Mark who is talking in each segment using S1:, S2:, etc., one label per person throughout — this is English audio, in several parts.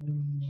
S1: Ayun.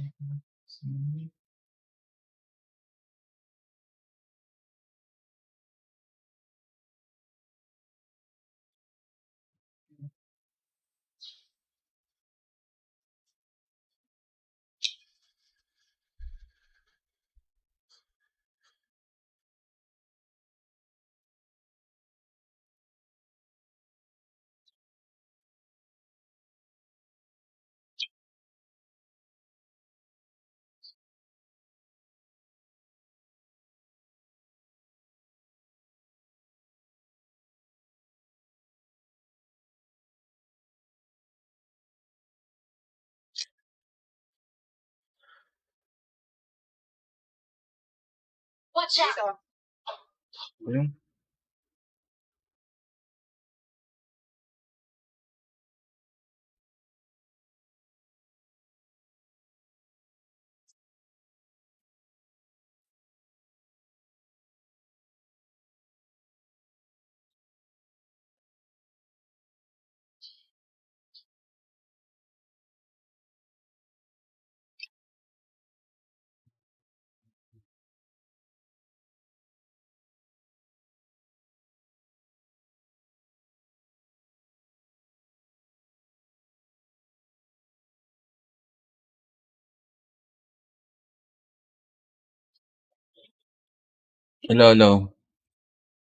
S1: Hello, hello.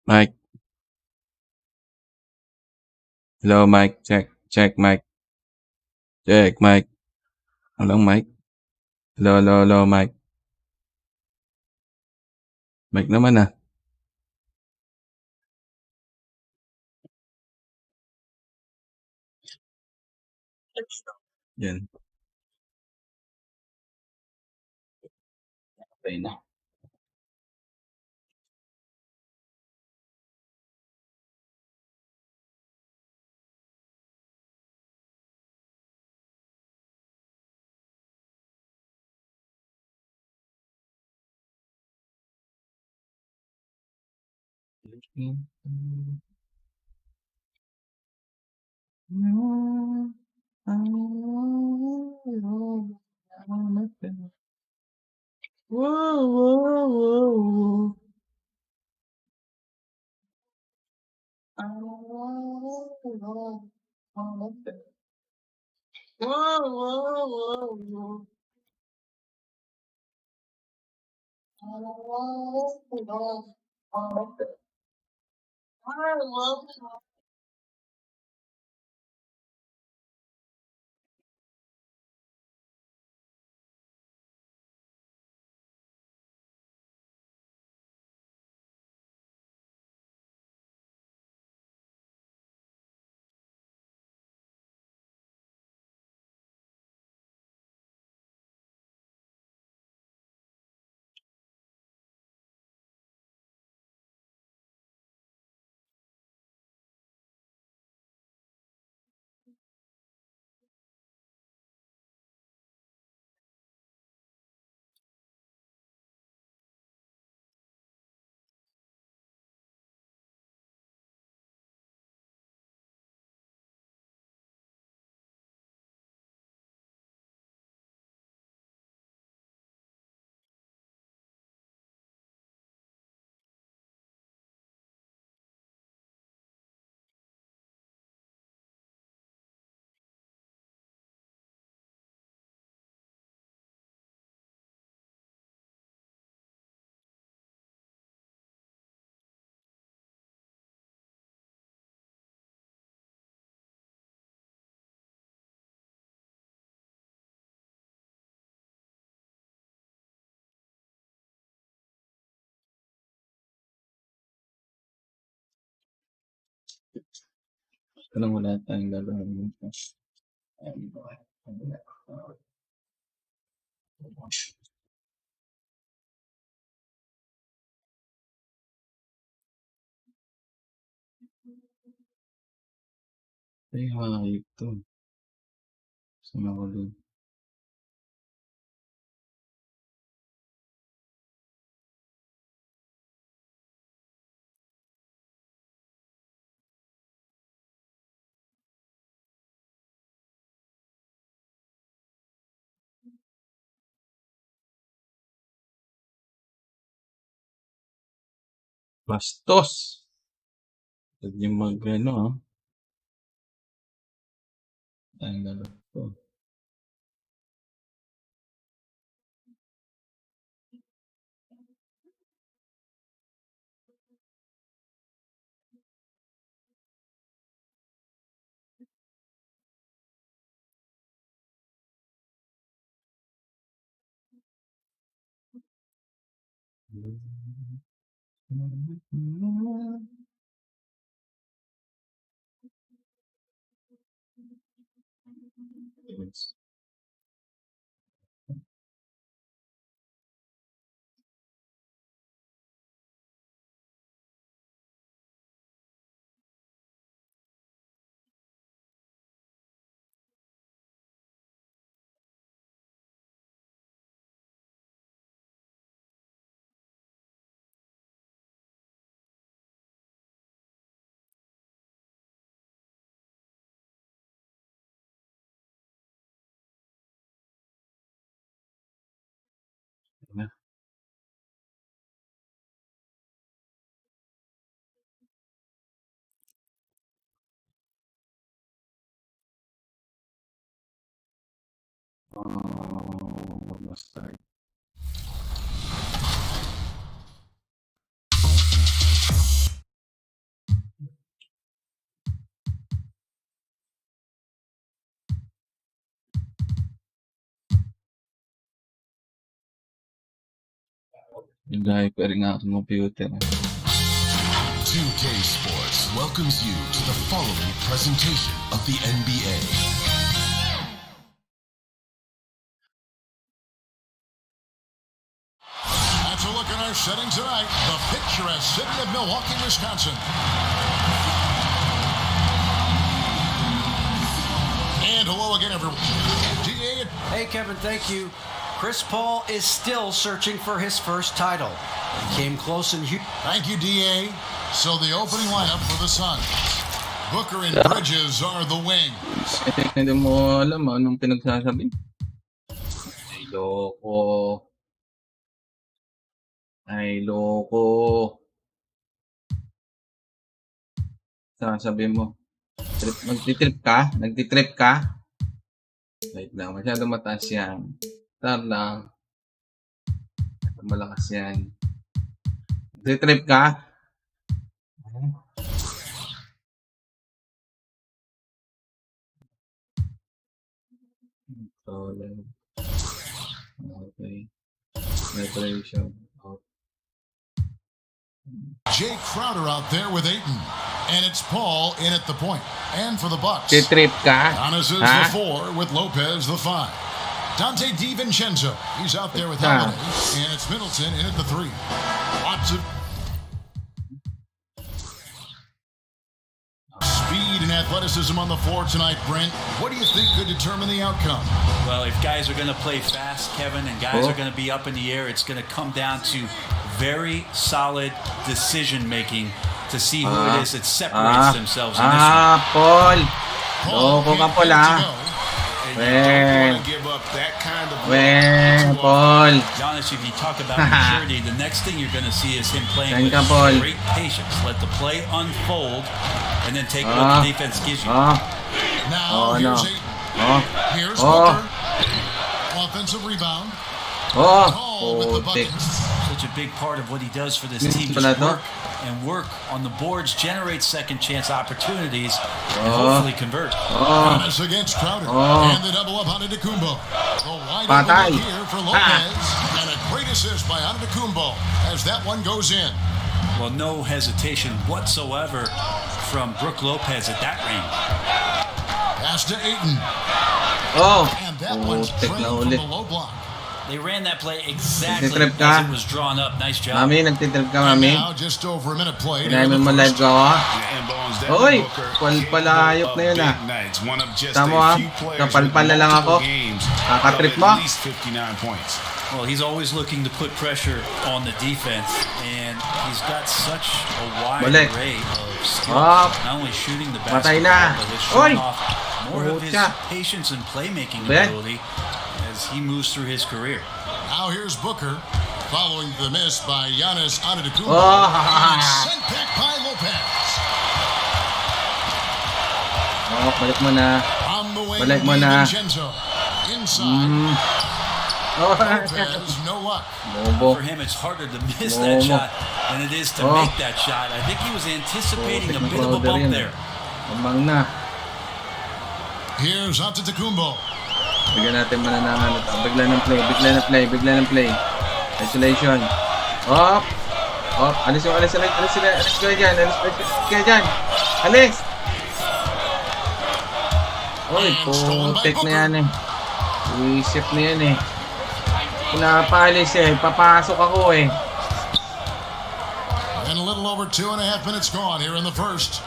S1: Mic. Hello, mic. Check. Check, mic. Check, mic. Walang mic. Hello, hello, hello, mic. Mic naman ah. Yan. Okay na. Whoa, whoa, whoa, whoa. Whoa, whoa, whoa, whoa. Alam wala tayong gagawin bukas. Ayun ba? Ay, hayop to. Sama ko dun. Bastos. Huwag niyo mag-ano, ang laro ko. Basta. Nag-hyper nga ang computer.
S2: 2K Sports welcomes you to the following presentation of the NBA. That's a look at our setting tonight. The picturesque city of Milwaukee, Wisconsin. And hello again, everyone. DA.
S3: Hey, Kevin, thank you. Chris Paul is still searching for his first title. He came close in Houston.
S2: Thank you, DA. So the opening lineup for the Suns. Booker and Bridges are the wing.
S1: Hindi mo alam anong pinagsasabi. Ay, loko. Ay, loko. Sasabi mo. Nagtitrip ka? Nagtitrip ka? Wait lang, masyado mataas yan. Tar lang. Malakas yan. Nagtitrip ka? Okay. Vibration.
S2: Jay Crowder out there with Ayton. And it's Paul in at the point. And for the Bucks,
S1: Titrip ka?
S2: Giannis is the 4 with Lopez the 5. Dante DiVincenzo, he's out there with Holiday. And it's Middleton in at the 3. Lots of speed and athleticism on the floor tonight, Brent. What do you think could determine the outcome?
S4: Well, if guys are going to play fast, Kevin, and guys are going to be up in the air, it's going to come down to very solid decision-making to see who it is that separates themselves in this one.
S1: Paul! Loko ka, Paul, Paul!
S4: Giannis, if you talk about maturity, the next thing you're going to see is him playing with great patience. Let the play unfold, and then take what the defense gives you.
S2: Now, here's Booker. Offensive rebound. With the bucket.
S4: Such a big part of what he does for this team is work on the boards, generate second chance opportunities, and hopefully convert.
S2: Giannis against Crowder. And the double up on Antetokounmpo. The wide open here for Lopez. And a great assist by Antetokounmpo as that one goes in.
S4: Well, no hesitation whatsoever from Brook Lopez at that range.
S2: Pass to Ayton. And that one's trained from the low block.
S4: They ran that play exactly as it was drawn up. Nice job.
S1: Mami, nagtitrip ka, Mami.
S2: Now, just over a minute played.
S1: Kinahin mo live ka, Hoy, palayok na yun, Tama, kapalpal na lang ako. Kakatrip mo.
S4: Well, he's always looking to put pressure on the defense, and he's got such a wide array of skills. Not only shooting the basketball, but he's showing off more of his patience and playmaking ability as he moves through his career.
S2: Now here's Booker. Following the miss by Giannis Antetokounmpo.
S1: Oh,
S2: And it's sent back by Lopez.
S1: Oh, balik mo na.
S2: On the wing,
S1: Balik mo na.
S2: Vincenzo. Inside.
S1: Oh,
S2: Lopez, no luck.
S1: bobo.
S4: For him, it's harder to miss that shot than it is to make that shot. I think he was anticipating a bit of a bump there.
S1: Lamang na.
S2: Here's Antetokounmpo.
S1: Bigyan natin mananangan. Bigla ng play. Isolation. Up. Alis kayo dyan. Alis. Uy, putik na yan eh. Isip na yan eh. Pinapaalis eh. Papasok ako eh.
S2: And a little over 2.5 minutes gone here in the first.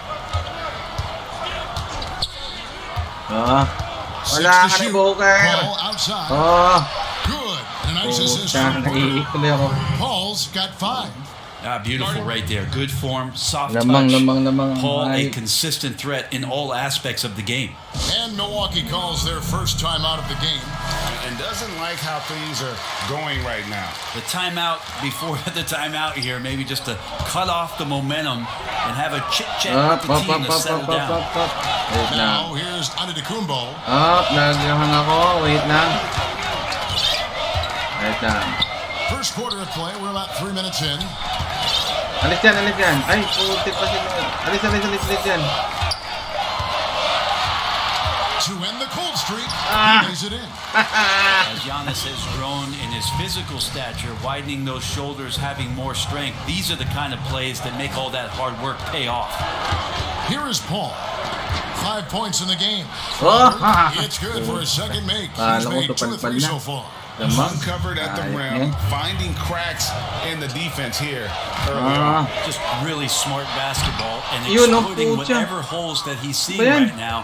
S1: Wala ka ni Booker.
S2: Good. And a nice assist. Paul's got 5.
S4: Beautiful right there. Good form, soft
S1: Lamang.
S4: touch. Paul, a consistent threat in all aspects of the game.
S2: And Milwaukee calls their first time out of the game.
S5: And doesn't like how things are going right now.
S4: The timeout before the timeout here, maybe just to cut off the momentum and have a chit-chat with the team to settle down.
S2: Now, here's Antetokounmpo.
S1: Naghahang ako. Wait lang.
S2: First quarter of play, we're about 3 minutes in.
S1: Alis dyan. Ay, putik pa sila. Alis dyan.
S2: To end the cold streak, he lays it in.
S4: As Giannis has grown in his physical stature, widening those shoulders, having more strength, these are the kind of plays that make all that hard work pay off.
S2: Here is Paul. 5 points in the game. It's good for a second make. He's made 2 or 3 so far.
S5: Uncovered at the rim, finding cracks in the defense here early on.
S4: Just really smart basketball and exploiting whatever holes that he's seeing right now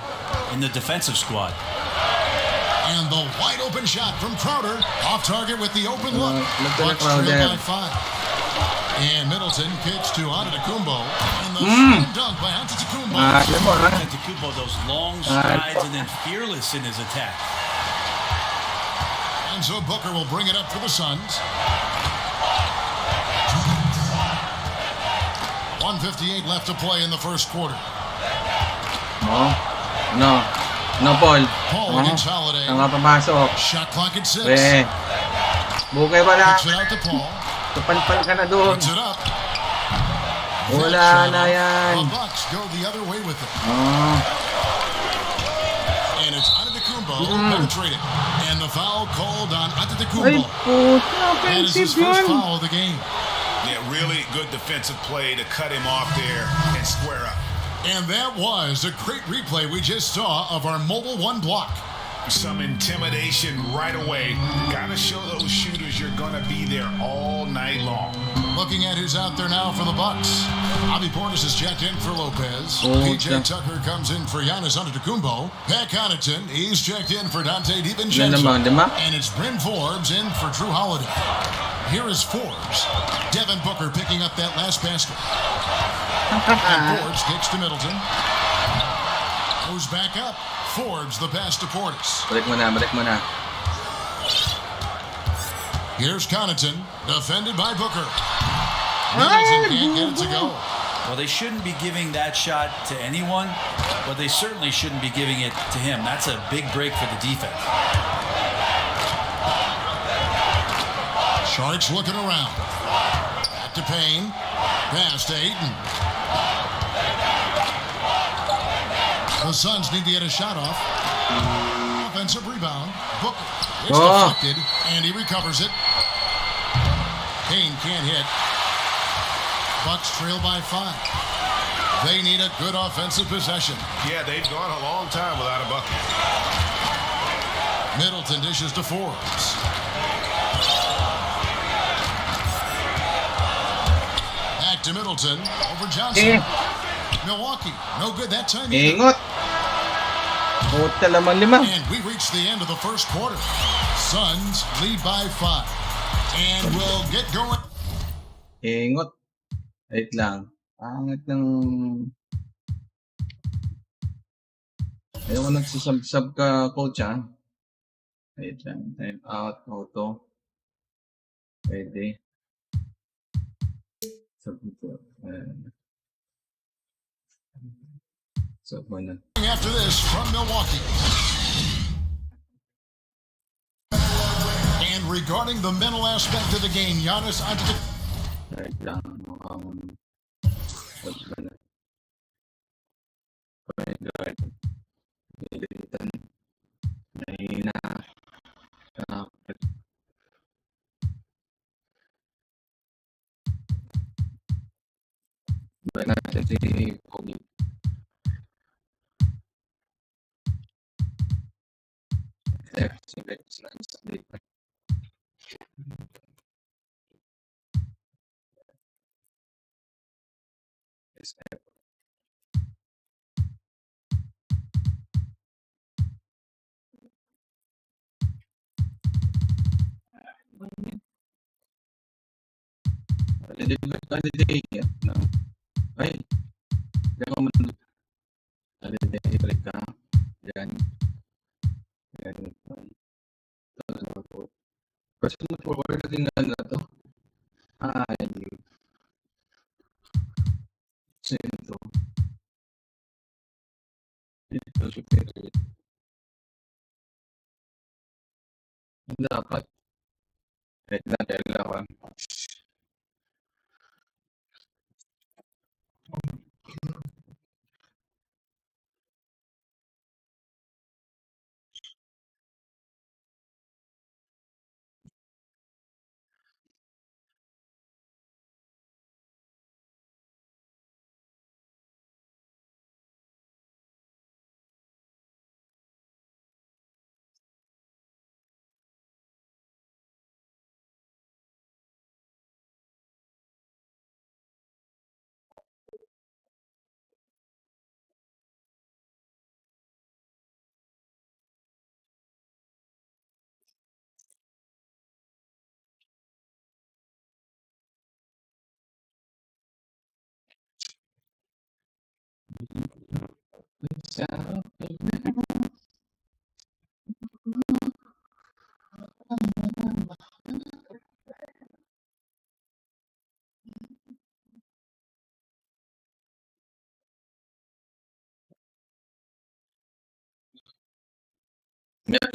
S4: in the defensive squad.
S2: And the wide open shot from Crowder, off target with the open look. Bucks trail by 5. And Middleton kicks to Antetokounmpo, and the slam dunk by Antetokounmpo.
S4: Antetokounmpo, those long strides and then fearless in his attack.
S2: And so Booker will bring it up for the Suns. 1:58 left to play in the first quarter.
S1: No, Paul.
S2: Paul against Holiday.
S1: Papasok.
S2: Shot clock at 6.
S1: Bukay wala.
S2: Kicks it out to Paul.
S1: Kapalpal ka na doon.
S2: Puts it up.
S1: Wala na yan.
S2: The Bucks go the other way with it. And it's Antetokounmpo penetrated. And the foul called on Antetokounmpo. That is his first foul of the game.
S5: Yeah, really good defensive play to cut him off there and square up.
S2: And that was a great replay we just saw of our Mobile 1 block.
S5: Some intimidation right away. Gotta show those shooters you're gonna be there all night long.
S2: Looking at who's out there now for the Bucks. Bobby Portis is checked in for Lopez. PJ Tucker comes in for Giannis Antetokounmpo. Pat Connaughton, he's checked in for Dante DiVincenzo. And it's Bryn Forbes in for Drew Holiday. Here is Forbes. Devin Booker picking up that last basket. And Forbes kicks to Middleton. Goes back up. Forbes the pass to Portis.
S1: Balik mo na.
S2: Here's Connaughton, defended by Booker. Middleton can't get it to go.
S4: Well, they shouldn't be giving that shot to anyone, but they certainly shouldn't be giving it to him. That's a big break for the defense.
S2: Sharks looking around. Back to Payne. Pass to Ayton. The Suns need to get a shot off. Offensive rebound. Booker. It's deflected, and he recovers it. Payne can't hit. Bucks trail by 5. They need a good offensive possession.
S5: Yeah, they've gone a long time without a bucket.
S2: Middleton dishes to Forbes. Back to Middleton. Over Johnson. Milwaukee. No good that time either. And we reached the end of the first quarter. Suns lead by 5. And we'll get going.
S1: Ingot. Wait lang. Pangit ng... Ayoko nagsisub-sub ka, coach, ha? Wait lang. Time out. Auto. Pwede.
S2: After this from Milwaukee. And regarding the mental aspect of the game, Giannis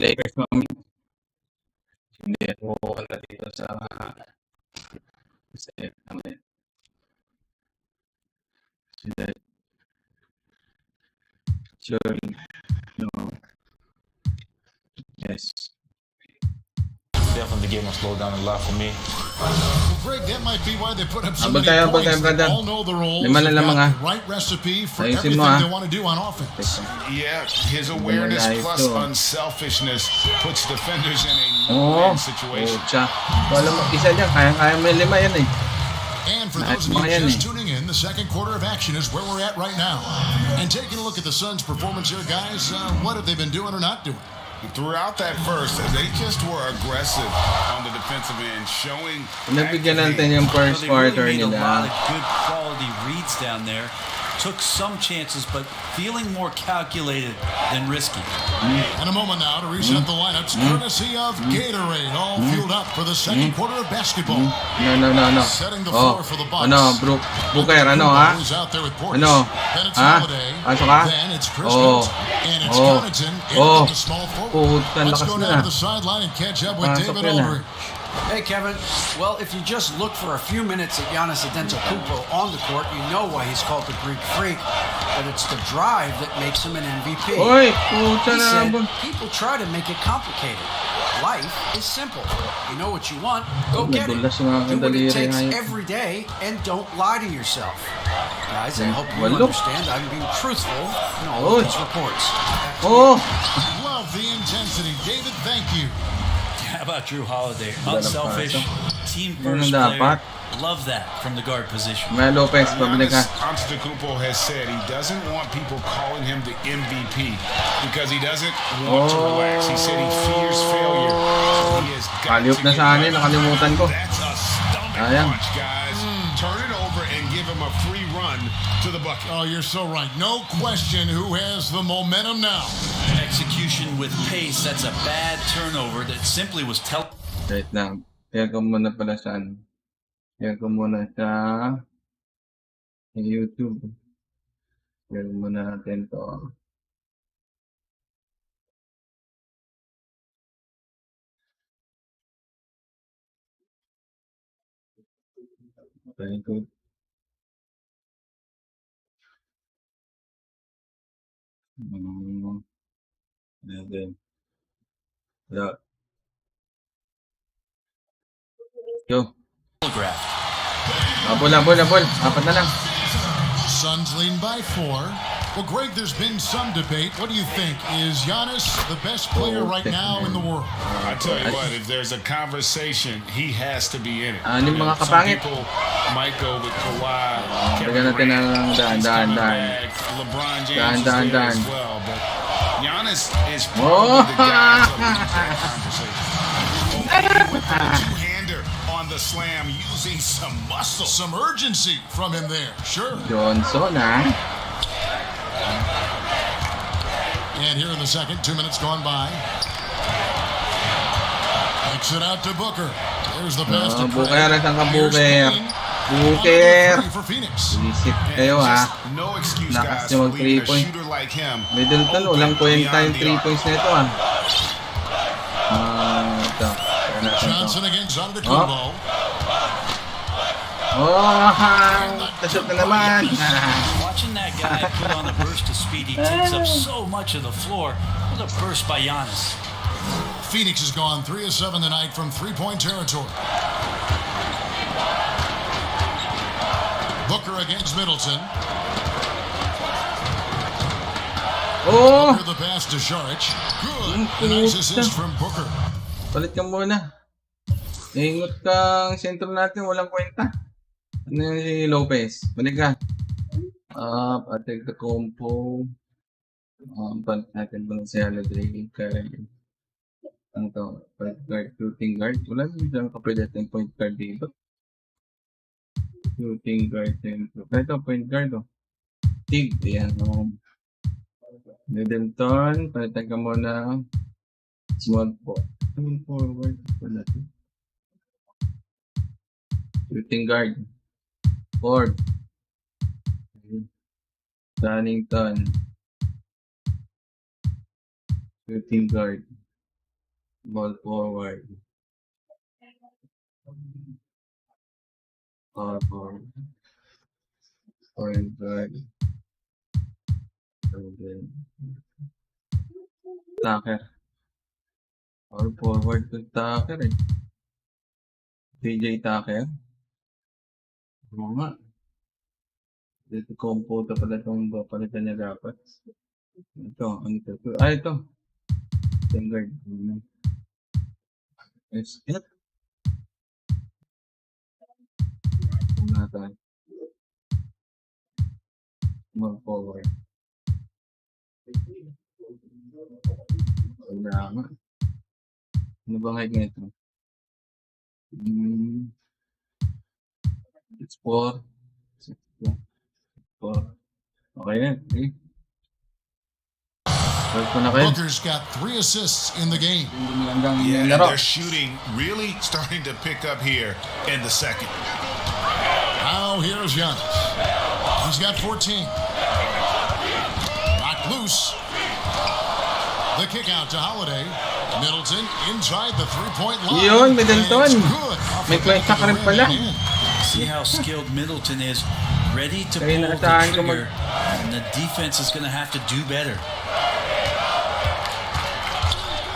S1: Lakers mami. Hindi ako dito sa sure. No. Yes.
S6: Definitely the game will slow down a lot for me.
S2: Greg, that might be why they put up so
S1: Abot
S2: many
S1: tayo,
S2: points. They
S1: brother.
S2: all know the roles.
S1: Lima na
S2: They've
S1: lamang,
S2: got the right recipe for
S1: Ayusin
S2: everything
S1: mo,
S2: they want to do on offense.
S5: Yeah, his awareness
S1: Nice
S5: plus
S1: to.
S5: unselfishness puts defenders in a
S1: Oh,
S5: no-win situation.
S1: pucha. Wala mo, isa dyan, kaya may lima yan eh.
S2: And for
S1: Nice
S2: those of you
S1: mga yan
S2: just
S1: eh.
S2: tuning in, the second quarter of action is where we're at right now. And taking a look at the Suns' performance here, guys, what have they been doing or not doing?
S5: Throughout that first, they just were aggressive on the defensive end, showing
S1: Nabigyan natin yung first
S4: Well, they
S1: quarter
S4: really made a lot
S1: nila.
S4: of good quality reads down there. Took some chances, but feeling more calculated than risky.
S2: And a moment now to reset the lineups, courtesy of Gatorade, all fueled up for the second quarter of basketball.
S1: No.
S2: Setting the
S1: Oh,
S2: floor for the Bucks.
S1: ano, Booker, ano ha?
S2: Who's out there with Portis.
S1: Ano?
S2: Then it's
S1: Ha?
S2: Holiday.
S1: Pasok ka?
S2: Then it's Chris
S1: Oh.
S2: Middleton. And it's
S1: Oh.
S2: Connaughton
S1: Oh.
S2: into the small forward.
S1: Puta,
S2: Let's
S1: lakas
S2: go
S1: na.
S2: down to the sideline and catch up with
S1: Pasok
S2: David
S1: yun, ah.
S2: Aldridge.
S3: Hey, Kevin. Well, if you just look for a few minutes at Giannis Antetokounmpo on the court, you know why he's called the Greek Freak. But it's the drive that makes him an MVP.
S1: Oy, puta
S3: He
S1: na.
S3: said, people try to make it complicated. Life is simple. You know what you want, go get it.
S1: Nadulas yung mga
S3: Do what it
S1: kandaliri
S3: takes
S1: ngayon.
S3: every day and don't lie to yourself. Guys, I hope you
S1: Walo.
S3: understand I'm being truthful in all
S1: Oy.
S3: of these reports.
S1: Oh,
S2: Love the intensity. David, thank you.
S4: How about Drew Holiday? Unselfish, team
S1: Yun
S4: first
S1: ang
S4: player.
S1: dapat.
S4: Love that from the guard position.
S1: May Lopez, pabalik
S5: Giannis
S1: ka.
S5: Antetokounmpo has said he doesn't want people calling him the MVP because he doesn't want to relax. He said he fears failure. So he has got
S1: Kaliop
S5: to
S1: na
S5: get
S1: sa akin,
S5: right.
S1: nakalimutan ko.
S5: That's a stomach
S1: Sayang.
S5: punch, guys. Turn it over and give him a free run to the bucket.
S2: Oh, you're so right. No question who has the momentum now.
S4: Execution with pace, that's a bad turnover that simply was
S1: Wait lang. Kaya ko muna pala sa ano. Kaya ko muna sa Sa YouTube. Gawin muna natin to. Very good. And then, yeah. Yo. Abol. Apat na lang.
S2: Suns lean by 4. Well, Greg, there's been some debate. What do you think? Is Giannis the best player right now in the world?
S5: I tell you what, if there's a conversation, he has to be in it.
S1: Yung mga
S5: Some
S1: kapangit.
S5: people might go with Kawhi,
S1: Bigyan natin ng daan.
S5: LeBron James
S1: Daan.
S5: is there as well, but Giannis is probably the guy to lead that conversation. With the two-hander on the slam, using some muscle.
S2: Some urgency from him there, sure.
S1: Johnson,
S2: And here in the second, 2 minutes gone by. Takes it out to Booker. There's the pass to
S1: Booker,
S2: Craig.
S1: isang ka
S2: Here's
S1: Booker.
S2: Green.
S1: Booker.
S2: For Phoenix.
S1: Visit kayo
S5: Just no excuse,
S1: Lakas
S5: guys,
S1: niya
S5: for
S1: mag 3
S5: leaving a
S1: point.
S5: shooter like him.
S1: Middleton, walang kwenta yung 3
S5: beyond
S1: points na ito ito. Kaya natin to.
S2: Johnson against Antetokounmpo.
S1: Tasot na naman.
S4: Watching that guy put on a burst of speed, he takes up so much of the floor. What a burst by Giannis.
S2: Phoenix has gone 3 of 7 tonight from 3-point territory. Booker against Middleton. Booker the pass to Šarić. Good. A nice assist from Booker.
S1: Palit ka muna. Ingot kang sentro natin, walang kwenta. Ano yung si Lopez? Balik ka. Patig the compo. Palit natin ba si Holiday? Ano to? Point guard, shooting guard. Wala nang dyan kapwede natin point guard dito. Shooting guard. Ito, point guard. Tig. Ayan. Middleton. Palitan ka muna. Small forward. Wala to. Shooting guard. Ford. Dunnington. Shooting guard. Ball forward. Forward. Point guard. And then Tucker. Forward to Tucker DJ Tucker. Oo nga. Dito computer pala itong palitan niya dapat. Ito, ano ito? Ito. Guard. Escape. Natin. More forward. Wala nga. Ano bang height nga ito? It's 4. Okay yan.
S2: Booker's got 3 assists in the game.
S5: Yeah, and their shooting really starting to pick up here in the second.
S2: Now here's Giannis. He's got 14. Knocked loose. The kick out to Holiday. Middleton inside the 3-point line.
S1: Yun, Middleton.
S2: Good.
S1: May kwenta ka rin pala.
S4: See how skilled Middleton is. Ready to
S1: Kaya
S4: pull the
S1: nakataan ko
S4: trigger. And the defense is going to have to do better.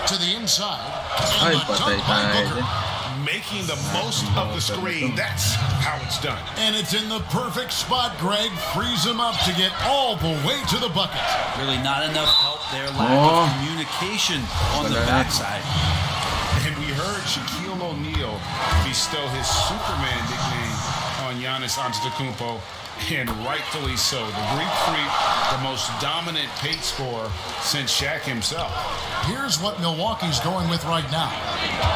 S2: To the inside.
S1: Ay,
S2: And the
S1: patay
S2: dunk by
S1: tayo.
S2: Booker.
S5: Making the most of the screen. That's how it's done.
S2: And it's in the perfect spot. Greg frees him up to get all the way to the bucket.
S4: Really not enough help there. Lack of communication on the backside.
S5: And we heard Shaquille O'Neal bestow his Superman nickname on Giannis Antetokounmpo, and rightfully so. The Greek Freak, the most dominant paint scorer since Shaq himself.
S2: Here's what Milwaukee's going with right now.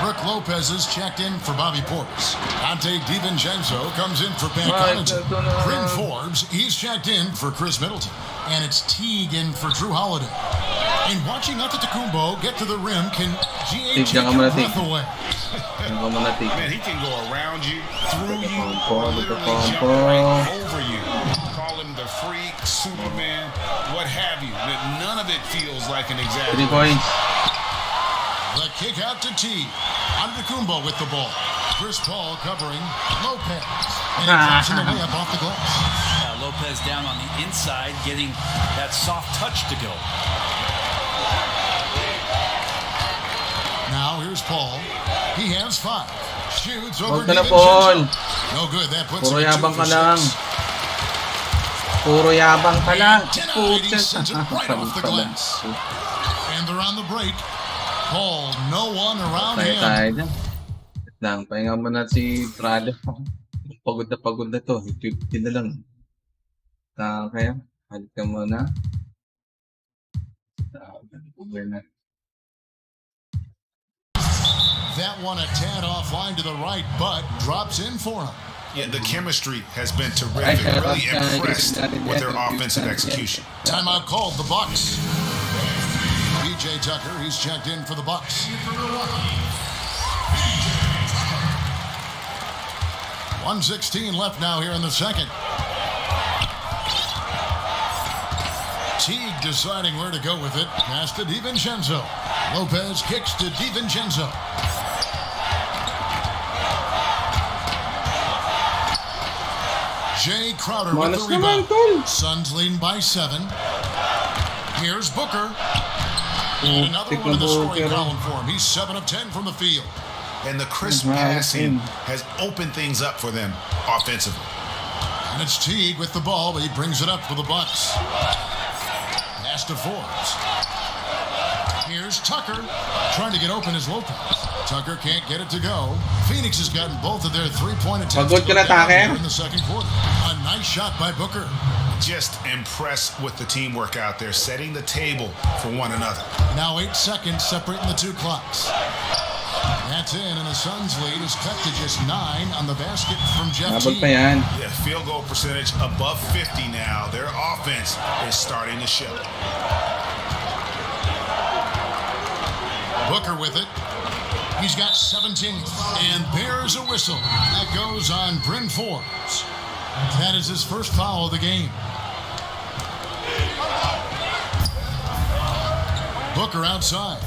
S2: Brook Lopez is checked in for Bobby Portis. Dante DiVincenzo comes in for Ben Connaughton. Bryn Forbes, he's checked in for Chris Middleton. And it's Teague in for Drew Holiday. And watching Antetokounmpo get to the rim, can GA take your breath away?
S5: Man, he can go around you, through you, or literally jump
S1: Compo.
S5: right over you. him the freak, Superman, what have you. None of it feels like an
S1: 3
S5: exaggeration.
S1: points.
S2: The kick out to T. Antetokounmpo with the ball. Chris Paul covering Lopez. And he drops in the layup off the glass.
S4: Lopez down on the inside, getting that soft touch to go.
S2: Now here's Paul. He has 5. Shoots over
S1: Huwag ka na,
S2: DiVincenzo.
S1: Paul.
S2: No good. That puts
S1: Puro
S2: him at 2
S1: yabang
S2: for
S1: ka lang.
S2: 6.
S1: Puro yabang ka lang.
S2: And 10 sends it right off the glass. And they're on the break. Paul, no one around
S1: Tayo
S2: him.
S1: dyan. Wait lang, pahinga mo na si Prado. Pagod na to. 50 na lang. Kaya, halit ka muna.
S2: That one a tad offline to the right, but drops in for him.
S5: Yeah, the chemistry has been terrific. Really impressed with their offensive execution.
S2: Timeout called, the Bucks. PJ Tucker, he's checked in for the Bucks. 1:16 left now here in the second. Teague deciding where to go with it. Pass to DiVincenzo. Lopez kicks to DiVincenzo. Jay Crowder with the rebound. Suns leading by 7. Here's Booker. And another one in the scoring column for him. He's 7 of 10 from the field.
S5: And the crisp passing has opened things up for them offensively.
S2: And it's Teague with the ball, but he brings it up for the Bucks. Pass to Forbes. Here's Tucker. Trying to get open is Lopez. Tucker can't get it to go. Phoenix has gotten both of their 3-point attempts to go down here in the second quarter. A nice shot by Booker.
S5: Just impressed with the teamwork out there, setting the table for one another.
S2: Now 8 seconds separating the 2 clocks. That's in, and the Suns' lead is cut to just 9 on the basket from Jeff Teague.
S5: Yeah, field goal percentage above 50 now. Their offense is starting to show.
S2: Booker with it. He's got 17 and bears a whistle. That goes on Bryn Forbes. That is his first foul of the game. Booker outside.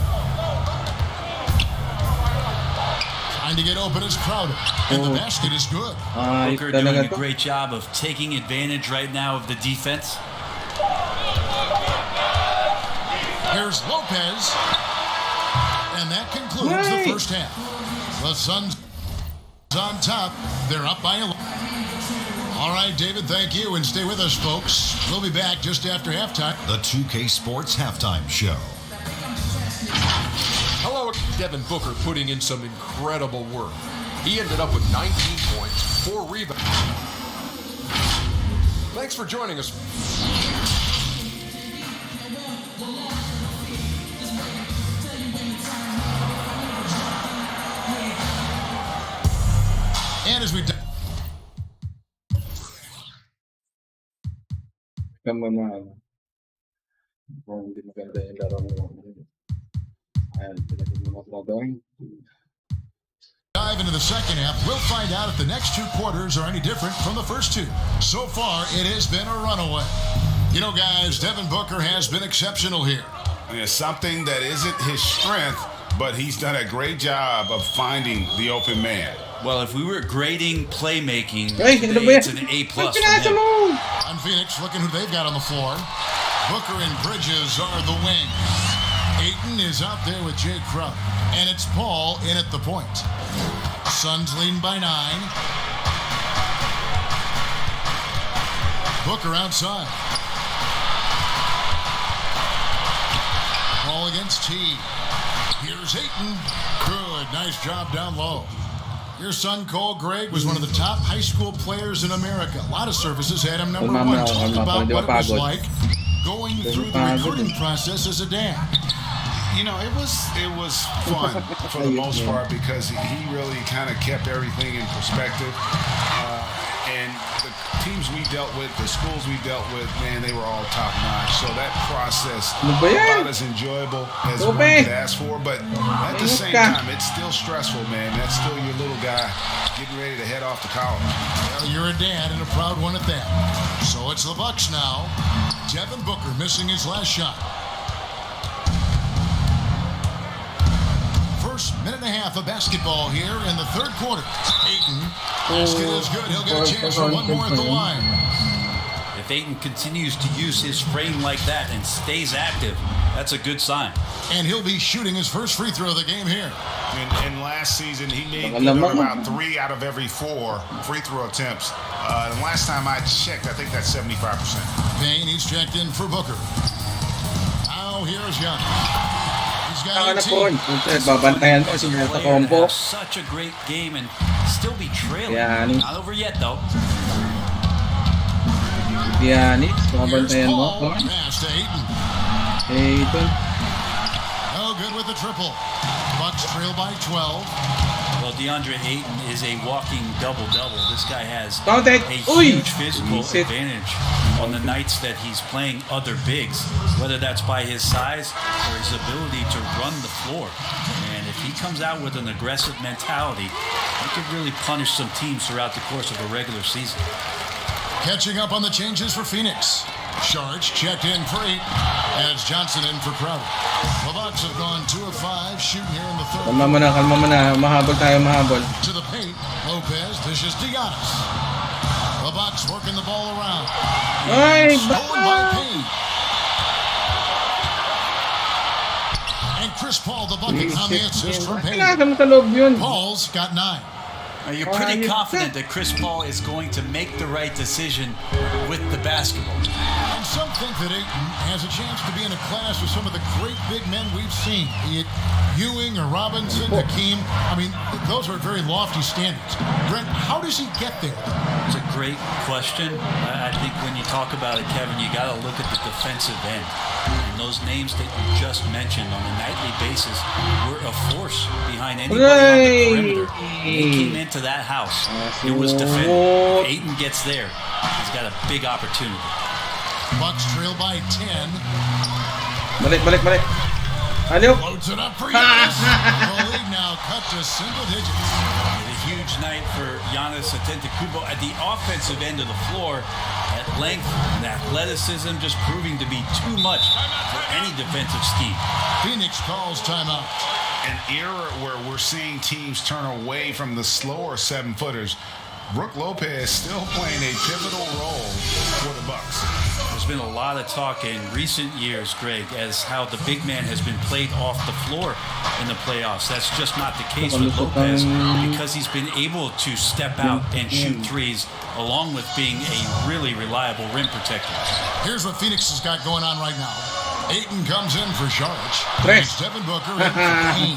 S2: Trying to get open is Crowder. And the basket is good.
S4: Booker doing a great job of taking advantage right now of the defense.
S2: Here's Lopez. And that concludes the first half. The Suns on top. They're up by 11. All right, David, thank you. And stay with us, folks. We'll be back just after halftime.
S7: The 2K Sports Halftime Show.
S8: Hello, Devin Booker putting in some incredible work. He ended up with 19 points, 4 rebounds. Thanks for joining us.
S2: And as we dive into the second half, we'll find out if the next 2 quarters are any different from the first 2. So far, it has been a runaway. You know, guys, Devin Booker has been exceptional here.
S5: Yeah, something that isn't his strength, but he's done a great job of finding the open man.
S4: Well, if we were grading playmaking, today it's an A+ for him.
S2: On Phoenix, looking who they've got on the floor. Booker and Bridges are the wing. Ayton is out there with Jay Crowder. And it's Paul in at the point. Suns leading by 9. Booker outside. Paul against T. Here's Ayton. Good, nice job down low. Your son, Cole Gregg, was one of the top high school players in America. A lot of services had him number 1. Talk about what it was like going through the recruiting process as a dad.
S5: You know, it was fun for the most part because he really kind of kept everything in perspective. And the teams we dealt with, the schools we dealt with, man, they were all top notch. So that process about as enjoyable as one could ask for. But at the same time, it's still stressful, man. That's still your little guy getting ready to head off to college.
S2: Well, you're a dad and a proud one at that. So it's the Bucks now. Devin Booker missing his last shot. First minute and a half of basketball here in the third quarter. Ayton, basket is good. He'll get a chance for one more at the line.
S4: If Ayton continues to use his frame like that and stays active, that's a good sign.
S2: And he'll be shooting his first free throw of the game here.
S5: And last season, he made about 3 out of every 4 free throw attempts. And last time I checked, I think that's 75%.
S2: Payne, he's checked in for Booker. Now here's Young. He's got 18.
S4: Such a great game and still be trailing. Not over yet, though.
S2: Here's Paul. Pass to Ayton. Oh, good with the triple. Bucks trail by 12.
S4: Well, DeAndre Ayton is a walking double-double. This guy has a huge physical advantage on the nights that he's playing other bigs, whether that's by his size or his ability to run the floor. And if he comes out with an aggressive mentality, he could really punish some teams throughout the course of a regular season.
S2: Catching up on the changes for Phoenix. Sharge checked in for 8 as Johnson in for Crowder. The Bucks have gone 2 of 5 shooting here in the third.
S1: Kalma mo na. Mahabol tayo.
S2: To the paint, Lopez dishes to Giannis. The Bucks working the ball around. Stolen by Payne. And Chris Paul, the bucket on the assist from Payne. Paul's got 9.
S4: You're pretty confident that Chris Paul is going to make the right decision with the basketball.
S2: And some think that Ayton has a chance to be in a class with some of the great big men we've seen, be it Ewing or Robinson, Hakeem. I mean, those are very lofty standards. Brent, how does he get there?
S4: It's a great question. I think when you talk about it, Kevin, you got to look at the defensive end. And those names that you just mentioned on a nightly basis were a force behind anybody on the perimeter. They came into that house. It was defended. If Ayton gets there, he's got a big opportunity.
S2: Bucks trail by 10.
S1: Balik.
S2: Loads it up for Giannis. The lead now cut to single digits.
S4: A huge night for Giannis Antetokounmpo at the offensive end of the floor. At length and athleticism just proving to be too much for any defensive scheme.
S2: Phoenix calls timeout.
S5: An era where we're seeing teams turn away from the slower 7-footers. Brook Lopez still playing a pivotal role for the Bucks.
S4: There's been a lot of talk in recent years, Greg, as how the big man has been played off the floor in the playoffs. That's just not the case with Lopez because he's been able to step out and shoot threes along with being a really reliable rim protector.
S2: Here's what Phoenix has got going on right now. Ayton comes in for Sharge. There's Devin Booker in for Payne.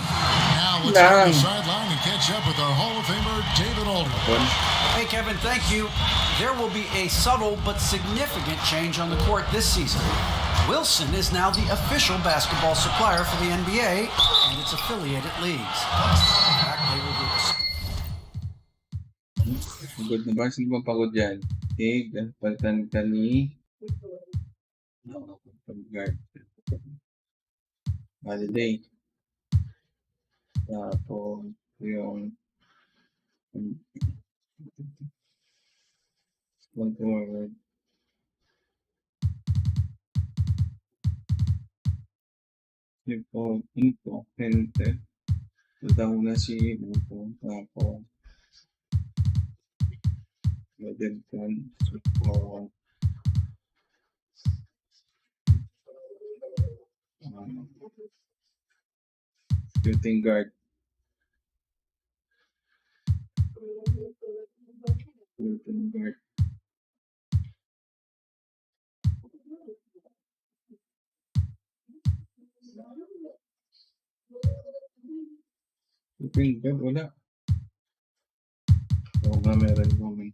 S2: Now let's go to the sideline and catch up with our Hall of Famer, David Aldridge.
S3: Hey, Kevin, thank you. There will be a subtle but significant change on the court this season. Wilson is now the official basketball supplier for the NBA and its affiliated leagues.
S1: Pagod na ba? Sino bang pagod yan? Palitan ka ni pag-guard. Holiday. Tapos yung forward. Ito, Pente. Tataw na si Upo. Tapos Madagkan. So, shooting guard. Shooting guard. Shooting guard, wala. Oo nga, meron naman.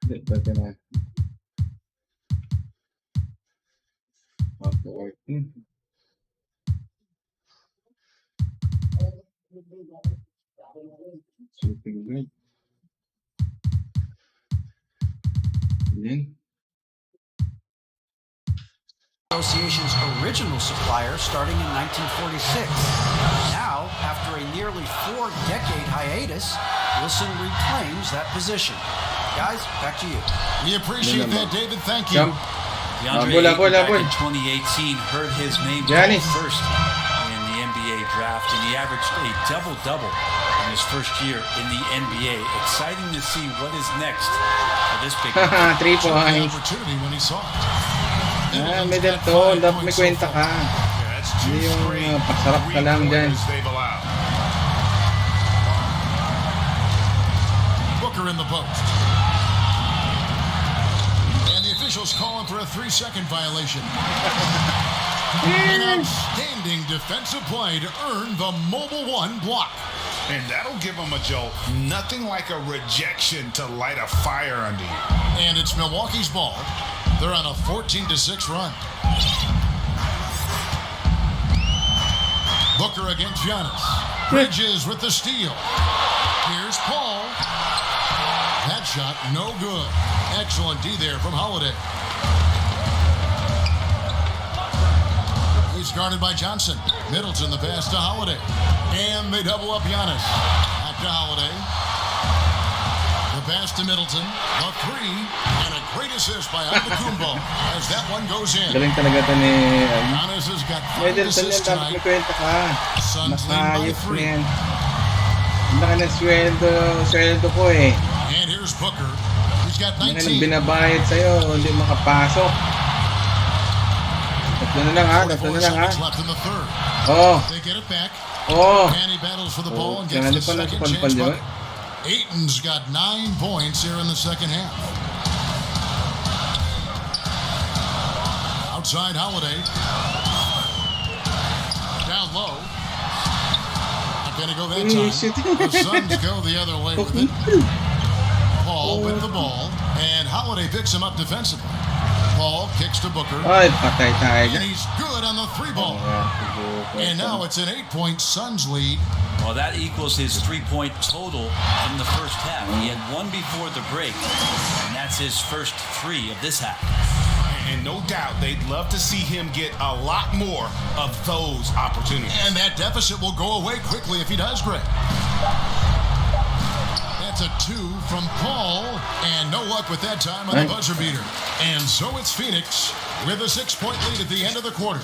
S1: Hindi, pwede na. After 14. Shooting guard.
S3: Association's original supplier starting in 1946. Now, after a nearly 4-decade hiatus, Wilson reclaims that position. Guys, back to you.
S2: We appreciate that, David. Thank you.
S4: DeAndre Ayton back in 2018 heard his name first in the NBA draft, and he averaged a double-double in his first year in the NBA. Exciting to see what is next for this big man.
S1: 3 points.
S2: Opportunity when he saw it.
S1: Middle to. Dapat may kwenta ka. Hindi yung pasarap ka lang dyan.
S2: Booker in the post. And the officials calling for a 3-second violation. An outstanding defensive play to earn the Mobile One block.
S5: And that'll give them a jolt. Nothing like a rejection to light a fire under you.
S2: And it's Milwaukee's ball. They're on a 14-6 run. Booker against Giannis. Bridges with the steal. Here's Paul. That shot no good. Excellent D there from Holiday. He's guarded by Johnson. Middleton the pass to Holiday. And they double up Giannis. Back to Holiday. The pass to Middleton. A 3. And a great assist by Antetokounmpo as that one goes in.
S1: Galing talaga ito ni...
S2: Giannis has got 5
S1: Middleton yan,
S2: assists
S1: dapat may
S2: tonight.
S1: kwenta ka.
S2: Suns lead by
S1: Nakayos
S2: 3.
S1: na yan. Ang laki ng sweldo ko eh.
S2: And here's Booker. He's got
S1: Ang
S2: 19.
S1: binabayad sa'yo, hindi makapasok. Tatlo na lang ha.
S2: 44 seconds left in the third.
S1: Oh.
S2: They get it back.
S1: Oh.
S2: And he battles for the ball and
S1: Kaya
S2: gets the
S1: pa
S2: second
S1: nagpalpal
S2: chance
S1: yun.
S2: bucket. Ayton's got 9 points here in the second half. Outside Holiday. Down low. Not going to go that time. The Suns go the other way with it. Paul with the ball. And Holiday picks him up defensively. Paul kicks to Booker.
S1: Ay, patay tayo.
S2: And he's good on the 3 ball. And now it's an 8-point Suns lead.
S4: Well, that equals his 3-point total from the first half. He had 1 before the break, and that's his first 3 of this half.
S5: And no doubt they'd love to see him get a lot more of those opportunities.
S2: And that deficit will go away quickly if he does, Greg. That's a 2 from Paul, and no luck with that time on the buzzer beater. And so it's Phoenix with a 6-point lead at the end of the quarter.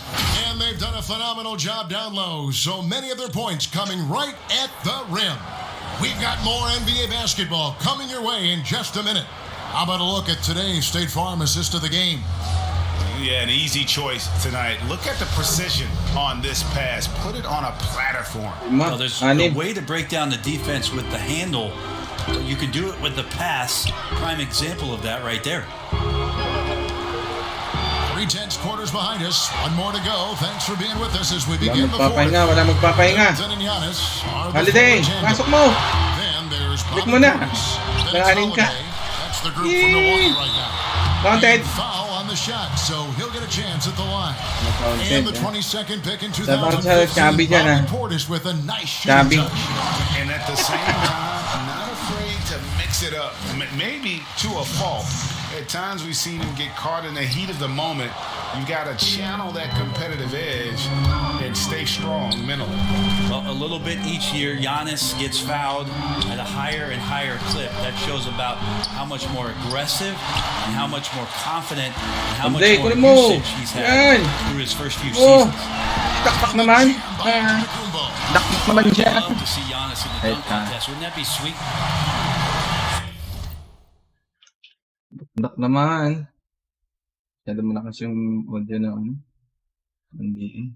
S2: And they've done a phenomenal job down low, so many of their points coming right at the rim. We've got more NBA basketball coming your way in just a minute. How about a look at today's State Farm assist of the game?
S5: Yeah, an easy choice tonight. Look at the precision on this pass. Put it on a platform.
S4: Well, there's a way to break down the defense with the handle. You can do it with the pass. Prime example of that right there.
S2: 3/10 quarters behind us. One more to go. Thanks for being with us as we begin the fourth.
S1: Wala magpapahinga.
S2: Middleton and Giannis are the
S1: Holiday,
S2: forwards handle.
S1: pasok mo.
S2: Then there's
S1: Balik
S2: Bobby
S1: mo na.
S2: Portis. Then it's
S1: Nakaling ka.
S2: Holiday. That's the group from Milwaukee right now.
S1: Counted.
S2: And foul on the shot, so he'll get a chance at the line.
S1: Counted,
S2: And the
S1: eh.
S2: 22nd pick in
S1: Dapat sa Chubby
S2: 2015,
S1: dyan,
S2: Bobby
S1: ah.
S2: Portis with a nice shooting
S1: Chubby.
S2: touch.
S5: And at the same time, not afraid to mix it up. Maybe to a fault. At times we've seen him get caught in the heat of the moment. You got to channel that competitive edge and stay strong mentally.
S4: Well, a little bit each year, Giannis gets fouled at a higher and higher clip. That shows about how much more aggressive and how much more confident and how much
S1: Hindi,
S4: more
S1: kunin mo.
S4: usage he's
S1: Yan.
S4: had through his first few
S1: Oh.
S4: seasons.
S1: Dakdak naman.
S2: Antetokounmpo.
S1: Dakdak naman siya.
S4: Love to see Giannis in the dunk contest. Wouldn't that be sweet?
S1: Dakdak naman. Masyado malakas yung audio na ano. Hindi.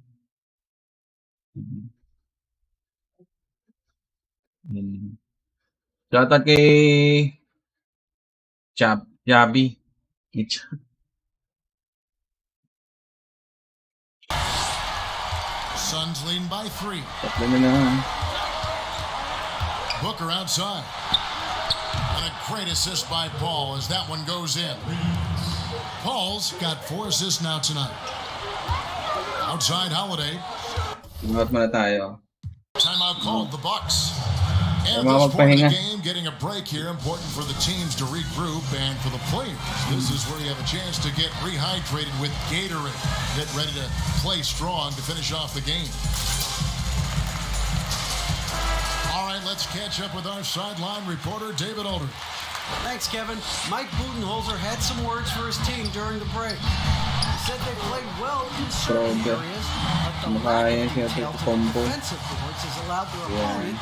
S1: Shoutout kay Jabi.
S2: Suns leading by 3.
S1: Tatlo na lang.
S2: Booker outside. And a great assist by Paul as that one goes in. Paul's got 4 assists now tonight. Outside Holiday.
S1: Tumawat muna tayo.
S2: Timeout called the Bucks. And
S1: Tama
S2: this point of the
S1: magpahinga.
S2: game team getting a break here. Important for the teams to regroup, and for the players, this is where you have a chance to get rehydrated with Gatorade. Get ready to play strong to finish off the game. All right, let's catch up with our sideline reporter, David Aldridge.
S3: Thanks, Kevin. Mike Budenholzer had some words for his team during the break. He said they played well in certain areas, but the lack of details on defensive boards has allowed their opponent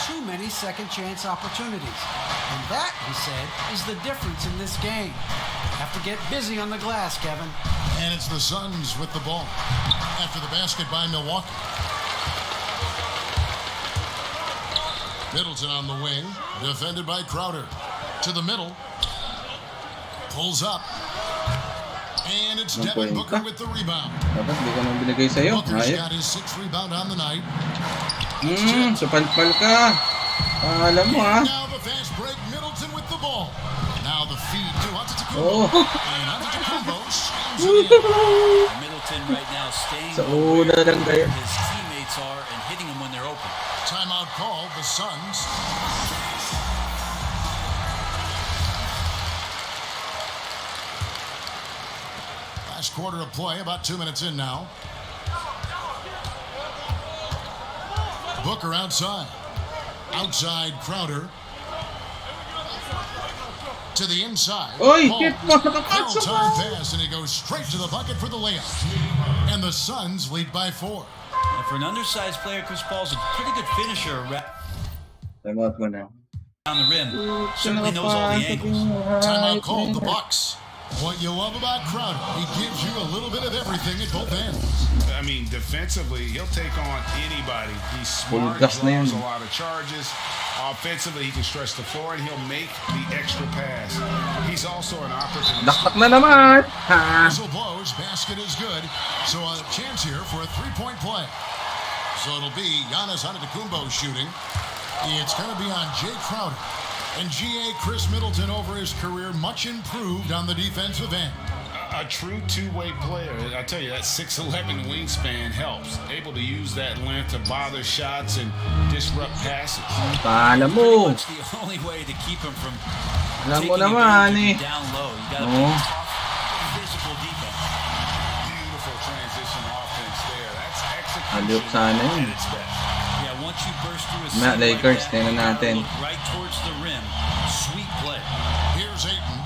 S3: too many second chance opportunities. And that, he said, is the difference in this game. Have to get busy on the glass, Kevin.
S2: And it's the Suns with the ball after the basket by Milwaukee. Middleton on the wing, defended by Crowder. To the middle, pulls up, and it's Devin Booker with the rebound.
S1: Dapat di ko nang binigay sa'yo.
S2: Booker's
S1: Ayos.
S2: got his 6th rebound on the night.
S1: Supalpal ka. Alam mo ha.
S2: Now the fast break, Middleton with the ball. Now the feed to Antetokounmpo. And Antetokounmpo slams it in.
S4: Middleton right now staying
S1: Sa
S4: where
S1: una lang kayo.
S4: his teammates are and hitting them when they're open.
S2: Timeout called, the Suns. Last quarter of play, about 2 minutes in now. Booker outside. Outside Crowder. To the inside.
S1: Oy,
S2: Paul.
S1: hit mo.
S2: Foul time pass, and he goes straight to the bucket for the layup. And the Suns lead by 4.
S4: And for an undersized player, Chris Paul's a pretty good finisher around
S1: Timeout mo na.
S4: the rim. Certainly knows all the angles.
S2: Timeout called, the Bucks. What you love about Crowder, he gives you a little bit of everything at both ends.
S5: I mean, defensively, he'll take on anybody. He's smart,
S1: Bulgas na
S5: draws
S1: yun.
S5: a lot of charges. Offensively, he can stretch the floor, and he'll make the extra pass. He's also an opportunist.
S1: Dakpak na naman. Ha.
S2: Whistle blows, basket is good. So a chance here for a three-point play. So it'll be Giannis Antetokounmpo shooting. It's going to be on Jay Crowder. And G.A. Chris Middleton over his career, much improved on the defensive end.
S5: A true two-way player. I tell you, that 6'11" wingspan helps. Able to use that length to bother shots and disrupt passes.
S1: Pala
S4: Pretty
S1: mo.
S4: much the only way to keep him from
S1: Alam
S4: taking
S1: mo naman
S4: advantage of
S1: eh.
S4: down low. You got to
S1: Oo.
S4: be tough, physical defense.
S5: Beautiful transition offense there. That's
S1: Alley-oop
S5: execution
S1: sana yun.
S5: at its best.
S4: Yeah, once you burst through a
S1: Mga
S4: seam
S1: Lakers,
S4: like that,
S1: tingnan
S4: you gotta
S1: natin.
S4: look right towards the rim. Sweet play.
S2: Here's Ayton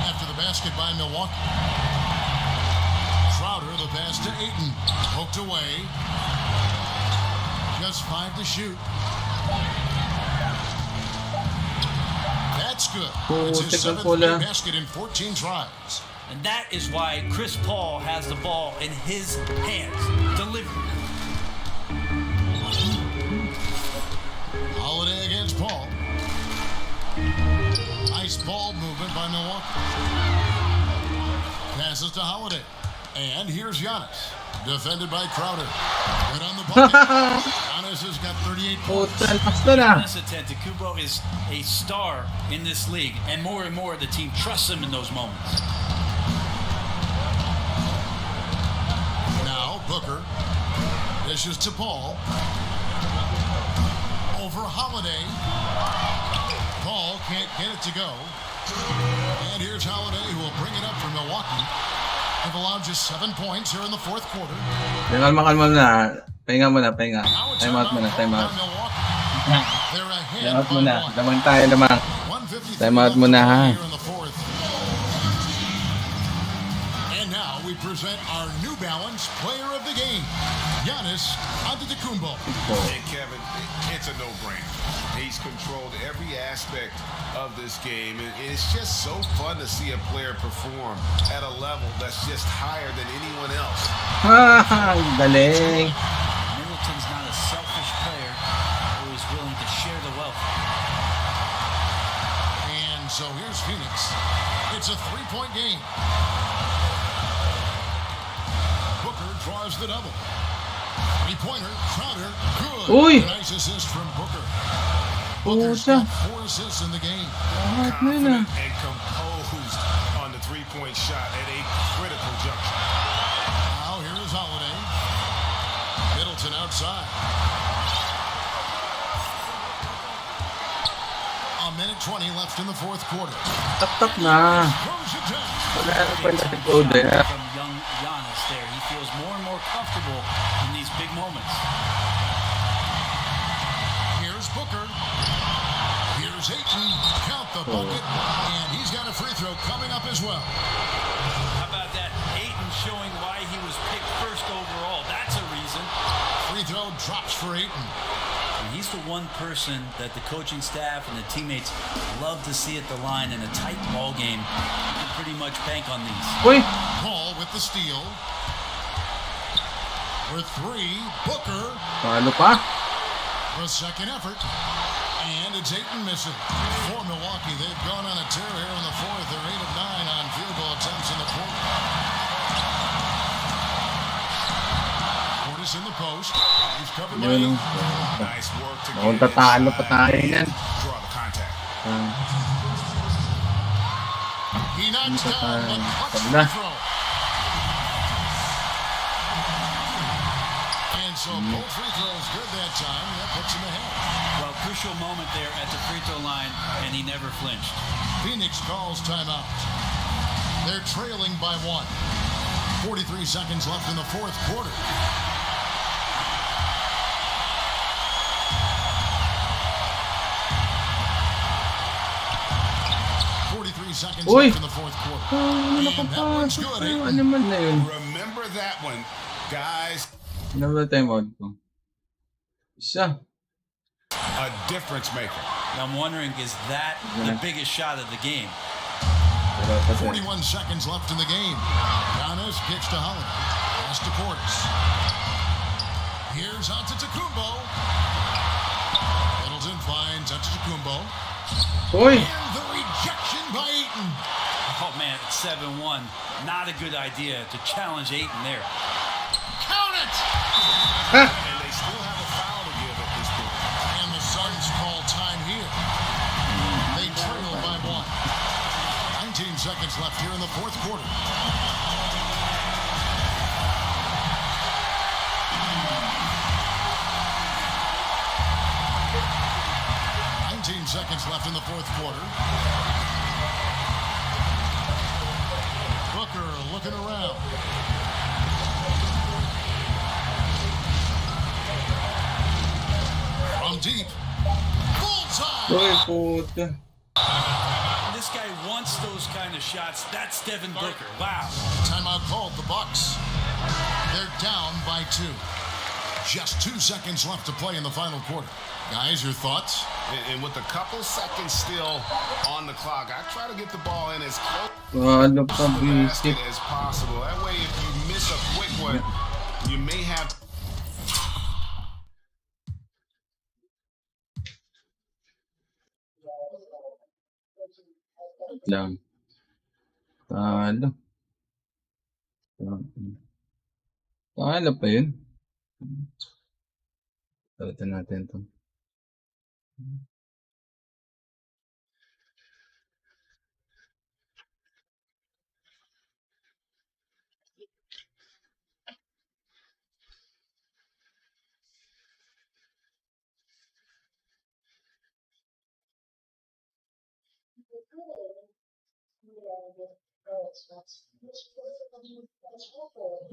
S2: after the basket by Milwaukee. Crowder, the pass to Ayton. Poked away. Just 5 to shoot. That's good. It's his
S1: Putik ang
S2: 7th
S1: pula.
S2: basket in 14 tries.
S4: And that is why Chris Paul has the ball in his hands. Delivery.
S2: Holiday against Paul. Nice ball movement by Milwaukee. Passes to Holiday. And here's Giannis. Defended by Crowder. Good on the bucket. Giannis has got 38 points.
S1: Putal, pas na na.
S4: Giannis Antetokounmpo is a star in this league, and more the team trusts him in those moments.
S2: Now Booker dishes to Paul. Over Holiday. Paul can't get it to go. And here's Holiday, who will bring it up for Milwaukee. They've allowed just 7 points here in the fourth quarter.
S1: Kalma na. Pahinga muna, pahinga.
S2: Now a
S1: Time out muna, time out.
S2: by Milwaukee. They're ahead
S1: Time out
S2: by
S1: muna.
S2: 1.
S1: Lamang tayo, lamang.
S2: 1:53
S1: Time out
S2: left
S1: muna,
S2: to play
S1: ha.
S2: here in the fourth. And now we present our New Balance Player of the Game, Giannis Antetokounmpo.
S5: Hey, Kevin, it's a no-brainer. He's controlled every aspect of this game, and it's just so fun to see a player perform at a level that's just higher than anyone else.
S1: Ha, galing.
S4: Middleton's not a selfish player who is willing to share the wealth.
S2: And so here's Phoenix. It's a 3-point game. Booker draws the double. 3-pointer, Crowder, good.
S1: Uy!
S2: Nice assist from Booker. Booker's
S1: Puta.
S2: got 4 assists in the game.
S1: Lahat na na.
S5: Confident and composed on the three-point shot at a critical juncture.
S2: Now here is Holiday. Middleton outside. A minute 4:20 left in the fourth quarter.
S1: Tak na.
S2: Throws it down.
S1: Wala na pa
S4: It's a
S1: natin
S4: good
S1: code
S4: shot
S1: eh.
S4: from young Giannis there. He feels more and more comfortable in these big moments.
S2: Here's Booker. Here's Ayton. Count the bucket. And he's got a free throw coming up as well.
S4: How about that? Ayton showing why he was picked first overall. That's a reason.
S2: Free throw drops for Ayton.
S4: And he's the one person that the coaching staff and the teammates love to see at the line in a tight ball game. You can pretty much bank on these.
S1: Uy!
S2: Paul with the steal. For three, Booker.
S1: Paano pa?
S2: The second effort. And it's Ayton missing. For Milwaukee, they've gone on a tear here in the fourth. They're 8 of 9 on field goal attempts in the quarter. Portis in the post. He's covered by
S1: Yun.
S2: Ayton.
S5: Nice work to
S1: Mukhang
S5: get
S1: tatalo pa
S5: inside
S1: tayo yan.
S5: and draw the contact.
S2: He knocks down the clutch
S1: Pag na.
S2: free throw. And so both free throws good that time. That puts him ahead.
S4: Well, crucial moment there at the free throw line, and he never flinched.
S2: Phoenix calls timeout. They're trailing by 1. 43 seconds left in the fourth quarter. Seconds
S1: Uy!
S2: left in the fourth quarter. And that one's good.
S1: Ano
S2: Ayton.
S1: naman na yun?
S5: Remember that one, guys.
S1: Ano ba time out ko? Isa.
S5: A difference maker.
S4: And I'm wondering, is that the biggest shot of the game?
S1: Wala pa tayo.
S2: 41 seconds left in the game. Giannis kicks to Holiday. Pass to Portis. Here's Antetokounmpo. Middleton finds Antetokounmpo.
S1: Uy!
S2: And the rejection by Ayton.
S4: Oh, man, it's 7-1. Not a good idea to challenge Ayton there.
S2: Count it!
S5: And they still have a foul to give at this point.
S2: And the Suns call time here. They trail by 1. 19 seconds left here in the fourth quarter. Seconds left in the fourth quarter. Booker looking around. From deep. Bullseye!
S1: Uy, puta.
S4: This guy wants those kind of shots. That's Devin Booker. Wow.
S2: Timeout called. The Bucks. They're down by 2. Just 2 seconds left to play in the final quarter. Guys, your thoughts?
S5: And with a couple seconds still on the clock, I try to get the ball in as close
S1: Ano pa,
S5: to the basket
S1: bisip?
S5: as possible. That way, if you miss a quick one, you may have
S1: Lang. Talo. Talo pa yun. Palitan natin ito.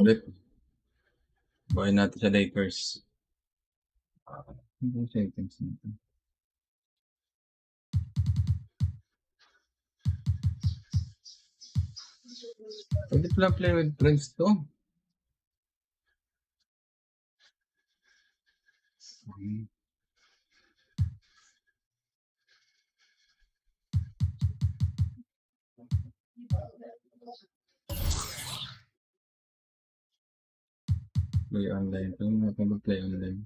S1: Ulit. Buhay natin sa Lakers. Ano settings nito? Pwede pala play with friends to. Play online. Kung natin mag-play online.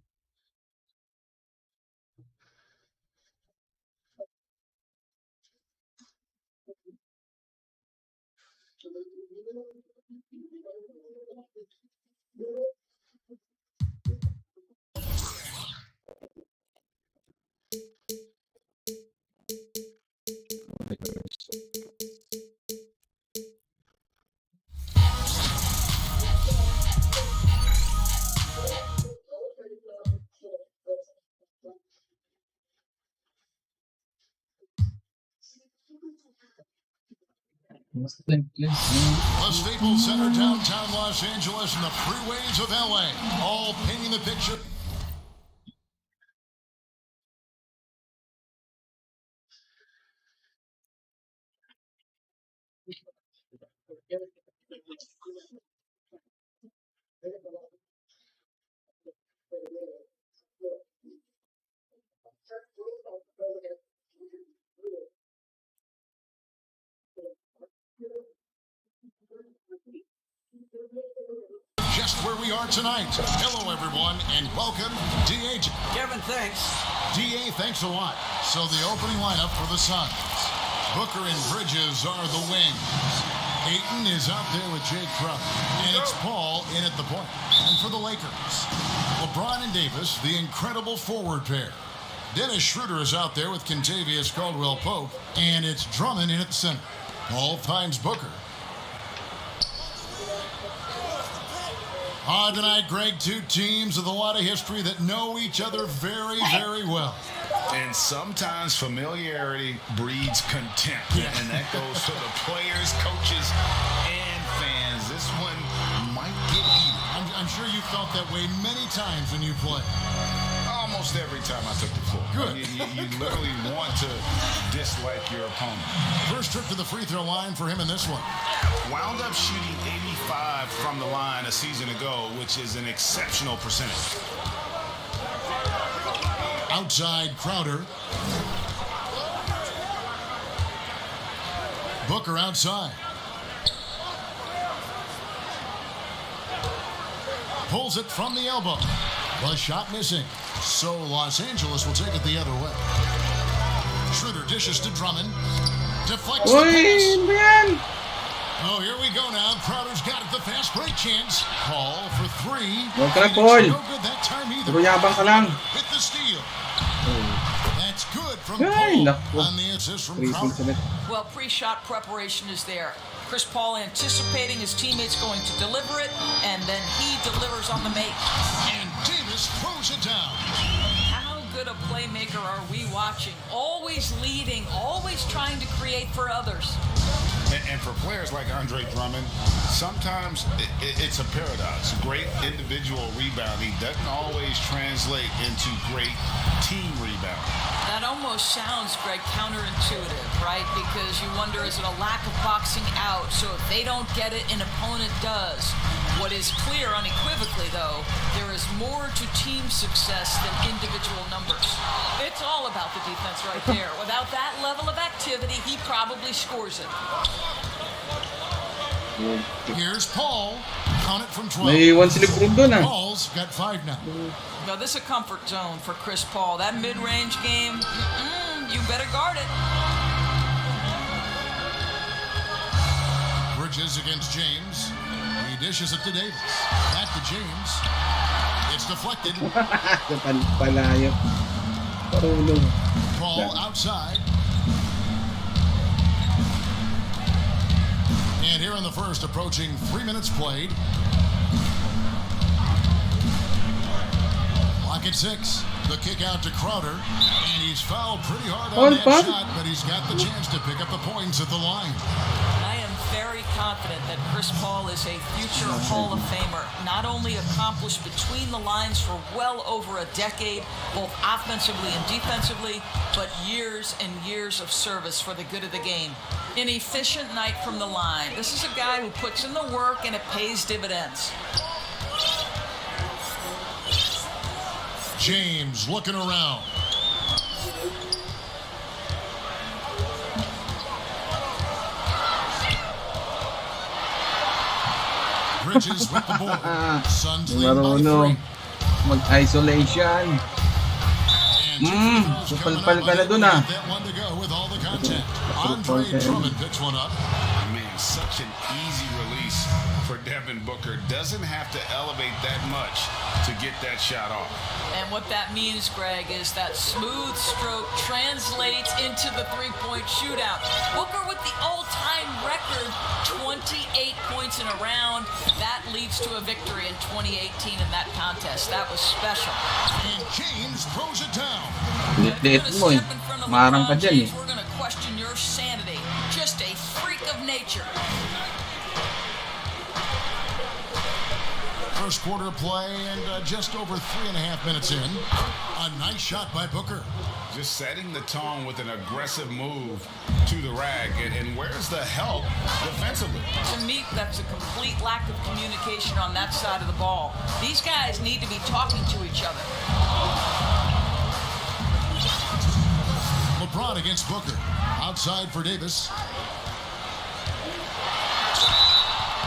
S2: The Staples Center, downtown Los Angeles, and the freeways of LA, all painting the picture. Just where we are tonight. Hello, everyone, and welcome, DA.
S3: Kevin, thanks.
S2: DA, thanks a lot. So the opening lineup for the Suns. Booker and Bridges are the wings. Ayton is out there with Jay Crowder. And it's Paul in at the point. And for the Lakers, LeBron and Davis, the incredible forward pair. Dennis Schroeder is out there with Kentavious Caldwell-Pope. And it's Drummond in at the center. Paul finds Booker. Tonight, Greg, two teams with a lot of history that know each other very, very well.
S5: And sometimes familiarity breeds contempt.
S2: Yeah.
S5: And that goes for the players, coaches, and fans. This one might get heated.
S2: I'm sure you felt that way many times when you play.
S5: Almost every time I took the floor.
S2: Good.
S5: You literally want to dislike your opponent.
S2: First trip to the free throw line for him in this one.
S5: Wound up shooting 85 from the line a season ago, which is an exceptional percentage.
S2: Outside Crowder. Booker outside. Pulls it from the elbow. The shot missing. So Los Angeles will take it the other way. Schroeder dishes to Drummond. Deflects the pass.
S1: Man!
S2: Oh, here we go now. Crowder's got it. The fast break chance. Paul for three.
S1: Huwag ka na,
S2: Phoenix
S1: Paul.
S2: no good that time either.
S1: Puro yabang ka lang.
S2: Hit the steal. That's good from
S1: Ay,
S2: Paul
S1: naku.
S2: on the assist from
S1: Free
S2: Crowder.
S1: ulit.
S9: Well, pre-shot preparation is there. Chris Paul anticipating his teammates going to deliver it, and then he delivers on the make.
S2: And Davis throws it down.
S9: How good a playmaker are we watching? Always leading, always trying to create for others.
S5: And for players like Andre Drummond, sometimes it's a paradox. Great individual rebounding doesn't always translate into great team rebounding.
S9: That almost sounds, Greg, counterintuitive, right? Because you wonder, is it a lack of boxing out? So if they don't get it, an opponent does. What is clear unequivocally, though, there is more to team success than individual numbers. It's all about the defense right there. Without that level of activity, he probably scores it.
S2: Here's Paul. Count it from 12.
S1: Naiiwan si Lebron doon ah.
S2: Paul's got 5 now.
S9: Now, this is a comfort zone for Chris Paul. That mid-range game, you better guard it.
S2: Bridges against James. He dishes it to Davis. Back to James. It's deflected.
S1: Palayo. Parulong.
S2: Paul outside. And here in the first, approaching 3 minutes played. Clock at 6. The kick out to Crowder. And he's fouled pretty hard on that shot, but he's got the chance to pick up the points at the line.
S9: I am very confident that Chris Paul is a future Hall of Famer. Not only accomplished between the lines for well over a decade, both offensively and defensively, but years and years of service for the good of the game. An efficient night from the line. This is a guy who puts in the work and it pays dividends.
S2: James looking around. Bridges with the ball. Suns lead by 3.
S1: Mag-isolation. Supalpal ka na dun ah.
S2: That one to go with all the content. Andre Drummond picks one up.
S5: Man, such an easy release for Devin Booker. Doesn't have to elevate that much to get that shot off.
S9: And what that means, Greg, is that smooth stroke translates into the three-point shootout. Booker with the all-time record, 28 points in a round. That leads to a victory in 2018 in that contest. That was special.
S2: And James throws it down.
S1: Liit mo eh. Marang ka dyan eh.
S9: We're going to question your sanity. Just a freak of nature. nature.
S2: First quarter play and just over 3.5 minutes in. A nice shot by Booker.
S5: Just setting the tone with an aggressive move to the rag. And where's the help defensively?
S9: To me, that's a complete lack of communication on that side of the ball. These guys need to be talking to each other.
S2: LeBron against Booker. Outside for Davis.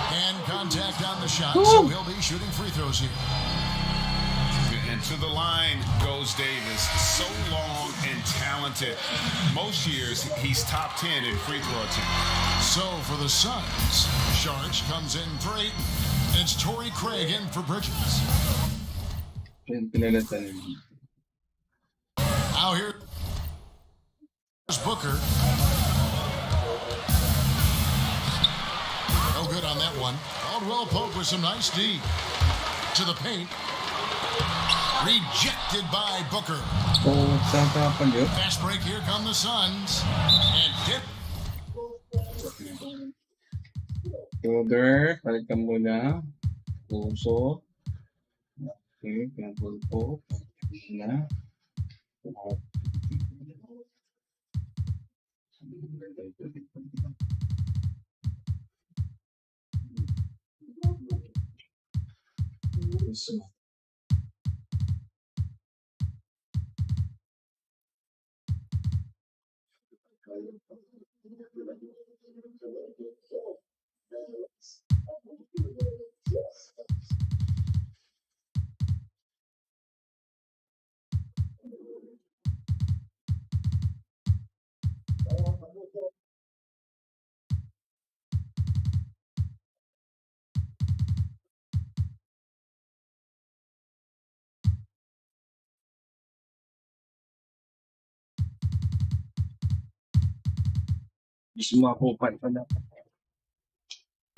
S2: And contact on the shot, so he'll be shooting free throws here.
S5: And to the line goes Davis. So long and talented. Most years, he's top 10 in free throw attempts.
S2: So for the Suns, Sharch comes in for 8. It's Torrey Craig in for Bridges. Now here's Booker. No good on that one. Caldwell Pope with some nice D. To the paint. Rejected by Booker. Fast break, here come the Suns. And hit.
S1: Sugar, balikan mo na. Puso. Okay, pinapul po. Na.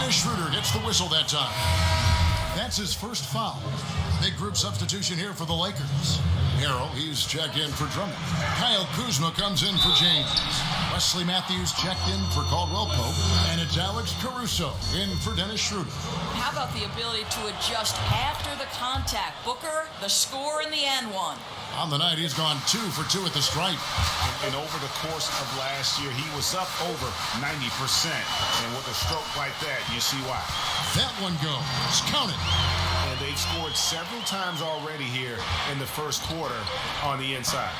S2: Schroeder gets the whistle that time. That's his first foul. Big group substitution here for the Lakers. Harrell, he's checked in for Drummond. Kyle Kuzma comes in for James. Wesley Matthews checked in for Caldwell Pope. And it's Alex Caruso in for Dennis Schroeder.
S9: How about the ability to adjust after the contact? Booker, the score in the and one.
S2: On the night, he's gone 2 for 2 at the stripe.
S5: And over the course of last year, he was up over 90%. And with a stroke like that, you see why.
S2: That one goes. Count it.
S5: And they've scored several times already here in the first quarter on the inside.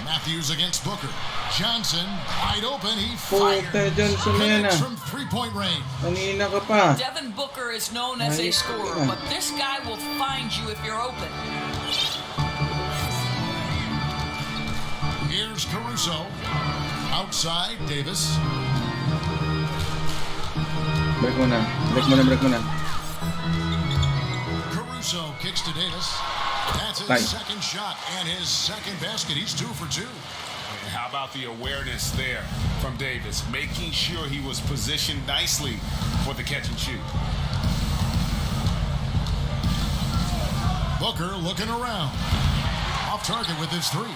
S2: Matthews against Booker. Johnson, wide open, he fired. Connects from three-point range.
S9: Devin Booker is known as a scorer, but this guy will find you if you're open.
S2: Here's Caruso. Outside, Davis.
S1: Break mo na.
S2: Caruso kicks to Davis. That's his second shot and his second basket. He's 2 for 2.
S5: And how about the awareness there from Davis, making sure he was positioned nicely for the catch and shoot.
S2: Booker looking around. Off target with his 3.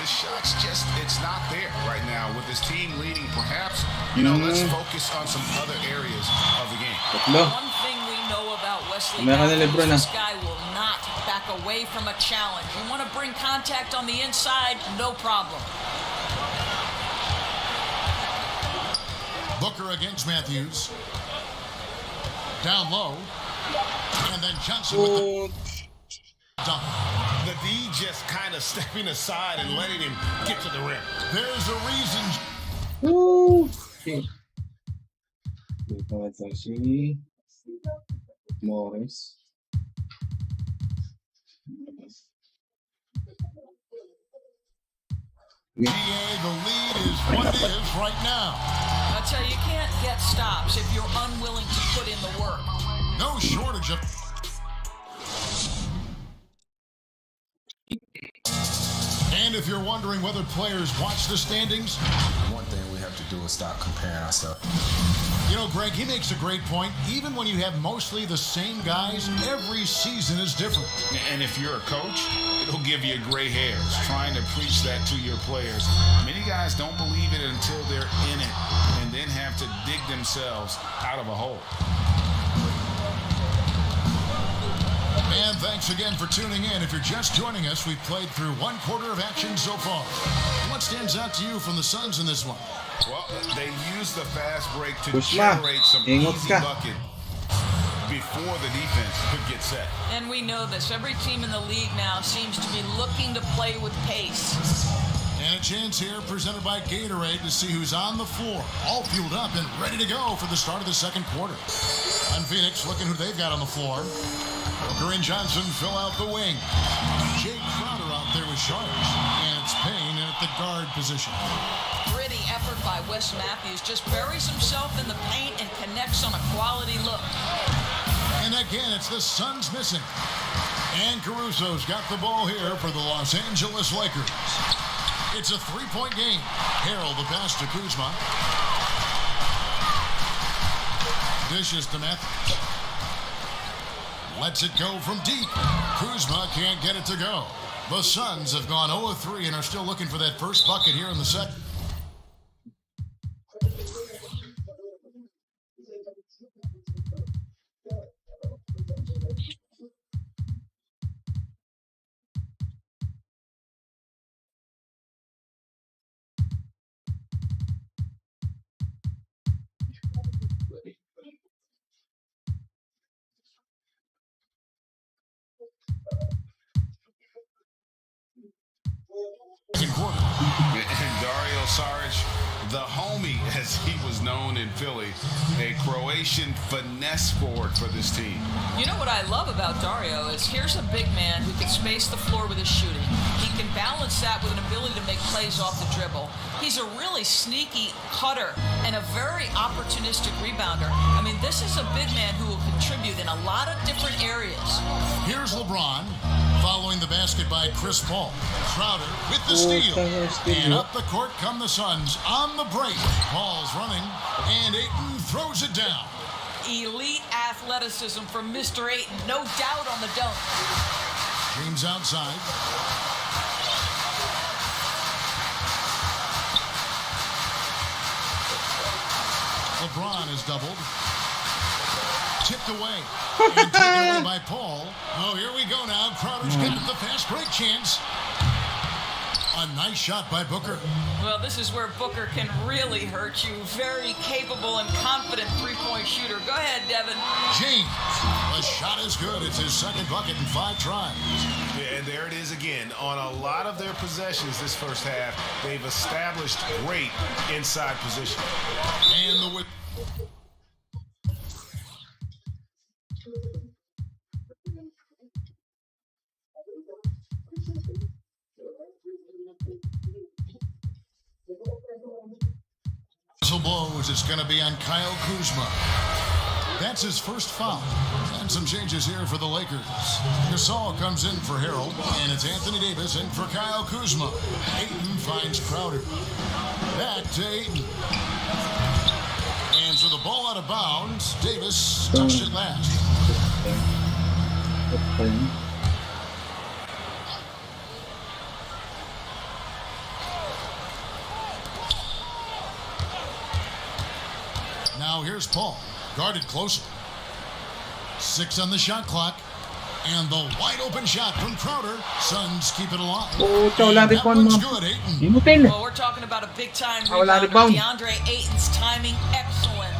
S5: His shot's just, it's not there right now with his team leading. Perhaps, let's focus on some other areas of the game.
S9: One thing we know about Wesley Matthews, this guy will not back away from a challenge. You want to bring contact on the inside, no problem.
S2: Booker against Matthews. Down low. And then Johnson with the dunk.
S5: The D just kind of stepping aside and letting him get to the rim.
S2: There's a reason.
S1: Woo! Okay. Ito si Morris.
S2: GA, the lead is what it is right now.
S9: I'll tell you, you can't get stops if you're unwilling to put in the work.
S2: No shortage of... And if you're wondering whether players watch the standings,
S6: one thing we have to do is stop comparing ourselves.
S2: You know, Greg, he makes a great point. Even when you have mostly the same guys, every season is different.
S5: And if you're a coach, it'll give you gray hairs trying to preach that to your players. Many guys don't believe it until they're in it and then have to dig themselves out of a hole.
S2: And thanks again for tuning in. If you're just joining us, we've played through one quarter of action so far. What stands out to you from the Suns in this one?
S5: Well, they used the fast break to generate some easy bucket before the defense could get set.
S9: And we know this. Every team in the league now seems to be looking to play with pace.
S2: And a chance here presented by Gatorade to see who's on the floor, all fueled up and ready to go for the start of the second quarter. And Phoenix looking who they've got on the floor. Booker and Johnson fill out the wing. Jay Crowder out there with Sharks. And it's Payne at the guard position.
S9: Gritty effort by Wes Matthews. Just buries himself in the paint and connects on a quality look.
S2: And again, it's the Suns missing. And Caruso's got the ball here for the Los Angeles Lakers. It's a three-point game. Harrell the pass to Kuzma. Dishes to Matthews. Lets it go from deep. Kuzma can't get it to go. The Suns have gone 0-3 and are still looking for that first bucket here in the second.
S5: And Dario Saric, the homie, as he was known in Philly, a Croatian finesse forward for this team.
S9: You know what I love about Dario is here's a big man who can space the floor with his shooting. He can balance that with an ability to make plays off the dribble. He's a really sneaky cutter and a very opportunistic rebounder. I mean, this is a big man who will contribute in a lot of different areas.
S2: Here's LeBron following the basket by Chris Paul. Crowder with the steal. And up the court come the Suns on the break. Paul's running, and Ayton throws it down.
S9: Elite athleticism from Mr. Ayton, no doubt on the dunk.
S2: James outside. LeBron is doubled. Tipped away. And taken away by Paul. Oh, here we go now. Crowder's getting the fast break chance. A nice shot by Booker.
S9: Well, this is where Booker can really hurt you. Very capable and confident three-point shooter. Go ahead, Devin.
S2: James. The shot is good. It's his second bucket in 5 tries.
S5: Yeah, and there it is again. On a lot of their possessions this first half, they've established great inside position.
S2: And the whip. Whistle blows. It's going to be on Kyle Kuzma. That's his first foul. And some changes here for the Lakers. Gasol comes in for Harrell, and it's Anthony Davis in for Kyle Kuzma. Ayton finds Crowder. Back to Ayton. And so the ball out of bounds. Davis touched it last. Now here's Paul, guarded closely. 6 on the shot clock. And the wide open shot from Crowder. Suns keep it alive. And that one's good, Ayton.
S9: Well, we're talking about a big-time rebounder. DeAndre Ayton's timing, excellent.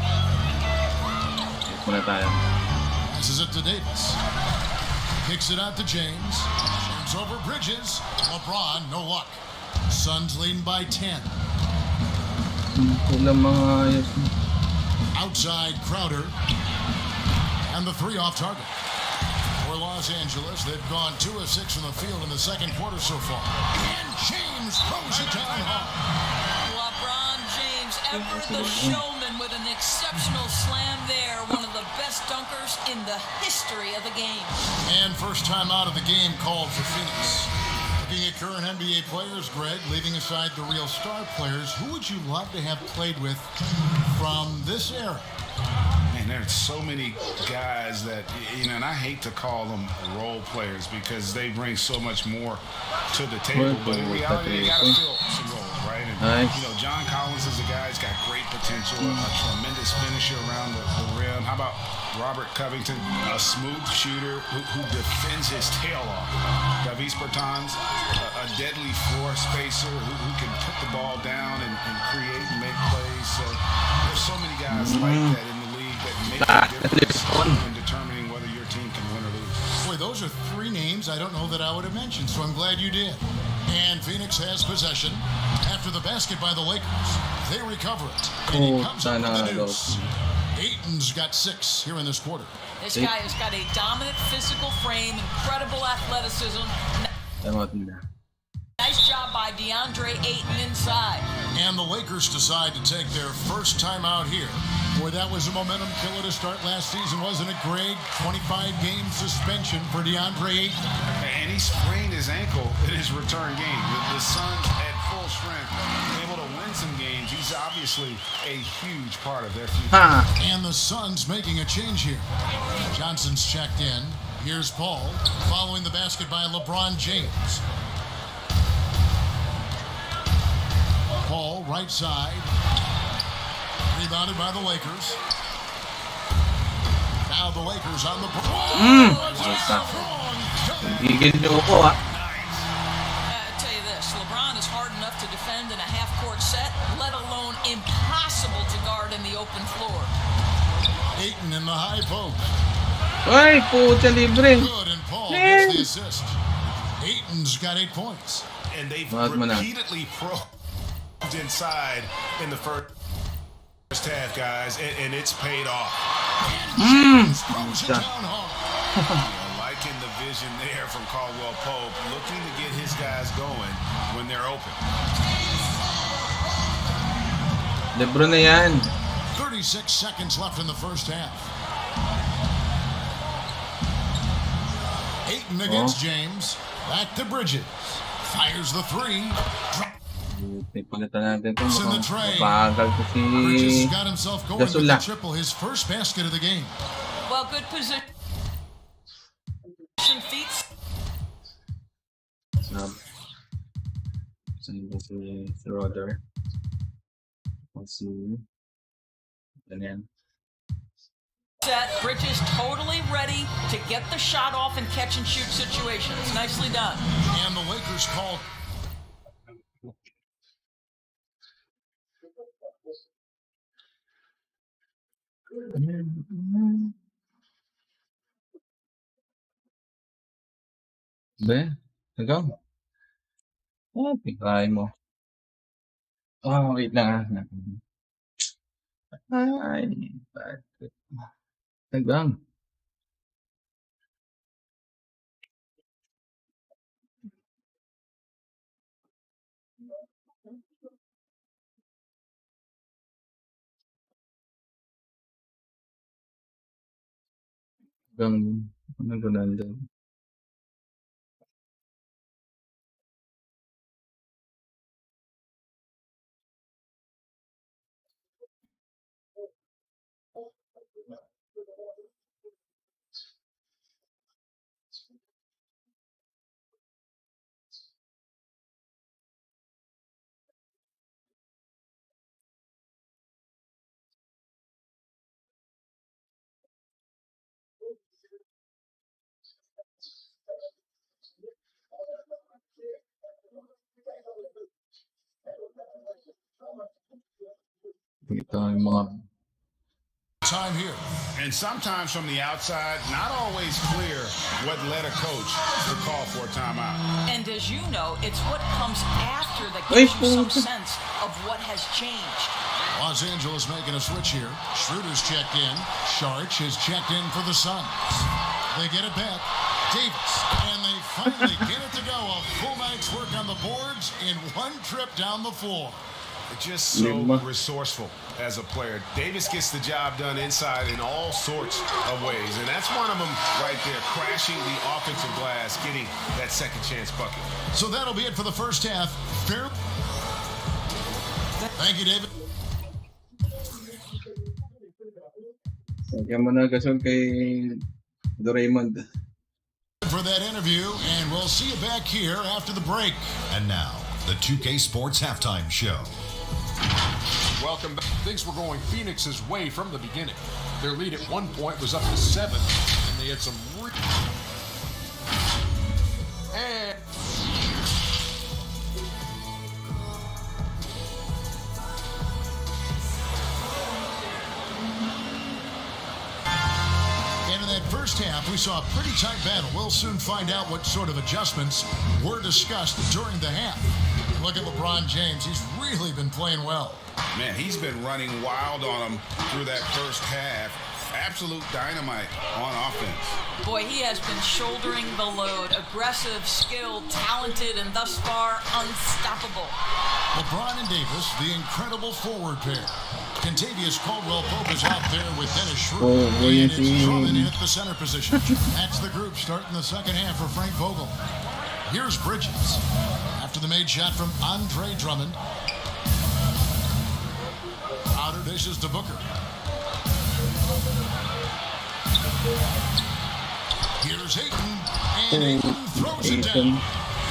S2: Passes it to Davis. Kicks it out to James. James over Bridges. LeBron, no luck. Suns leading by 10. Outside Crowder. And the 3 off target. For Los Angeles, they've gone 2 of 6 from the field in the second quarter so far. And James throws it down hard.
S9: LeBron James, ever the showman with an exceptional slam there. One of the best dunkers in the history of the game.
S2: And first time out of the game called for Phoenix. Looking at current NBA players, Greg, leaving aside the real star players, who would you love to have played with from this era?
S5: Man, man, there's so many guys that, and I hate to call them role players because they bring so much more to the table. But in reality, they got to fill some roles, right? And, John Collins is a guy who's got great potential, a tremendous finisher around the rim. How about Robert Covington, a smooth shooter who defends his tail off? Davis Bertans, a deadly floor spacer who can put the ball down and create and make plays. So there's so many guys like that in the league that make a difference in determining whether your team can win or lose.
S2: Boy, those are three names I don't know that I would have mentioned, so I'm glad you did. And Phoenix has possession after the basket by the Lakers. They recover it. And he comes up with the deuce. Ayton's got 6 here in this quarter.
S9: This guy has got a dominant physical frame, incredible athleticism. Nice job by DeAndre Ayton inside.
S2: And the Lakers decide to take their first time out here. Boy, that was a momentum killer to start last season, wasn't it, Greg? 25-game suspension for DeAndre Ayton.
S5: And he sprained his ankle in his return game. The Suns at full strength, able to win some games. He's obviously a huge part of their future.
S2: And the Suns making a change here. Johnson's checked in. Here's Paul, following the basket by LeBron James. Paul, right side. Rebounded by the Lakers. Now the Lakers on the
S9: I tell you this, LeBron is hard enough to defend in a half-court set, let alone impossible to guard in the open floor.
S2: Ayton in the high post.
S1: libre.
S2: Good, and Paul gets the assist. Ayton's got 8 points.
S5: And they've repeatedly probed inside in the first half, guys, and it's paid off. Liking the vision there from Caldwell Pope, looking to get his guys going when they're open.
S1: Lebron na yan.
S2: 36 seconds left in the first half. Ayton against James. Back to Bridges. Fires the 3.
S1: Palitan natin ito.
S2: In the tray.
S1: Mabagal ko si
S2: Bridges got himself going with the
S1: Gasol.
S2: triple, his first basket of the game.
S9: Well, good position. Feet.
S1: Saan ba si Roder? Si ganyan.
S9: Set. Bridges totally ready to get the shot off in catch and shoot situations. Nicely done.
S2: And the Lakers call.
S1: Be, hanggang. Try mo. Wait lang. Bakit? Hanggang. Ano ko nandun? Ito yung mga
S2: Time here.
S5: And sometimes from the outside, not always clear what led a coach to call for a timeout.
S9: And as you know, it's what comes after that gives you some sense of what has changed.
S2: Los Angeles making a switch here. Schroeder's checked in. Sharch is checked in for the Suns. They get it back. Davis. And they finally get it to go. A full night's work on the boards in one trip down the floor.
S5: Just so resourceful as a player. Davis gets the job done inside in all sorts of ways. And that's one of them right there, crashing the offensive glass, getting that second chance bucket.
S2: So that'll be it for the first half. Fair. Thank you, David.
S1: Lagyan mo na gasol kay Doraemon.
S2: For that interview, and we'll see you back here after the break.
S7: And now, the 2K Sports Halftime Show.
S8: Welcome back. Things were going Phoenix's way from the beginning. Their lead at one point was up to 7, and they had some and
S2: in that first half, we saw a pretty tight battle. We'll soon find out what sort of adjustments were discussed during the half. Look at LeBron James. He's really been playing well.
S5: Man, he's been running wild on him through that first half. Absolute dynamite on offense.
S9: Boy, he has been shouldering the load. Aggressive, skilled, talented, and thus far unstoppable.
S2: LeBron and Davis, the incredible forward pair. Contavious Caldwell-Pope is out there with Dennis Schroeder. And it's Drummond in at the center position. That's the group starting the second half for Frank Vogel. Here's Bridges. After the made shot from Andre Drummond. Outer dishes to Booker. Here's Ayton. And Ayton throws it down.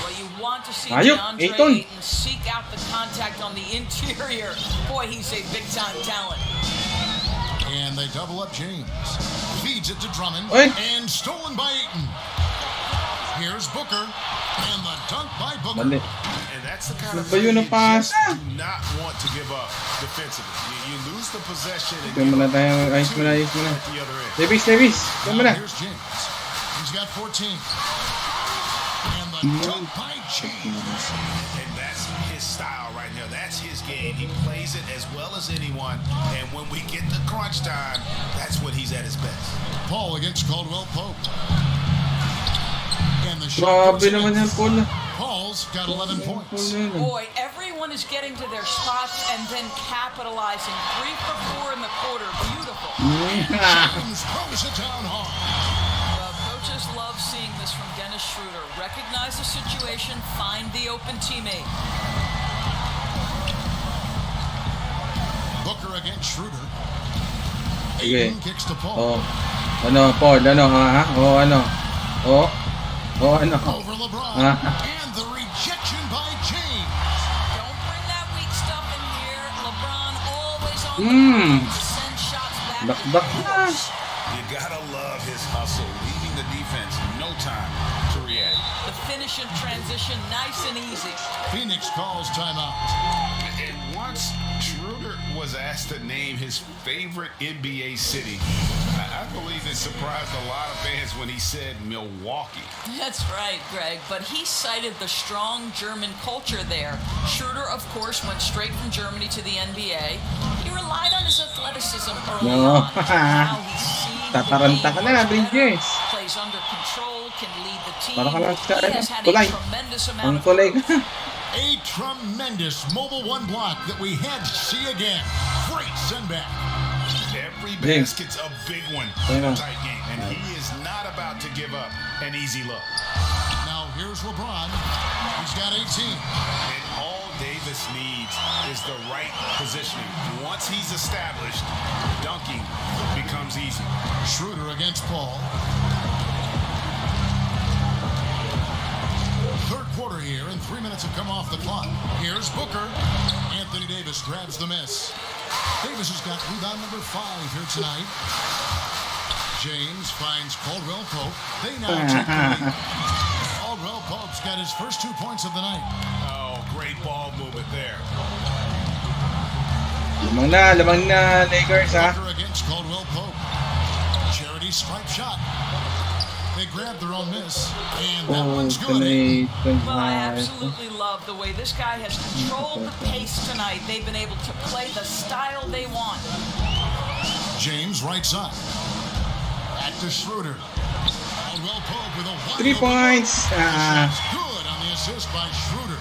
S9: Well, you want to see
S1: Ayun,
S9: DeAndre
S1: Ayton.
S9: Ayton seek out the contact on the interior. Boy, he's a big-time talent.
S2: And they double up James. Feeds it to Drummond.
S1: Oy.
S2: And stolen by Ayton. Here's Booker. And the dunk by Booker.
S1: Mali.
S5: And that's the kind of
S1: Ba yun
S5: thing you just
S1: napasa?
S5: do not want to give up defensively. You lose the possession and
S1: Tignan mo na tayo. Ayos mo na.
S5: at the other end.
S1: Davis. Tignan mo na.
S2: Here's James. He's got 14. And the dunk by James.
S5: And that's his style right now. That's his game. He plays it as well as anyone. And when we get to crunch time, that's when he's at his best.
S2: Paul against Caldwell-Pope. And the shot
S1: Grabe naman yan, Paul.
S2: Paul's got 11 points.
S9: Boy, everyone is getting to their spots and then capitalizing. 3 for 4 in the quarter. Beautiful.
S2: James throws it down hard.
S9: Coaches love seeing this from Dennis Schroeder. Recognize the situation, find the open teammate.
S2: Booker against Schroeder.
S1: Sige.
S2: Ayton kicks to Paul.
S1: Oh. Ano, Paul? Ano, ha? Oh, ano? Oh, ano?
S2: Over LeBron. And the rejection by James.
S9: Don't bring that weak stuff in here. LeBron always on the move to send shots back.
S1: Bakbak na.
S5: You gotta love his hustle, leaving the defense no time to react.
S9: The finish and transition, nice and easy.
S2: Phoenix calls timeout.
S5: And once Schroeder was asked to name his favorite NBA city, I believe it surprised a lot of fans when he said Milwaukee.
S9: That's right, Greg. But he cited the strong German culture there. Schroeder, of course, went straight from Germany to the NBA. He relied on his athleticism early
S1: No.
S9: on. Now he's seen
S1: Tataranta ka na, Bridges.
S9: plays under control, can lead the team.
S1: Para ka lang sa
S9: He has had a
S1: tulay.
S9: tremendous
S1: Ang
S9: amount of
S1: tulay
S9: growth.
S1: ka.
S2: A tremendous mobile one block that we had to see again. Great send back.
S5: Every
S1: James.
S5: basket's a big one
S1: Yeah.
S5: in a tight game, and he is not about to give up an easy look.
S2: Now here's LeBron. He's got 18.
S5: And all Davis needs is the right positioning. Once he's established, dunking becomes easy.
S2: Schroeder against Paul. Third quarter here, and 3 minutes have come off the clock. Here's Booker. Anthony Davis grabs the miss. Davis has got rebound number 5 here tonight. James finds Caldwell-Pope. They now take the lead. Caldwell-Pope's got his first 2 points of the night.
S5: Oh, great ball movement there.
S1: Lamang na, Lakers, ha?
S2: Booker against Caldwell-Pope. Charity stripe shot. They grab their own miss, and that
S1: Oh,
S2: one's good.
S9: Well, I absolutely love the way this guy has controlled the pace tonight. They've been able to play the style they want.
S2: James right side. Back to Schroeder. Caldwell-Pope with a wide
S1: 3
S2: open
S1: points.
S2: look. The shot's good on the assist by Schroeder.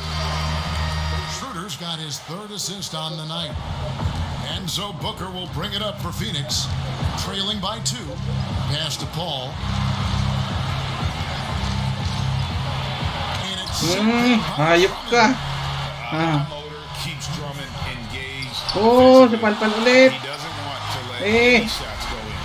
S2: Schroeder's got his 3rd assist on the night. Enzo Booker will bring it up for Phoenix. Trailing by 2. Pass to Paul. And it's
S1: Hayop ka.
S5: Motor keeps Drummond engaged.
S1: Oh, sa palpal ulit.
S5: He doesn't want to let
S1: Eh.
S5: any shots go in.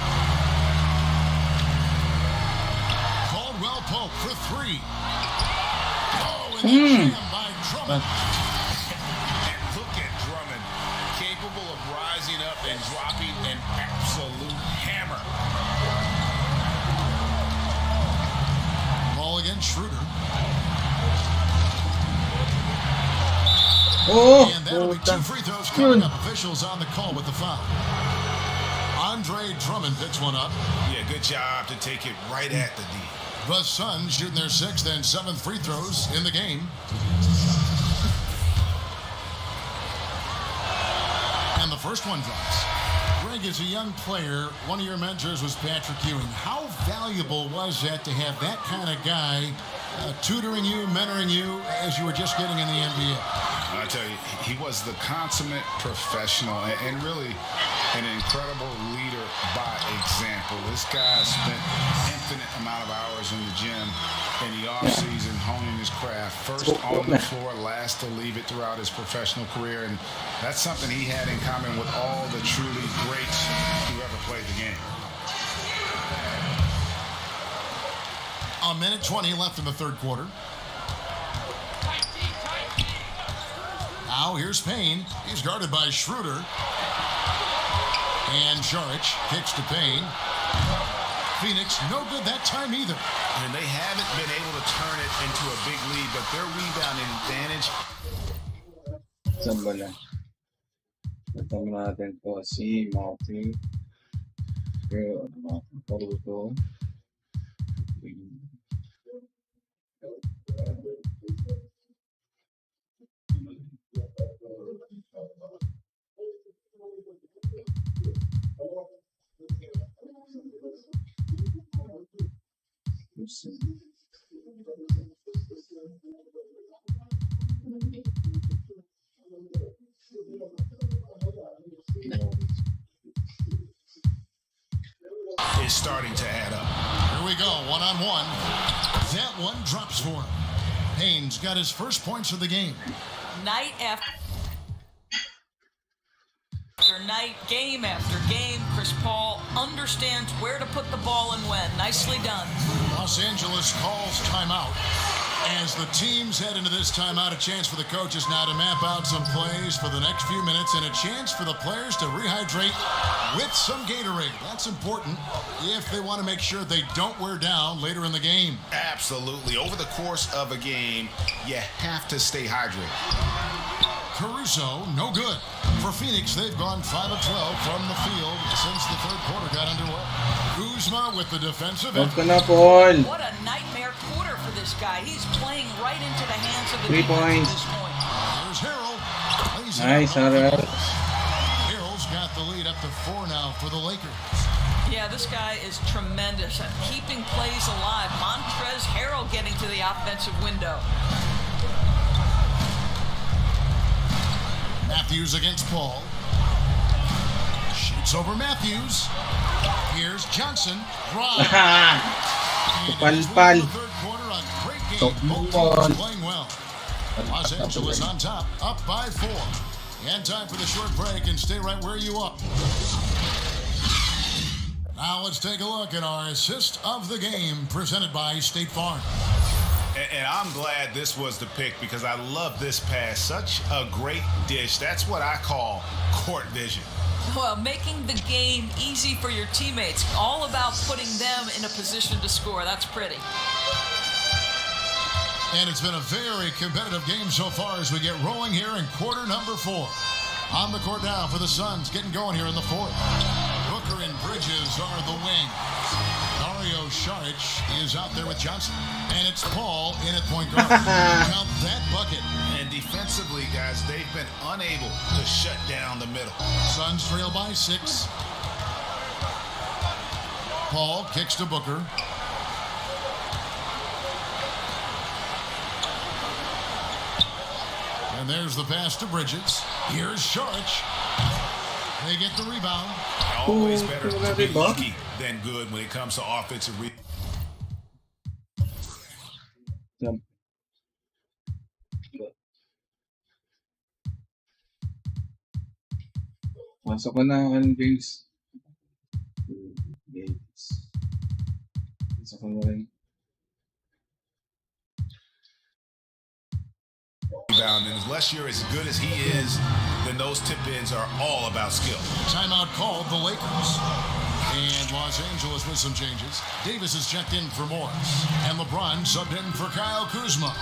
S2: by Drummond.
S5: And look at Drummond, capable of rising up and dropping an absolute hammer.
S2: Ball against Schroeder. And that'll be 2 free throws coming up. Officials on the call with the foul. Andre Drummond picks one up.
S5: Yeah, good job to take it right at the D.
S2: The Suns shooting their 6th and 7th free throws in the game. And the first one drops. Greg, as a young player, one of your mentors was Patrick Ewing. How valuable was that to have that kind of guy tutoring you, mentoring you as you were just getting in the NBA?
S5: I tell you, he was the consummate professional and really an incredible leader by example. This guy spent infinite amount of hours in the gym in the offseason honing his craft. First on the floor, last to leave it throughout his professional career. And that's something he had in common with all the truly greats who ever played the game.
S2: A minute 20 left in the third quarter. Now here's Payne. He's guarded by Schroeder. And Saric kicks to Payne. Phoenix, no good that time either.
S5: And they haven't been able to turn it into a big lead, but their rebounding advantage.
S1: Saan ba na? Ito natin po si Martin. Pero Paruto.
S5: Is starting to add up.
S2: Here we go, one-on-one. That one drops for him. Payne's got his first points of the game.
S9: Night after night, game after game, Chris Paul understands where to put the ball and when. Nicely done.
S2: Los Angeles calls timeout. As the teams head into this timeout, a chance for the coaches now to map out some plays for the next few minutes and a chance for the players to rehydrate with some Gatorade. That's important if they want to make sure they don't wear down later in the game.
S5: Absolutely. Over the course of a game, you have to stay hydrated.
S2: Caruso, no good. For Phoenix, they've gone 5 of 12 from the field since the third quarter got underway. Kuzma with the defensive end.
S9: What a nightmare quarter for this guy. He's playing right into the hands of the
S1: 3
S9: defense
S1: points.
S9: at this point.
S2: There's Harrell.
S1: Nice, Harrell.
S2: Harrell's got the lead up to 4 now for the Lakers.
S9: Yeah, this guy is tremendous at keeping plays alive. Montrezl Harrell getting to the offensive window.
S2: Matthews against Paul. Shoots over Matthews. Here's Johnson. Drive.
S1: Palpal.
S2: Third quarter, a great game. Both teams playing well. Los Angeles on top, up by 4. And time for the short break, and stay right where you are. Now let's take a look at our assist of the game, presented by State Farm.
S5: And I'm glad this was the pick because I love this pass. Such a great dish. That's what I call court vision.
S9: Well, making the game easy for your teammates. All about putting them in a position to score. That's pretty.
S2: And it's been a very competitive game so far as we get rolling here in quarter number 4. On the court now for the Suns, getting going here in the 4th. Booker and Bridges are the wing. Dario Saric is out there with Johnson. And it's Paul in at point guard. Count that bucket.
S5: And defensively, guys, they've been unable to shut down the middle.
S2: Suns trail by 6. Paul kicks to Booker. And there's the pass to Bridges. Here's Saric. They get the rebound.
S5: Always better to be lucky than good when it comes to offensive rebound.
S1: Masok ko na ang James. Masok ko na rin.
S5: rebound. And unless you're as good as he is, then those tip-ins are all about skill.
S7: Timeout called the Lakers. And Los Angeles with some changes. Davis is checked in for Morris. And LeBron subbed in for Kyle Kuzma.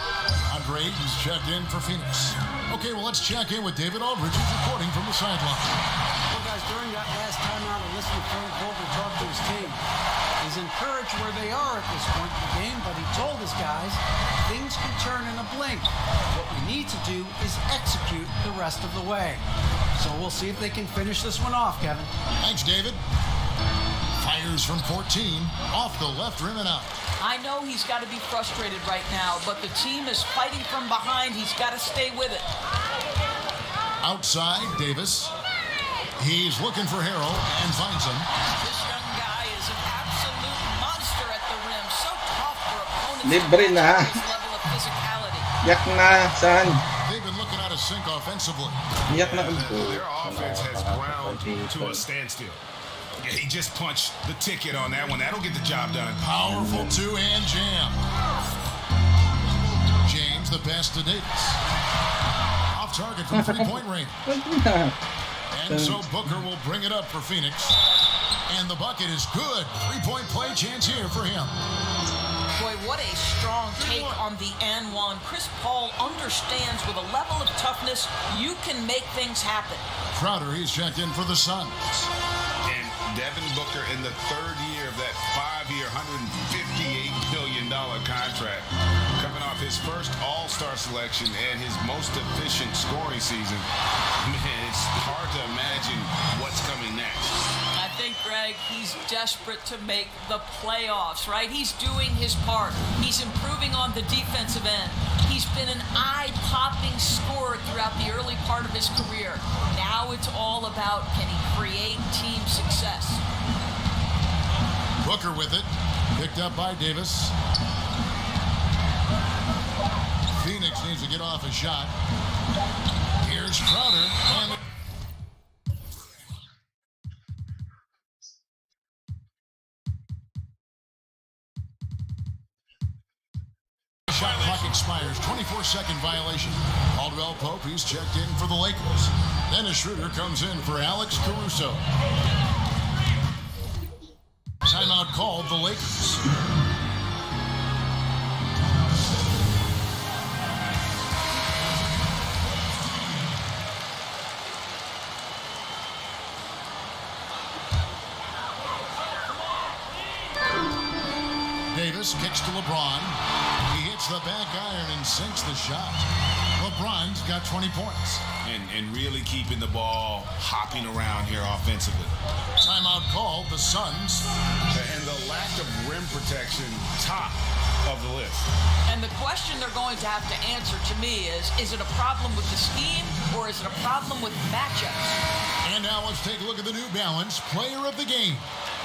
S7: Andre is checked in for Phoenix. Okay, well, let's check in with David Aldridge, who's reporting from the sideline.
S3: Well, guys, during that last timeout, I listened to Frank Vogel talk to his team. He's encouraged where they are at this point in the game, but he told his guys things can turn in a blink. What we need to do is execute the rest of the way. So we'll see if they can finish this one off, Kevin.
S7: Thanks, David. Fires from 14, off the left rim and out.
S9: I know he's got to be frustrated right now, but the team is fighting from behind. He's got to stay with it.
S7: Outside, Davis. He's looking for Harrell and finds him.
S9: This young guy is an absolute monster at the rim. So tough for opponents.
S1: Libre na.
S9: His level of physicality.
S1: Yak na, son.
S7: They've been looking out of sync offensively.
S1: Yak na.
S5: Their offense has ground to a standstill. Yeah, he just punched the ticket on that one. That'll get the job done.
S7: Powerful two-hand jam. James, the pass to Davis. Off target from three-point range. And so Booker will bring it up for Phoenix. And the bucket is good. Three-point play chance here for him.
S9: Boy, what a strong take on the and one. Chris Paul understands with a level of toughness, you can make things happen.
S7: Crowder, he's checked in for the Suns.
S5: And Devin Booker in the third year of that 5-year, $158 billion contract, coming off his first All-Star selection and his most efficient scoring season. Man, it's hard to imagine what's coming next.
S9: I think, Greg, he's desperate to make the playoffs, right? He's doing his part. He's improving on the defensive end. He's been an eye-popping scorer throughout the early part of his career. Now it's all about, can he create team success?
S7: Booker with it. Picked up by Davis. Phoenix needs to get off a shot. Here's Crowder. And shot clock expires. 24-second violation. Caldwell Pope, he's checked in for the Lakers. Dennis Schroeder comes in for Alex Caruso. Timeout called the Lakers. Davis kicks to LeBron. He hits the back iron and sinks the shot. LeBron's got 20 points.
S5: And really keeping the ball hopping around here offensively.
S7: Timeout called the Suns.
S5: And the lack of rim protection, top of the list.
S9: And the question they're going to have to answer to me is it a problem with the scheme or is it a problem with matchups?
S7: And now let's take a look at the New Balance player of the game,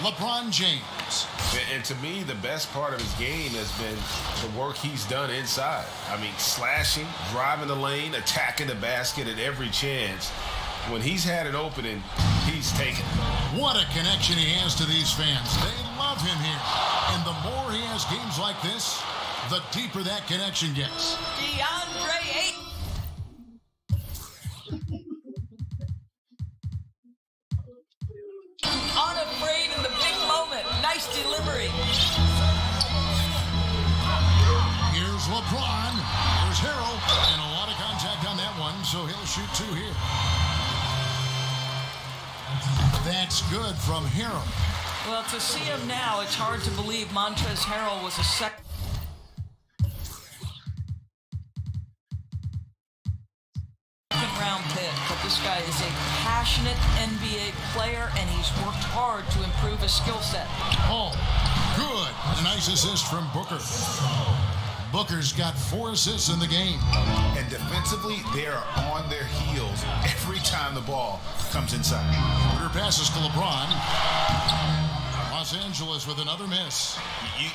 S7: LeBron James.
S5: And to me, the best part of his game has been the work he's done inside. I mean, slashing, driving the lane, attacking the basket at every chance. When he's had an opening, he's taken it.
S7: What a connection he has to these fans. They love him here. And the more he has games like this, the deeper that connection gets.
S9: DeAndre Ayton. Unafraid in the big moment. Nice delivery.
S7: Here's LeBron. There's Harrell. And a lot of contact on that one, so he'll shoot two here. That's good from Harrell.
S9: Well, to see him now, it's hard to believe Montrezl Harrell was a second round pick, but this guy is a passionate NBA player, and he's worked hard to improve his skill set.
S7: Oh, good. A nice assist from Booker. Booker's got 4 assists in the game.
S5: And defensively, they are on their heels every time the ball comes inside.
S7: Booker passes to LeBron. Los Angeles with another miss.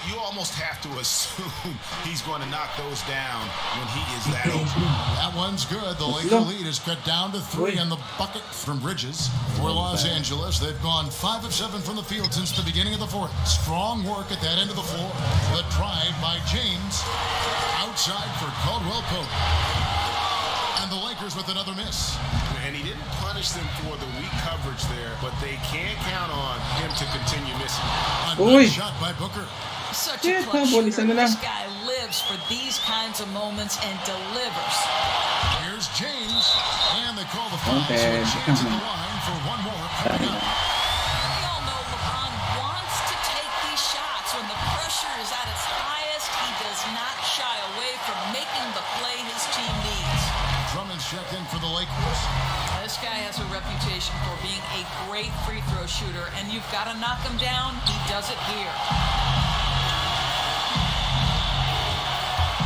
S5: You almost have to assume he's going to knock those down when he is that open.
S7: That one's good. The Laker lead is cut down to 3 on the bucket from Bridges. For Los Angeles, they've gone 5 of 7 from the field since the beginning of the fourth. Strong work at that end of the floor. The drive by James. Outside for Caldwell Pope. Lakers with another miss.
S5: And he didn't punish them for the weak coverage there, but they can't count on him to continue missing.
S7: A nice shot by Booker.
S9: Such a clutch shooter. This guy lives for these kinds of moments and delivers.
S7: Here's James, and they call the foul. So a chance at the line for one more coming up.
S9: We all know LeBron wants to take these shots. When the pressure is at its highest, he does not shy away from making the play his team needs.
S7: Drummond's checked in for the Lakers.
S9: This guy has a reputation for being a great free throw shooter, and you've got to knock him down. He does it here.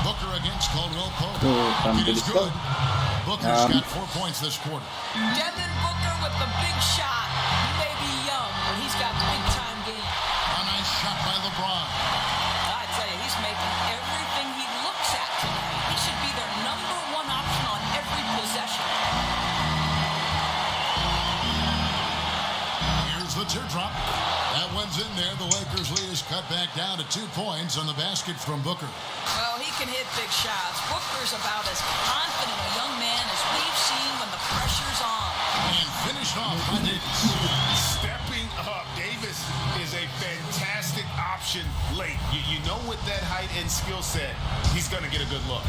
S7: Booker against Caldwell Pope. It is good. Booker's got 4 points this quarter.
S9: Devin Booker with the big shot. He may be young, but he's got big-time game.
S7: A nice shot by LeBron.
S9: I tell you, he's making everything he looks at tonight. He should be their #1 option on every possession.
S7: Here's the teardrop. That one's in there. The Lakers lead is cut back down to 2 points on the basket from Booker.
S9: Well, he can hit big shots. Booker's about as confident a young man as we've seen when the pressure's on.
S7: And finished off by Davis.
S5: Stepping up, Davis is a fantastic option late. You know, with that height and skill set, he's going to get a good look.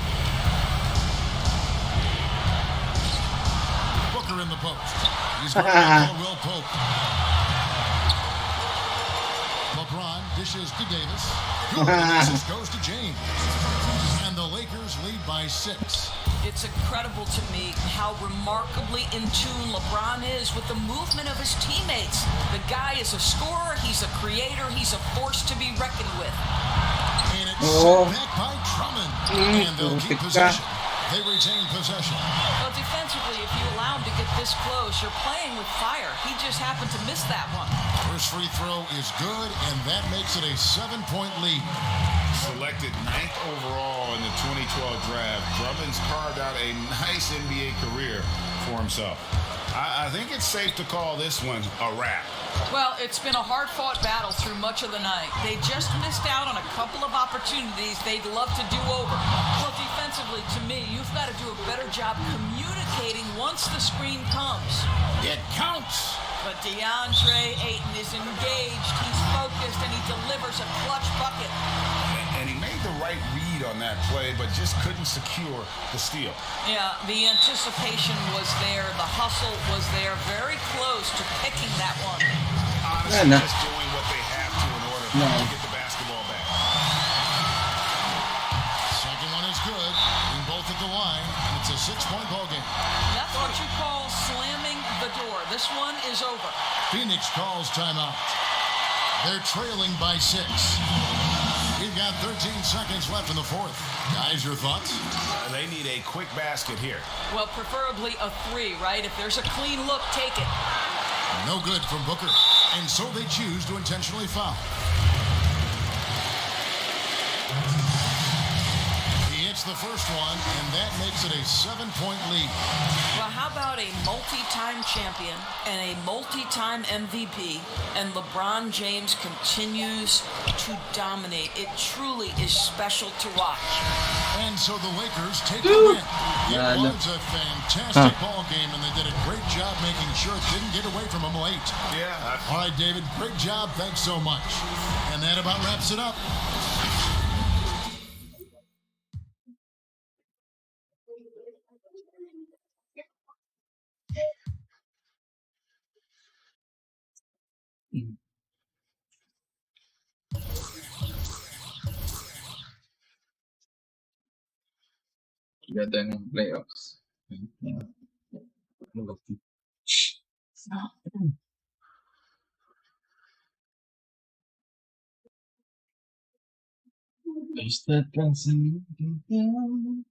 S7: Booker in the post. He's going to Caldwell Pope. LeBron dishes to Davis. Good assist goes to James. And the Lakers lead by 6.
S9: It's incredible to me how remarkably in tune LeBron is with the movement of his teammates. The guy is a scorer, he's a creator, he's a force to be reckoned with.
S7: And it's set back by Drummond. And they'll keep possession. They retain possession.
S9: Well, defensively, if you allow him to get this close, you're playing with fire. He just happened to miss that one.
S7: First free throw is good, and that makes it a 7-point lead.
S5: Selected 9th overall in the 2012 draft, Drummond's carved out a nice NBA career for himself. I think it's safe to call this one a wrap.
S9: Well, it's been a hard-fought battle through much of the night. They just missed out on a couple of opportunities they'd love to do over. Well, defensively, to me, you've got to do a better job communicating once the screen comes.
S7: It counts.
S9: But DeAndre Ayton is engaged, he's focused, and he delivers a clutch bucket.
S5: And he made the right read on that play, but just couldn't secure the steal.
S9: Yeah, the anticipation was there, the hustle was there, very close to picking that one.
S5: Honestly, just doing what they have to in order to get the basketball back.
S7: Second one is good. In both at the line. It's a 6-point ball game.
S9: That's what you call slamming the door. This one is over.
S7: Phoenix calls timeout. They're trailing by 6. We've got 13 seconds left in the fourth. Guys, your thoughts?
S5: They need a quick basket here.
S9: Well, preferably a 3, right? If there's a clean look, take it.
S7: No good from Booker. And so they choose to intentionally foul. He hits the first one, and that makes it a 7-point lead.
S9: Well, how about a multi-time champion and a multi-time MVP, and LeBron James continues to dominate. It truly is special to watch.
S7: And so the Lakers take the win. It was a fantastic ball game, and they did a great job making sure it didn't get away from them late.
S5: Yeah.
S7: All right, David, great job. Thanks so much. And that about wraps it up.
S1: Ganda ng playoffs. Is that something down?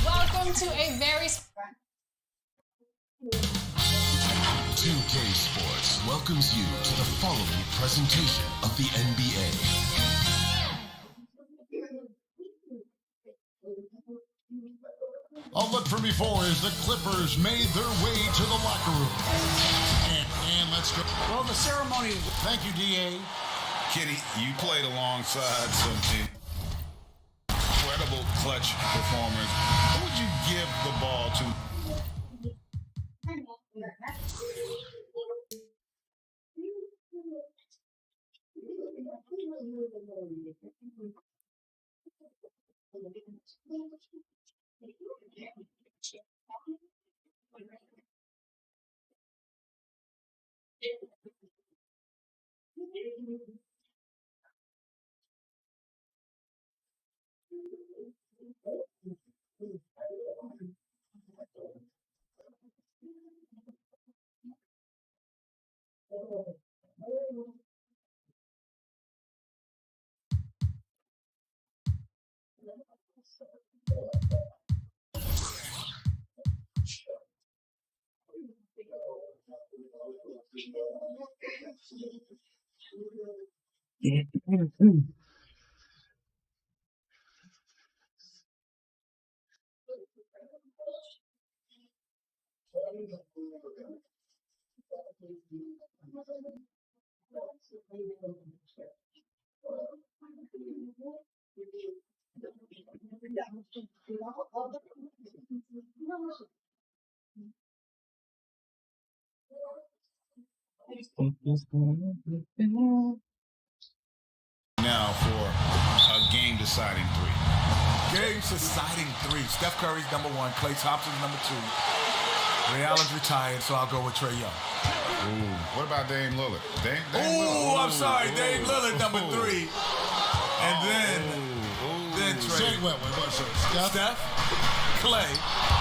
S10: Welcome to a very
S7: 2K Sports welcomes you to the following presentation of the NBA. A look from before as the Clippers made their way to the locker room. And let's go.
S3: Well, the ceremony.
S7: Thank you, DA.
S5: Kitty, you played alongside some incredible clutch performers. Who would you give the ball to? Now for a game-deciding three.
S11: Game-deciding three. Steph Curry's number one. Klay Thompson's number two. Ray Allen's retired, so I'll go with Trae Young.
S5: Ooh, what about Dame Lillard? Dame
S11: Ooh, I'm sorry.
S5: Ooh.
S11: Dame Lillard, number three. And then Trae. Steph, Klay,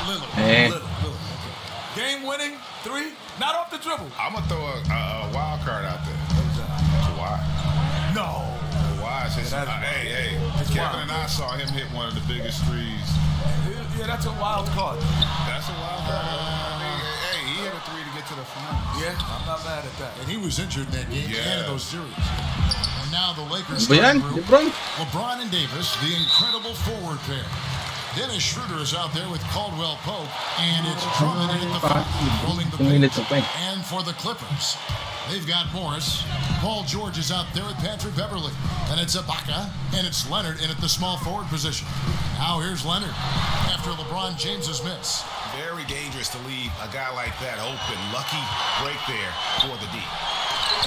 S11: Lillard. Lillard. Okay. Game-winning three, not off the dribble.
S5: I'm going to throw a wild card out there. Kawhi.
S11: No.
S5: Hey, Kevin and I saw him hit one of the biggest threes.
S11: Yeah, that's a wild card.
S5: That's a wild card. Hey, he hit a three to get to the finals.
S11: Yeah, I'm not mad at that.
S7: And he was injured in that game and those series. And now the Lakers
S1: Bayan,
S7: starting group,
S1: LeBron.
S7: LeBron and Davis, the incredible forward pair. Dennis Schroeder is out there with Caldwell Pope, and it's Drummond at the front, rolling the pace. And for the Clippers, they've got Morris. Paul George is out there with Patrick Beverly. And it's Ibaka, and it's Leonard in at the small forward position. Now here's Leonard after LeBron James's miss.
S5: Very dangerous to leave a guy like that open. Lucky break there for the D.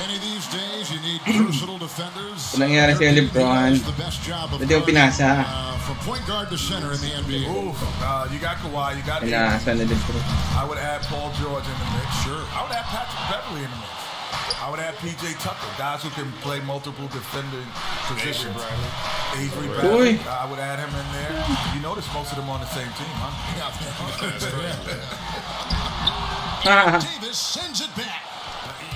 S7: Any of these days, you need versatile defenders.
S1: Kung nangyari sa LeBron,
S7: The best job of
S1: pwede yung pinasa.
S7: from point guard to center in the NBA.
S11: Ooh, you got Kawhi, you got
S1: Pinasa na LeBron.
S11: I would add Paul George in the mix. Sure. I would add Patrick Beverly in the mix. I would add PJ Tucker, guys who can play multiple defending positions. Avery Bradley. I would add him in there. You notice most of them on the same team, huh?
S7: Davis sends it back.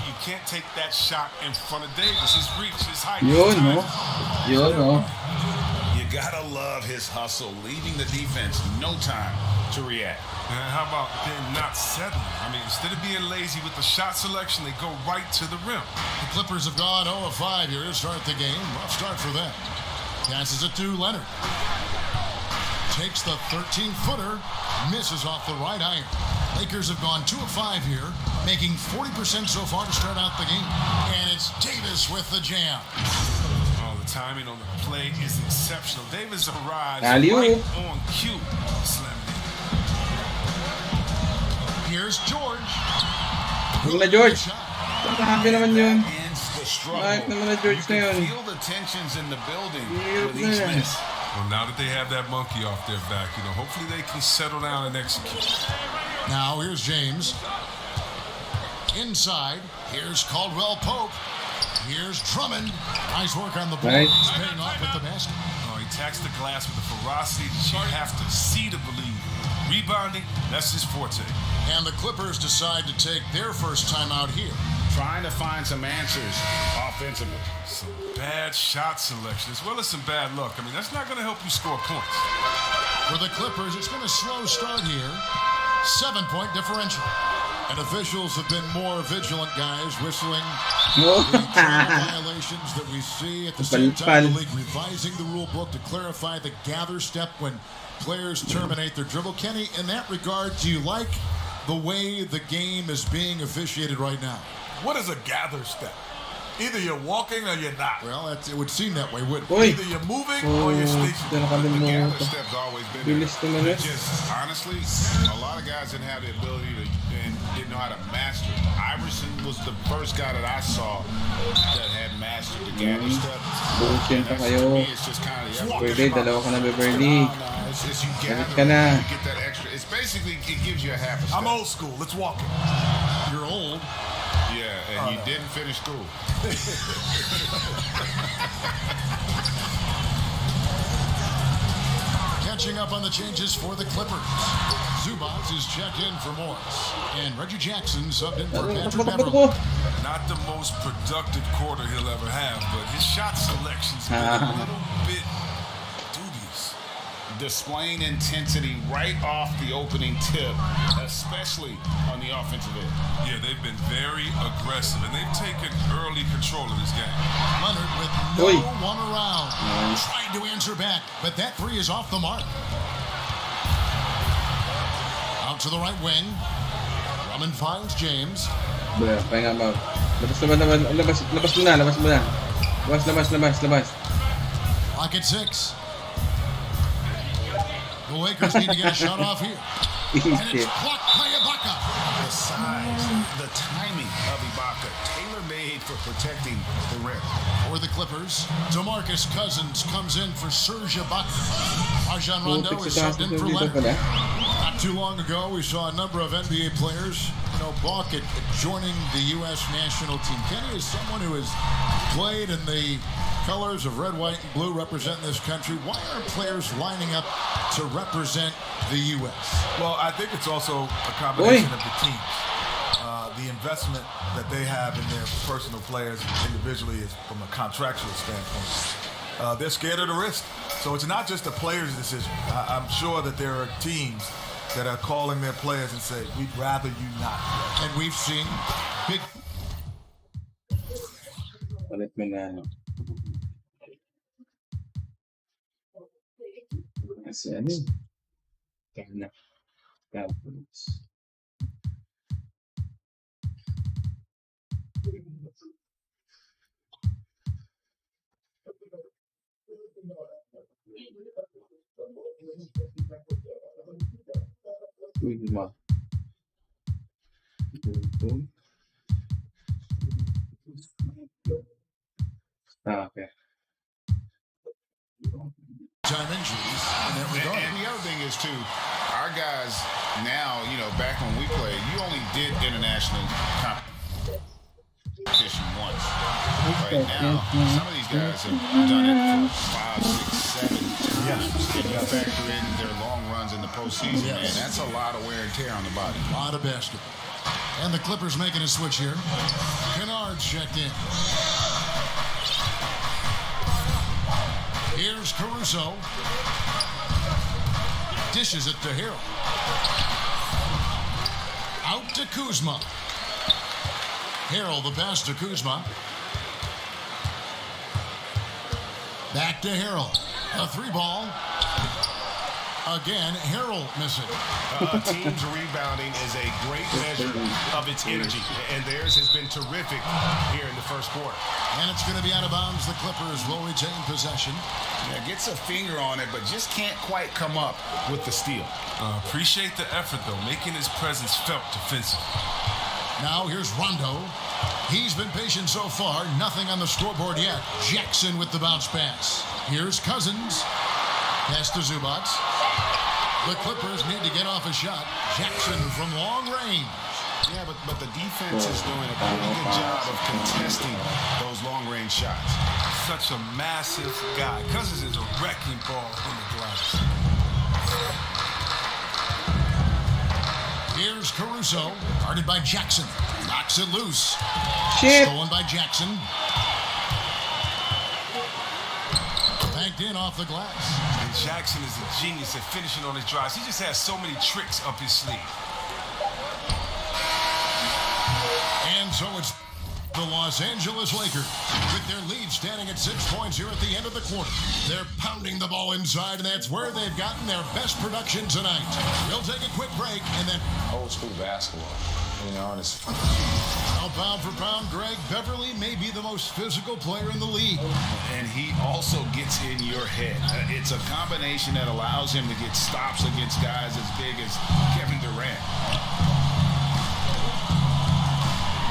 S8: You can't take that shot in front of Davis. His reach, his height.
S1: Yun, no? Yun, no?
S5: You gotta love his hustle, leaving the defense no time to react.
S8: And how about them not settling? I mean, instead of being lazy with the shot selection, they go right to the rim.
S7: The Clippers have gone 0 of 5 here to start the game. Rough start for them. Passes it to Leonard. Takes the 13-footer. Misses off the right iron. Lakers have gone 2 of 5 here, making 40% so far to start out the game. And it's Davis with the jam.
S8: Oh, the timing on the play is exceptional. Davis arrives
S1: Alley-oop.
S8: right on cue. Slam it in.
S7: Here's George.
S1: Yung na George. Happy naman yun.
S5: Ends the struggle.
S1: Kahit naman na George
S5: You
S1: na yun.
S5: can feel the tensions in the building
S1: Hirap
S5: with
S1: na
S5: each
S1: yan.
S5: miss.
S8: Well, now that they have that monkey off their back, hopefully they can settle down and execute.
S7: Now here's James. Inside, here's Caldwell Pope. Here's Drummond. Nice work on the ball.
S1: Nice.
S7: He's paying off with the basket.
S8: Oh, he attacks the glass with a ferocity that you have to see to believe. Rebounding, that's his forte.
S7: And the Clippers decide to take their first time out here.
S5: Trying to find some answers offensively.
S8: Some bad shot selection as well as some bad luck. I mean, that's not going to help you score points.
S7: For the Clippers, it's been a slow start here. 7-point differential. And officials have been more vigilant, guys, whistling the travel violations that we see. At the same time, the league revising the rule book to clarify the gather step when players terminate their dribble. Kenny, in that regard, do you like the way the game is being officiated right now?
S11: What is a gather step? Either you're walking or you're not.
S7: Well, it would seem that way, wouldn't
S1: Uy!
S11: Either you're moving or you're stationary.
S5: The gather step's always been there.
S1: Bilis naman eh.
S5: Just honestly, a lot of guys didn't have the ability to and didn't know how to master it. Iverson was the first guy that I saw that had mastered the gather step.
S1: Bullshit pa
S5: To
S1: kayo.
S5: me, it's just kind of the
S1: Pwede, dalawa ka na Beverly.
S5: It's you gather,
S1: ka na.
S5: you get that extra. It's basically, it gives you a half a step.
S11: I'm old school. Let's walk it.
S7: You're old.
S5: Yeah, and you didn't finish school.
S7: Catching up on the changes for the Clippers. Zubac is checked in for Morris. And Reggie Jackson subbed in for Patrick Beverly.
S8: Not the most productive quarter he'll ever have, but his shot selection's been a little bit dubious.
S5: Displaying intensity right off the opening tip, especially on the offensive end.
S8: Yeah, they've been very aggressive, and they've taken early control of this game.
S7: Leonard with no
S1: Oi.
S7: one around. Tried to answer back, but that three is off the mark. Out to the right wing. Drummond finds James.
S1: Bro, pahinga mo. Labas mo na. Labas.
S7: Clock at 6. The Lakers need to get a shot off here. And it's blocked by Ibaka.
S5: The size, the timing of Ibaka, tailor-made for protecting the rim.
S7: For the Clippers, DeMarcus Cousins comes in for Serge Ibaka. Rajon Rondo is subbed in for Leonard. Not too long ago, we saw a number of NBA players, balk at joining the U.S. national team. Kenny is someone who has played in the colors of red, white, and blue representing this country. Why aren't players lining up to represent the U.S.?
S11: Well, I think it's also a combination of the teams. The investment that they have in their personal players individually is from a contractual standpoint. They're scared of the risk. So it's not just a player's decision. I'm sure that there are teams that are calling their players and say, we'd rather you not.
S7: And we've seen big...
S1: Palit mo na. Kasi ano yun? Tapos. Uy, okay.
S7: Time injuries in that regard.
S5: And the other thing is, too, our guys now, back when we played, you only did international competition once. Right now, some of these guys have done it for 5, 6, 7 times. And you factor in their long runs in the postseason, and that's a lot of wear and tear on the body.
S7: A lot of basketball. And the Clippers making a switch here. Kennard's checked in. Here's Caruso. Dishes it to Harrell. Out to Kuzma. Harrell the pass to Kuzma. Back to Harrell. A three ball. Again, Harrell missing.
S5: A team's rebounding is a great measure of its energy, and theirs has been terrific here in the first quarter.
S7: And it's going to be out of bounds. The Clippers will retain possession.
S5: Yeah, gets a finger on it, but just can't quite come up with the steal.
S8: Appreciate the effort, though, making his presence felt defensively.
S7: Now here's Rondo. He's been patient so far. Nothing on the scoreboard yet. Jackson with the bounce pass. Here's Cousins. Pass to Zubac. The Clippers need to get off a shot. Jackson from long range.
S5: Yeah, but the defense is doing a pretty good job of contesting those long-range shots.
S11: Such a massive guy. Cousins is a wrecking ball in the glass.
S7: Here's Caruso, guarded by Jackson. Knocks it loose.
S1: Shit.
S7: Stolen by Jackson. Banked in off the glass.
S8: And Jackson is a genius at finishing on his drives. He just has so many tricks up his sleeve.
S7: And so it's the Los Angeles Lakers with their lead standing at 6 points here at the end of the quarter. They're pounding the ball inside, and that's where they've gotten their best production tonight. We'll take a quick break and then
S6: Old school basketball, you know, and it's
S7: now pound for pound, Greg Beverly may be the most physical player in the league.
S5: And he also gets in your head. It's a combination that allows him to get stops against guys as big as Kevin Durant.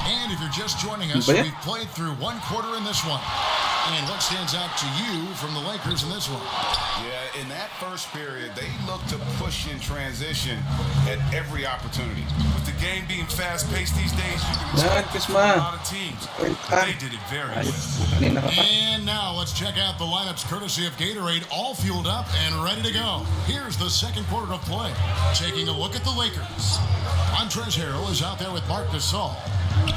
S7: And if you're just joining us, we've played through one quarter in this one. And what stands out to you from the Lakers in this one?
S5: Yeah, in that first period, they looked to push in transition at every opportunity.
S8: With the game being fast-paced these days, you can expect this from a lot of teams. But they did it very well.
S7: And now let's check out the lineups courtesy of Gatorade, all fueled up and ready to go. Here's the second quarter of play. Taking a look at the Lakers. Montrezl Harrell is out there with Marc Gasol.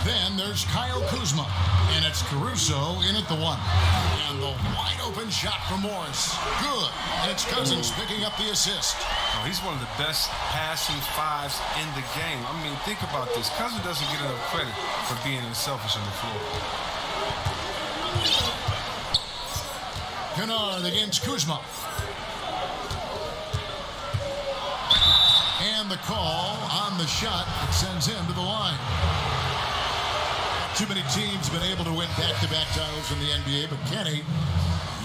S7: Then there's Kyle Kuzma, and it's Caruso in at the one. And the wide open shot from Morris. Good. And it's Cousins picking up the assist.
S8: Oh, he's one of the best passing fives in the game. I mean, think about this. Cousins doesn't get enough credit for being selfish on the floor.
S7: Kennard against Kuzma. And the call on the shot that sends him to the line. Too many teams been able to win back-to-back titles in the NBA, but Kenny,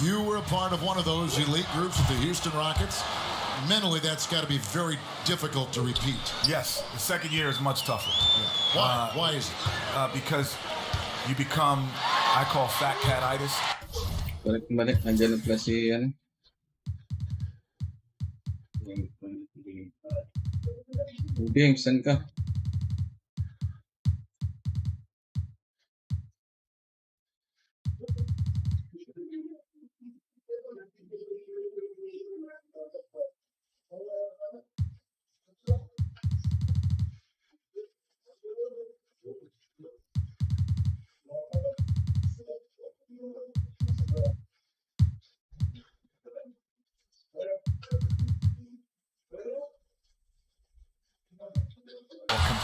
S7: you were a part of one of those elite groups with the Houston Rockets. Mentally, that's got to be very difficult to repeat.
S11: Yes, the second year is much tougher.
S7: Yeah. Why? Why is it?
S11: Because you become, I call fat cat-itis.
S1: Balik, nandiyan na pala si ano. Bing, saan ka?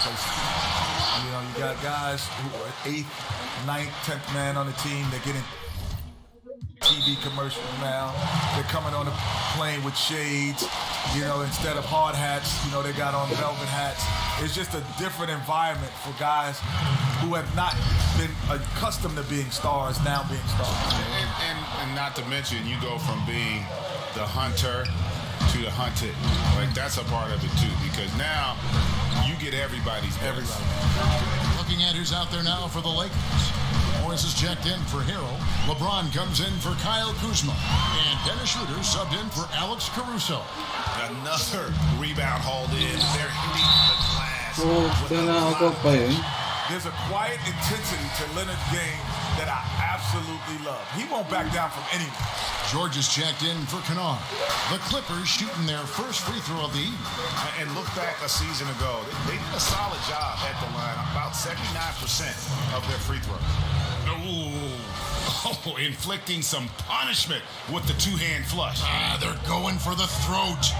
S11: You know, you got guys who are 8th, 9th, 10th man on the team. They're getting TV commercials now. They're coming on the plane with shades. You know, instead of hard hats, you know, they got on velvet hats. It's just a different environment for guys who have not been accustomed to being stars, now being stars.
S5: And not to mention, you go from being the hunter to the hunted. Like, that's a part of it, too, because now you get everybody's best.
S7: Looking at who's out there now for the Lakers. Morris is checked in for Harrell. LeBron comes in for Kyle Kuzma. And Dennis Schroeder subbed in for Alex Caruso.
S5: Another rebound hauled in. They're hitting the glass.
S11: There's a quiet intensity to Leonard's game that I absolutely love. He won't back down from anyone.
S7: George is checked in for Kennard. The Clippers shooting their first free throw of the evening.
S5: And look back a season ago. They did a solid job at the line. About 79% of their free throws. Oh, inflicting some punishment with the two-hand flush.
S7: They're going for the throat.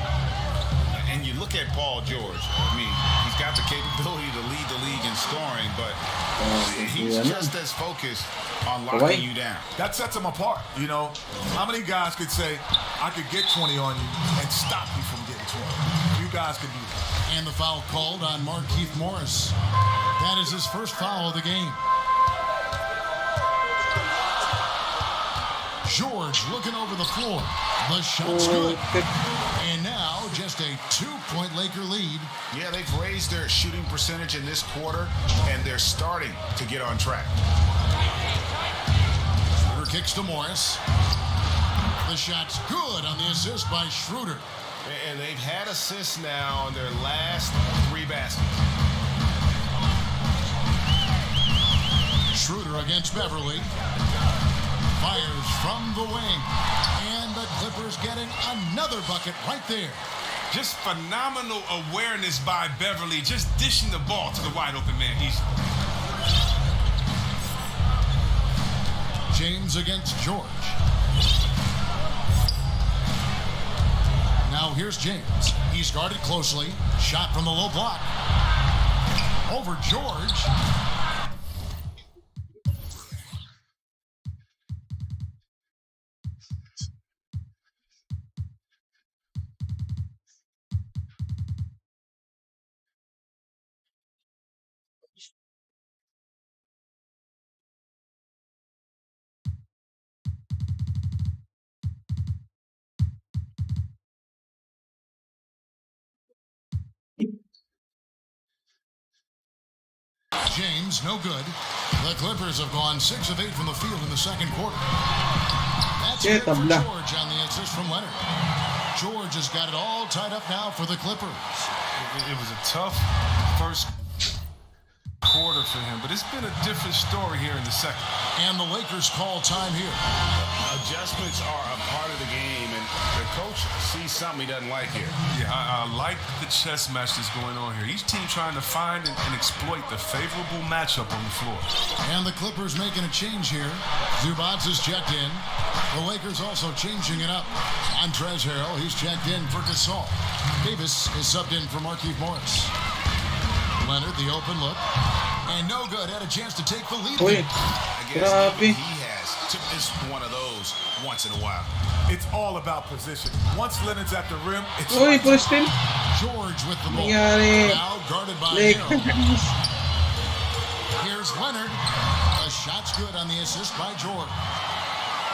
S5: And you look at Paul George. I mean, he's got the capability to lead the league in scoring, but he's just as focused on locking you down.
S11: That sets him apart. You know, how many guys could say, I could get 20 on you and stop you from getting 20? You guys could do that.
S7: And the foul called on Markieff Morris. That is his first foul of the game. George looking over the floor. The shot's good. And now just a 2-point Laker lead.
S5: Yeah, they've raised their shooting percentage in this quarter, and they're starting to get on track.
S7: Schroeder kicks to Morris. The shot's good on the assist by Schroeder.
S5: And they've had assists now on their last 3 baskets.
S7: Schroeder against Beverly. Fires from the wing. And the Clippers getting another bucket right there.
S12: Just phenomenal awareness by Beverly, just dishing the ball to the wide open man easily.
S7: James against George. Now here's James. He's guarded closely. Shot from the low block. Over George. James, no good. The Clippers have gone 6 of 8 from the field in the second quarter. That's it for George on the assist from Leonard. George has got it all tied up now for the Clippers.
S12: It was a tough first quarter for him, but it's been a different story here in the second.
S7: And the Lakers call time here.
S5: Adjustments are a part of the game, and the coach sees something he doesn't like here.
S12: Yeah, I like the chess match that's going on here. Each team trying to find and exploit the favorable matchup on the floor.
S7: And the Clippers making a change here. Zubac is checked in. The Lakers also changing it up. Montrezl Harrell, he's checked in for Gasol. Davis is subbed in for Markieff Morris. Leonard, the open look. And no good. Had a chance to take the lead.
S5: I guess he has. It's one of those once in a while.
S11: It's all about position. Once Leonard's at the rim, it's
S7: George with the ball. Now guarded by Harrell. Here's Leonard. The shot's good on the assist by George.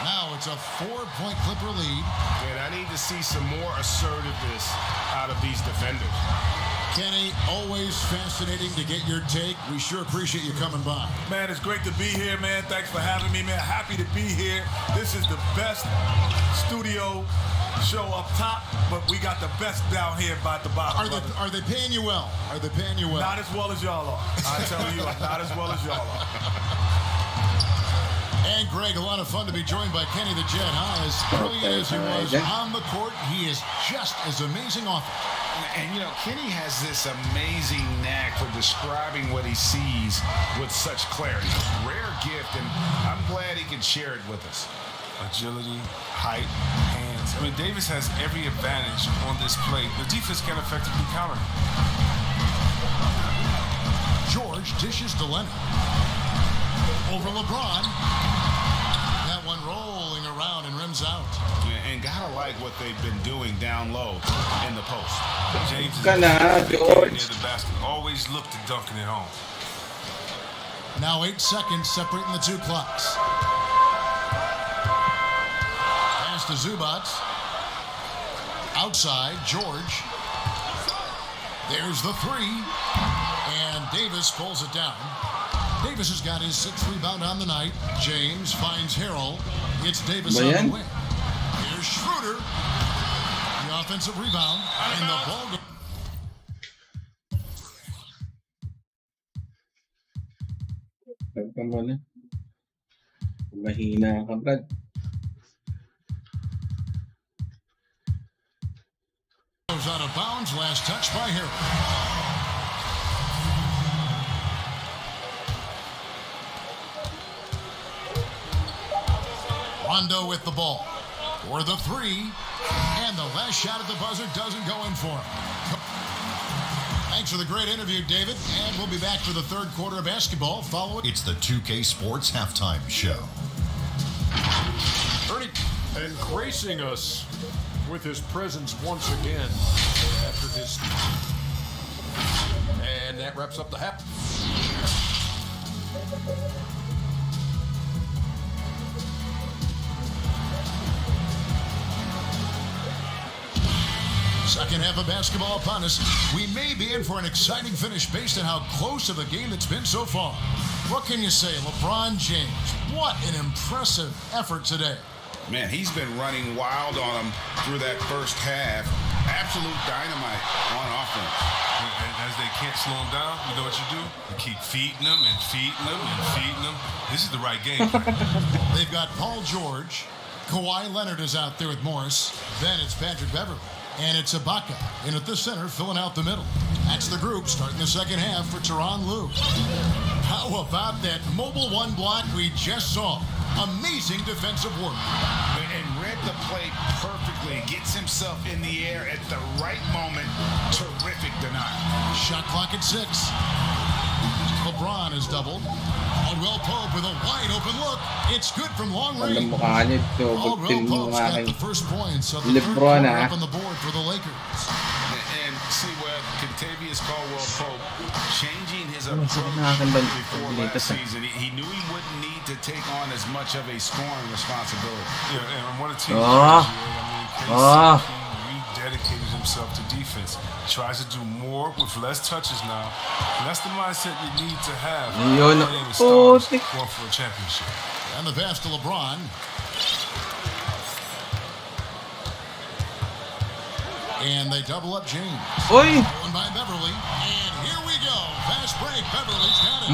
S7: Now it's a 4-point Clipper lead.
S5: And I need to see some more assertiveness out of these defenders.
S7: Kenny, always fascinating to get your take. We sure appreciate you coming by.
S11: Man, it's great to be here, man. Thanks for having me, man. Happy to be here. This is the best studio show up top, but we got the best down here by the bottom.
S7: Are they paying you well? Are they paying you well?
S11: Not as well as y'all are. I tell you, not as well as y'all are.
S7: And Greg, a lot of fun to be joined by Kenny the Jet. As brilliant as he was on the court, he is just as amazing off it.
S5: And, you know, Kenny has this amazing knack for describing what he sees with such clarity. It's a rare gift, and I'm glad he can share it with us.
S12: Agility, height, hands. I mean, Davis has every advantage on this play. The defense can effectively counter.
S7: George dishes to Leonard. Over LeBron. That one rolling around and rims out.
S5: Yeah, and gotta like what they've been doing down low in the post.
S12: James is near the basket. Always look to dunking it home.
S7: Now 8 seconds separating the two clocks. Pass to Zubac. Outside, George. There's the 3. And Davis pulls it down. Davis has got his 6th rebound on the night. James finds Harrell. It's Davis on the wing. Here's Schroeder. The offensive rebound. And the ball goes.
S1: Mahina ka, Brad.
S7: Goes out of bounds. Last touch by Harrell. Rondo with the ball for the 3, and the last shot at the buzzer doesn't go in for him. Thanks for the great interview, David, and we'll be back for the third quarter of basketball following.
S13: It's the 2K Sports Halftime Show.
S8: Ernie, and gracing us with his presence once again after this. And that wraps up the half.
S7: Second half of basketball upon us. We may be in for an exciting finish based on how close of a game it's been so far. What can you say, LeBron James? What an impressive effort today.
S5: Man, he's been running wild on him through that first half. Absolute dynamite on offense.
S12: And as they can't slow him down, you know what you do? You keep feeding them and feeding them and feeding them. This is the right game plan.
S7: They've got Paul George. Kawhi Leonard is out there with Morris. Then it's Patrick Beverley. And it's Ibaka in at the center, filling out the middle. That's the group starting the second half for Tyronn Lue. How about that mobile one block we just saw? Amazing defensive work.
S5: And read the play perfectly. Gets himself in the air at the right moment. Terrific denial.
S7: Shot clock at 6. LeBron is doubled. Caldwell Pope with a wide open look. It's good from long range. Caldwell Pope's got the first points of the third quarter up on the board for the Lakers.
S5: And see what Kentavious Caldwell Pope changing his approach before last season. He knew he wouldn't need to take on as much of a scoring responsibility.
S12: Yeah, and one of the teams rededicated himself to defense. He tries to do more with less touches now. And that's the mindset you need to have. Going for a championship.
S7: And the pass to LeBron. And they double up James. Going by Beverley. And here we go. Fast break. Beverley's got it.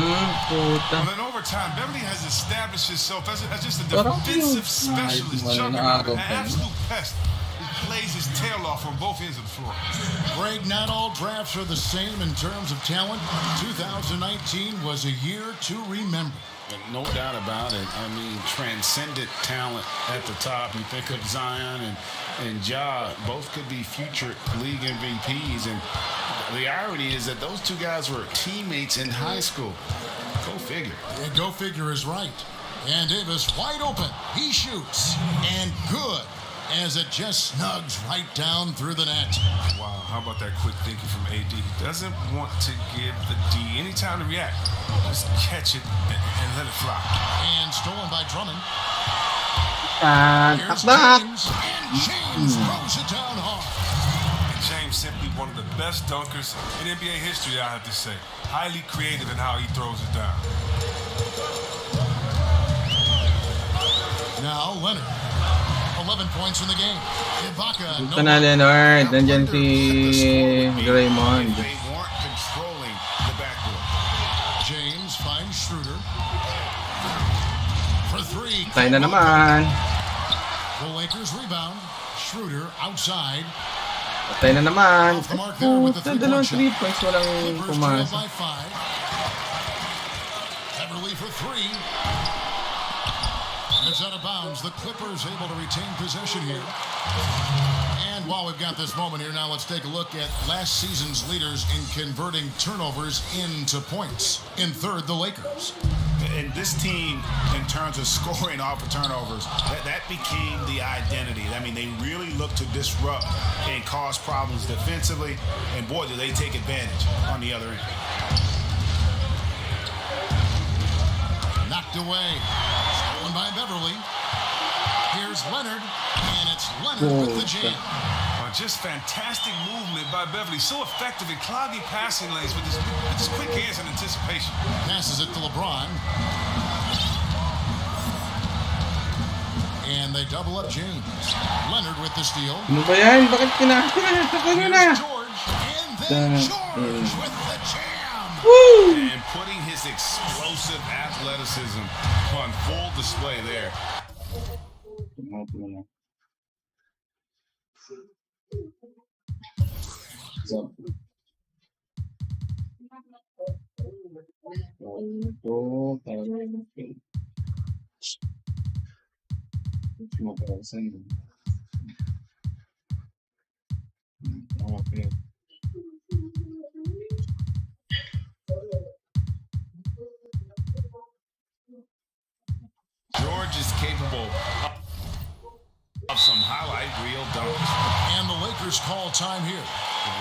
S12: Well, in overtime, Beverley has established himself as just a defensive specialist, juggernaut, an absolute pest. He plays his tail off on both ends of the floor.
S7: Greg, not all drafts are the same in terms of talent. 2019 was a year to remember.
S5: No doubt about it. I mean, transcendent talent at the top. You think of Zion and Ja, both could be future league MVPs. And the irony is that those two guys were teammates in high school. Go figure.
S7: Yeah, go figure is right. And Davis wide open. He shoots. And good. As it just snugs right down through the net.
S12: Wow, how about that quick thinking from AD? He doesn't want to give the D any time to react. Just catch it and let it fly.
S7: And stolen by Drummond. Here's James. And James throws it down hard.
S12: And James simply one of the best dunkers in NBA history, I have to say. Highly creative in how he throws it down.
S7: Now Leonard. 11 points in the game. Ibaka.
S1: Ito na Leonard. Nandyan si Draymond.
S5: They weren't controlling the backboard.
S7: James finds Schroeder. For 3.
S1: Tayo na naman.
S7: The Lakers rebound. Schroeder outside.
S1: Tayo na naman.
S7: Off the mark there with the 3-point shot.
S1: 3 points walang
S7: Clippers trail
S1: pumasok.
S7: by 5. Beverley for 3. It's out of bounds. The Clippers able to retain possession here. And while we've got this moment here, now let's take a look at last season's leaders in converting turnovers into points. In third, the Lakers.
S5: And this team, in terms of scoring off of turnovers, that became the identity. I mean, they really look to disrupt and cause problems defensively. And boy, do they take advantage on the other end.
S7: Knocked away. Stolen by Beverley. Here's Leonard. And it's Leonard with the jam.
S12: Just fantastic movement by Beverley. So effective in clogging passing lanes with his quick hands and anticipation.
S7: Passes it to LeBron. And they double up James. Leonard with the steal.
S1: Ano ba yan? Bakit kinakita na?
S7: George. And then George with the jam.
S1: Woo!
S5: And putting his explosive athleticism on full display there. George is capable of some highlight reel dunks.
S7: And the Lakers call time here.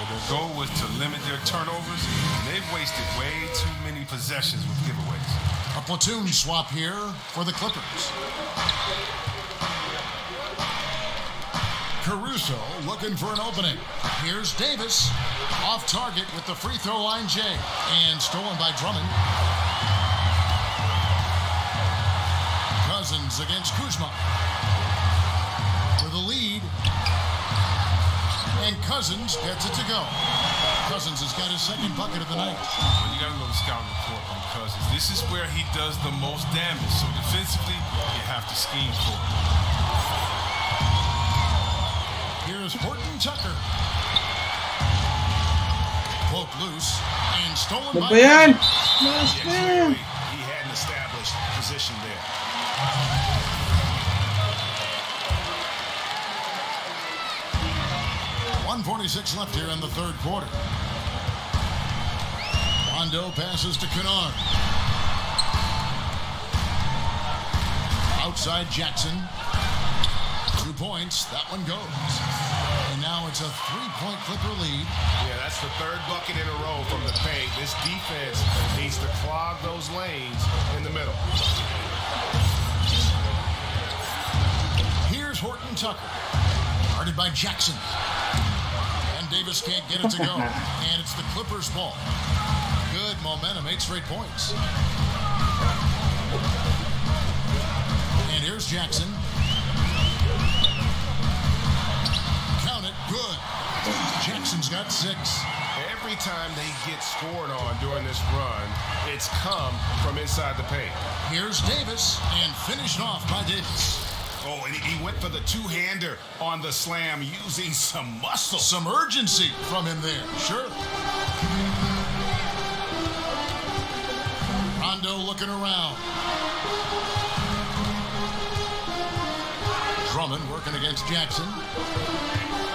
S12: Their goal was to limit their turnovers, and they've wasted way too many possessions with giveaways.
S7: A platoon swap here for the Clippers. Caruso looking for an opening. Here's Davis. Off target with the free throw line J. And stolen by Drummond. Cousins against Kuzma. For the lead. And Cousins gets it to go. Cousins has got his second bucket of the night.
S12: Well, you got to know the scouting report on Cousins. This is where he does the most damage. So defensively, you have to scheme for it.
S7: Here's Horton Tucker. Poked loose and stolen by
S1: Cousins.
S5: Clearly, he had an established position there.
S7: 1:46 left here in the third quarter. Rondo passes to Kennard. Outside Jackson. 2 points. That one goes. And now it's a 3-point Clipper lead.
S5: Yeah, that's the third bucket in a row from the paint. This defense needs to clog those lanes in the middle.
S7: Here's Horton Tucker. Guarded by Jackson. Davis can't get it to go. And it's the Clippers' ball. Good momentum, 8 straight points. And here's Jackson. Count it, good. Jackson's got 6.
S5: Every time they get scored on during this run, it's come from inside the paint.
S7: Here's Davis, and finished off by Davis.
S5: Oh, and he went for the two-hander on the slam using some muscle.
S7: Some urgency from him there, sure. Rondo looking around. Drummond working against Jackson.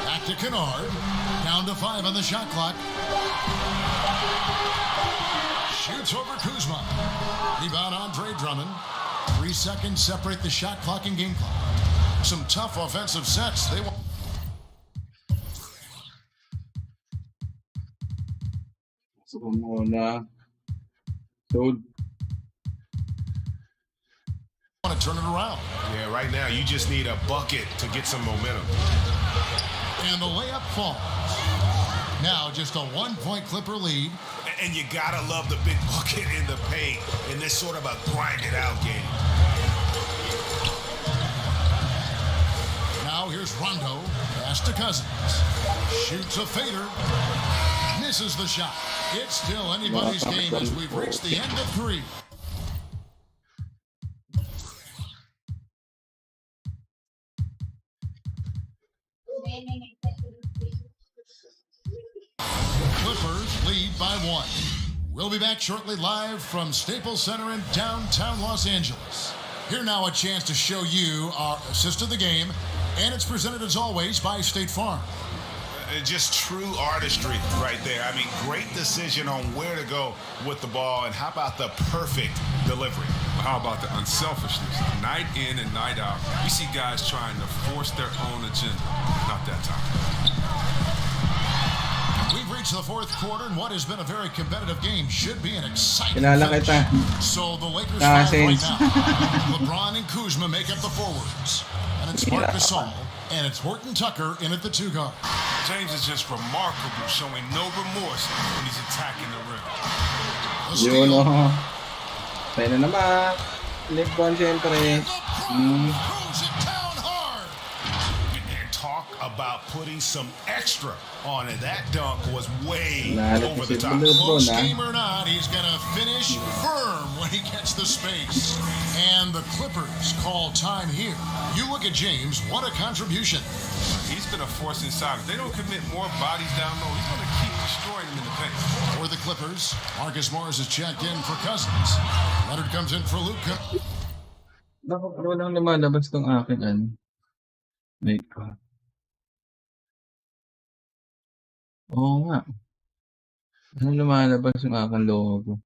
S7: Back to Kennard. Down to 5 on the shot clock. Shoots over Kuzma. Rebound Andre Drummond. 3 seconds separate the shot clock and game clock. Some tough offensive sets. They want.
S1: So muna. So
S7: Want to turn it around.
S5: Yeah, right now you just need a bucket to get some momentum.
S7: And the layup falls. Now just a 1-point Clipper lead.
S5: And you gotta love the big bucket in the paint in this sort of a grinded out game.
S7: Now here's Rondo. Pass to Cousins. Shoots a fader. Misses the shot. It's still anybody's game as we've reached the end of 3. Clippers lead by 1. We'll be back shortly live from Staples Center in downtown Los Angeles. Here now a chance to show you our assist of the game, and it's presented as always by State Farm.
S5: Just true artistry right there. I mean, great decision on where to go with the ball, and how about the perfect delivery?
S12: How about the unselfishness? Night in and night out, we see guys trying to force their own agenda. Not that time.
S7: We've reached the fourth quarter, and what has been a very competitive game should be an exciting
S1: Kilala
S7: finish.
S1: kita.
S7: So the Lakers fire right
S1: Saints.
S7: now. LeBron and Kuzma make up the forwards. And it's Marc Gasol, and it's Horton Tucker in at the 2 guard.
S12: James is just remarkable, showing no remorse when he's attacking the rim.
S7: The
S1: yun
S7: steal.
S1: o. Tayo na naman. Lebron siyempre.
S7: Throws it down hard.
S5: And talk about putting some extra on it. That dunk was way
S1: Lalo
S5: over
S1: kasi
S5: the top.
S1: Lebron,
S7: Close
S1: ah.
S7: game or not, he's going to finish firm when he gets the space. And the Clippers call time here. You look at James, what a contribution.
S12: He's been a force inside. If they don't commit more bodies down low, he's going to keep destroying them in the paint.
S7: For the Clippers, Marcus Morris is checked in for Cousins. Leonard comes in for Luka.
S1: Bakit walang lumalabas tong akin ano? Wait ko. Oo nga. Ano lumalabas yung aking logo?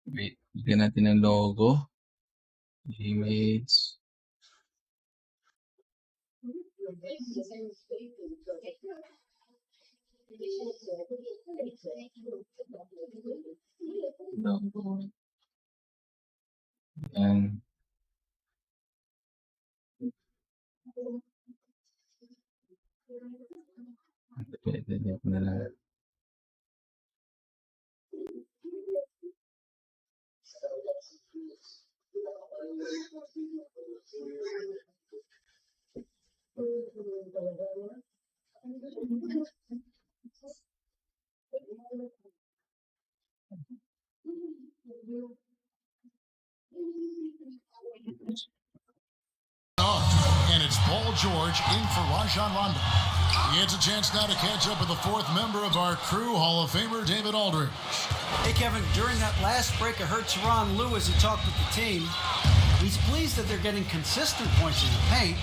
S1: Wait, bigyan natin ng logo. Image. Logo. Yan. Pwede niya na lang.
S7: And it's Paul George in for Rajon Rondo. He gets a chance now to catch up with the fourth member of our crew, Hall of Famer David Aldridge.
S3: Hey, Kevin, during that last break, I heard Tyronn Lue as he talked with the team. He's pleased that they're getting consistent points in the paint.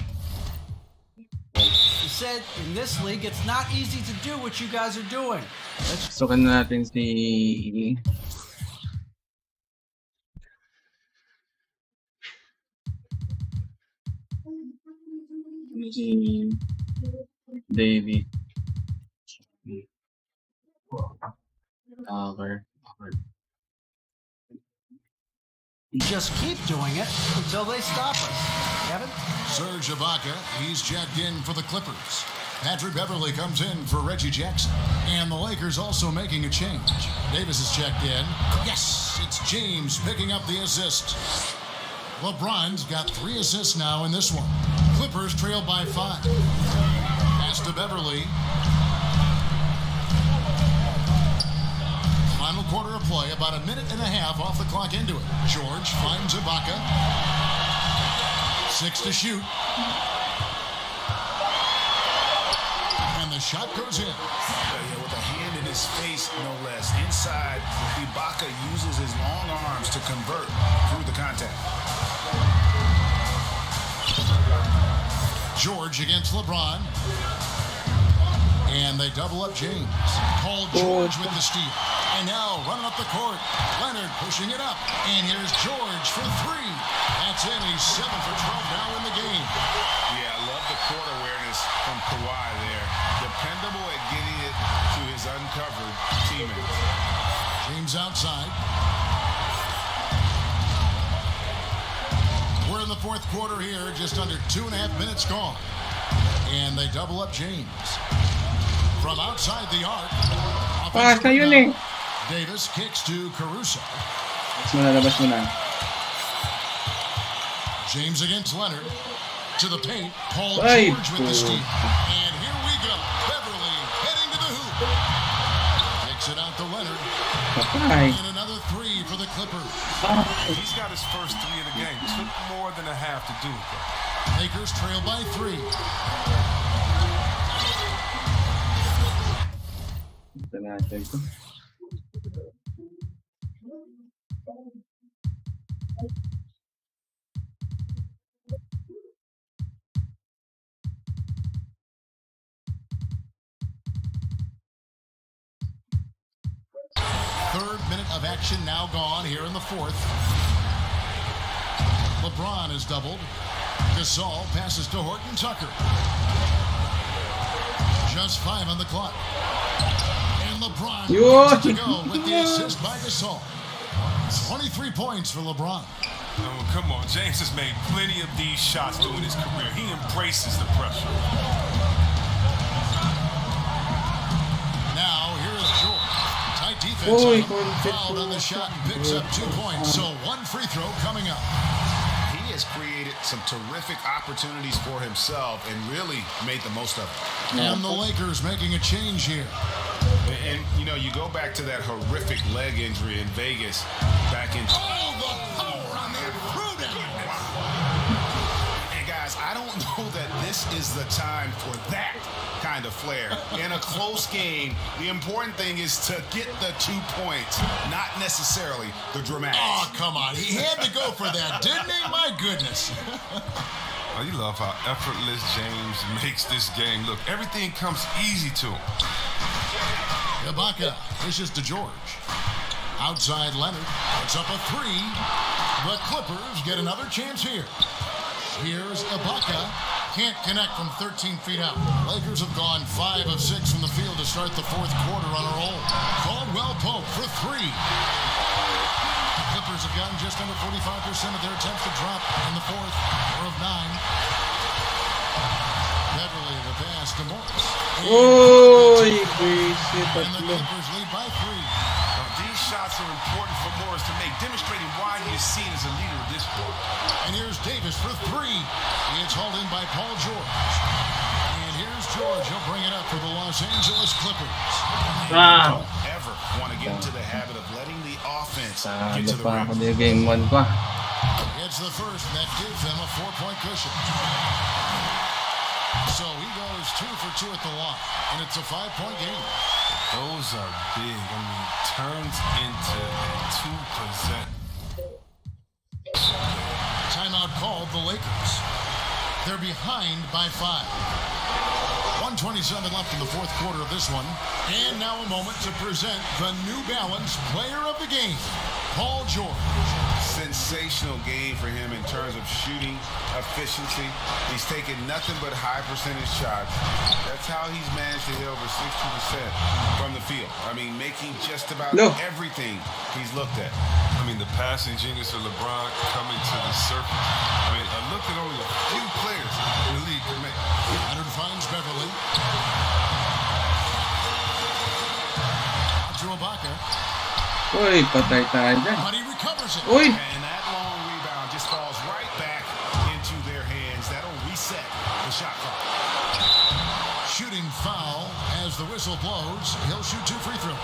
S3: He said, in this league, it's not easy to do what you guys are doing.
S1: Sukan natin si David.
S3: Just keep doing it until they stop us. Kevin?
S7: Serge Ibaka, he's checked in for the Clippers. Patrick Beverly comes in for Reggie Jackson. And the Lakers also making a change. Davis is checked in. Yes, it's James picking up the assist. LeBron's got 3 assists now in this one. Clippers trail by 5. Pass to Beverly. Final quarter of play, about a minute and a half off the clock into it. George finds Ibaka. 6 to shoot. And the shot goes in.
S5: With a hand in his face, no less. Inside, Ibaka uses his long arms to convert through the contact.
S7: George against LeBron. And they double up James. Paul George with the steal. And now running up the court. Leonard pushing it up. And here's George for 3. That's it. He's 7 for 12 now in the game.
S5: Yeah, I love the court awareness from Kawhi there. Dependable at getting it to his uncovered teammates.
S7: James outside. We're in the fourth quarter here. Just under 2.5 minutes gone. And they double up James. From outside the arc. Davis kicks to Caruso. James against Leonard. To the paint. Paul George with the steal. And here we go. Beverly heading to the hoop. Takes it out to Leonard. And another 3 for the Clippers.
S12: He's got his first 3 in the game. Took more than a half to do it.
S7: Lakers trail by 3. Third minute of action now gone here in the fourth. LeBron is doubled. Gasol passes to Horton Tucker. Just 5 on the clock. And LeBron gets it to go with the assist by Gasol. 23 points for LeBron.
S12: Oh, come on. James has made plenty of these shots during his career. He embraces the pressure.
S7: Now, here is George. Tight defense. Fouled on the shot and picks up 2 points. So 1 free throw coming up.
S5: He has created some terrific opportunities for himself and really made the most of it.
S7: And the Lakers making a change here.
S5: And, you know, you go back to that horrific leg injury in Vegas back in...
S7: Oh, the power on that prudent.
S5: And, guys, I don't know that this is the time for that kind of flair. In a close game, the important thing is to get the 2 points, not necessarily the dramatics.
S7: Oh, come on. He had to go for that, didn't he? My goodness.
S12: Oh, you love how effortless James makes this game look. Everything comes easy to him.
S7: Ibaka dishes to George. Outside Leonard. Puts up a 3. The Clippers get another chance here. Here's Ibaka. Can't connect from 13 feet out. Lakers have gone 5 of 6 from the field to start the fourth quarter on a roll. Caldwell Pope for 3. Clippers have gotten just under 45% of their attempts to drop in the fourth. 4 of 9. Beverly the pass to Morris.
S1: Uy, crazy, tatlo.
S12: These shots are important for Morris to make, demonstrating why he is seen as a leader of this quarter.
S7: And here's Davis for three. It's hauled in by Paul George. And here's George. He'll bring it up for the Los Angeles Clippers.
S5: Don't ever want to get into the habit of letting the offense get to the rim.
S1: Game 1 pa.
S7: It's the first that gives them a 4-point cushion. So he goes 2 for 2 at the line, and it's a 5-point game.
S12: Those are big. I mean, turns into a 2-possession.
S7: Timeout called the Lakers. They're behind by 5. 1:27 left in the fourth quarter of this one. And now a moment to present the New Balance Player of the Game, Paul George.
S5: Sensational game for him in terms of shooting efficiency. He's taken nothing but high percentage shots. That's how he's managed to hit over 60% from the field. I mean, making just about everything he's looked at.
S12: I mean, the passing genius of LeBron coming to the surface. I mean, a look at only a few players in the league can make.
S7: Leonard finds Beverly. To Ibaka.
S1: Uy, patay tayo dyan.
S7: But he recovers it.
S1: Uy!
S5: And that long rebound just falls right back into their hands. That'll reset the shot clock.
S7: Shooting foul as the whistle blows. He'll shoot 2 free throws.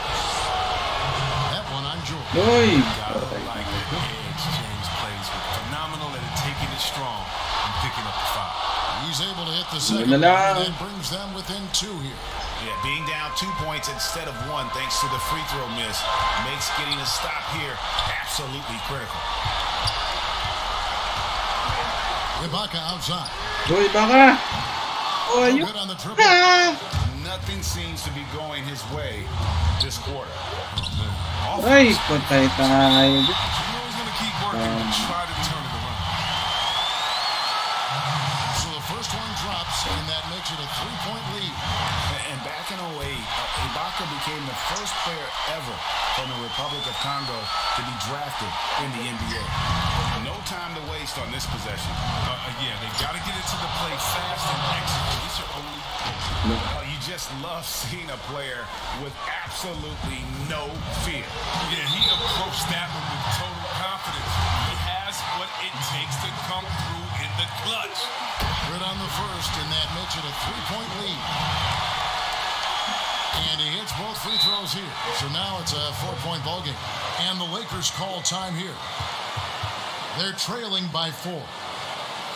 S7: That one on George.
S1: Uy!
S12: Gotta like the edge James plays with. Phenomenal at taking it strong and picking up the foul.
S7: He's able to hit the second, and that brings them within 2 here.
S5: Yeah, being down 2 points instead of 1 thanks to the free throw miss makes getting a stop here absolutely critical.
S7: Ibaka outside.
S1: Uy, Ibaka! Uy,
S7: good on the triple.
S5: Nothing seems to be going his way this quarter.
S1: Ay, patay tayo.
S12: You know he's gonna keep working and try to turn it around.
S7: So the first one drops, and that makes it a 3-point lead.
S5: And back in 08, Ibaka became the first player ever from the Republic of Congo to be drafted in the NBA. No time to waste on this possession.
S12: Yeah, they got to get into the play fast and execute. These are only...
S5: You just love seeing a player with absolutely no fear.
S12: Yeah, he approached that one with total confidence. He has what it takes to come through in the clutch.
S7: Good on the first, and that makes it a 3-point lead. And he hits both free throws here. So now it's a 4-point ball game. And the Lakers call time here. They're trailing by 4.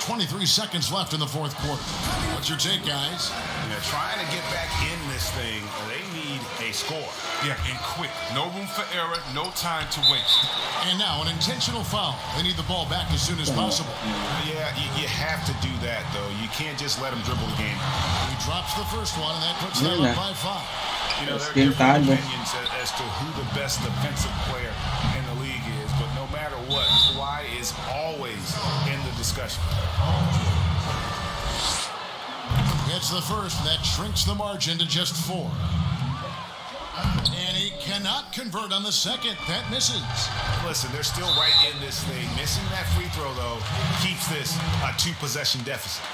S7: 23 seconds left in the fourth quarter. What's your take, guys?
S5: They're trying to get back in this thing. They need a score.
S12: Yeah, and quick. No room for error, no time to waste.
S7: And now an intentional foul. They need the ball back as soon as possible.
S5: Yeah, you have to do that, though. You can't just let them dribble the game.
S7: He drops the first one, and that puts them up by 5.
S5: You know, there are different opinions as to who the best defensive player in the league is, but no matter what, Kawhi is always in the discussion.
S7: It's the first that shrinks the margin to just 4. And he cannot convert on the second. That misses.
S5: Listen, they're still right in this thing. Missing that free throw, though, keeps this a 2-possession deficit.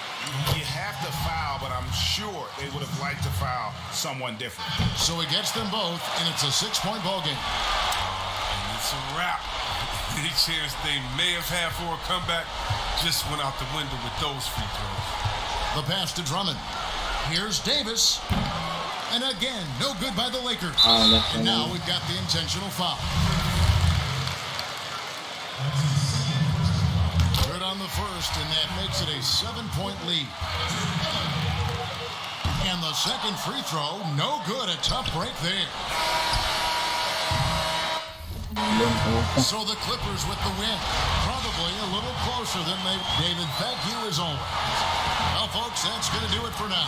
S5: You have to foul, but I'm sure they would have liked to foul someone different.
S7: So he gets them both, and it's a 6-point ball game.
S12: And it's a wrap. Any chance they may have had for a comeback just went out the window with those free throws.
S7: The pass to Drummond. Here's Davis. And again, no good by the Lakers. And now we've got the intentional foul. Good on the first, and that makes it a 7-point lead. And the second free throw, no good. A tough break there. So the Clippers with the win. Probably a little closer than David. Thank you as always. Well, folks, that's going to do it for now.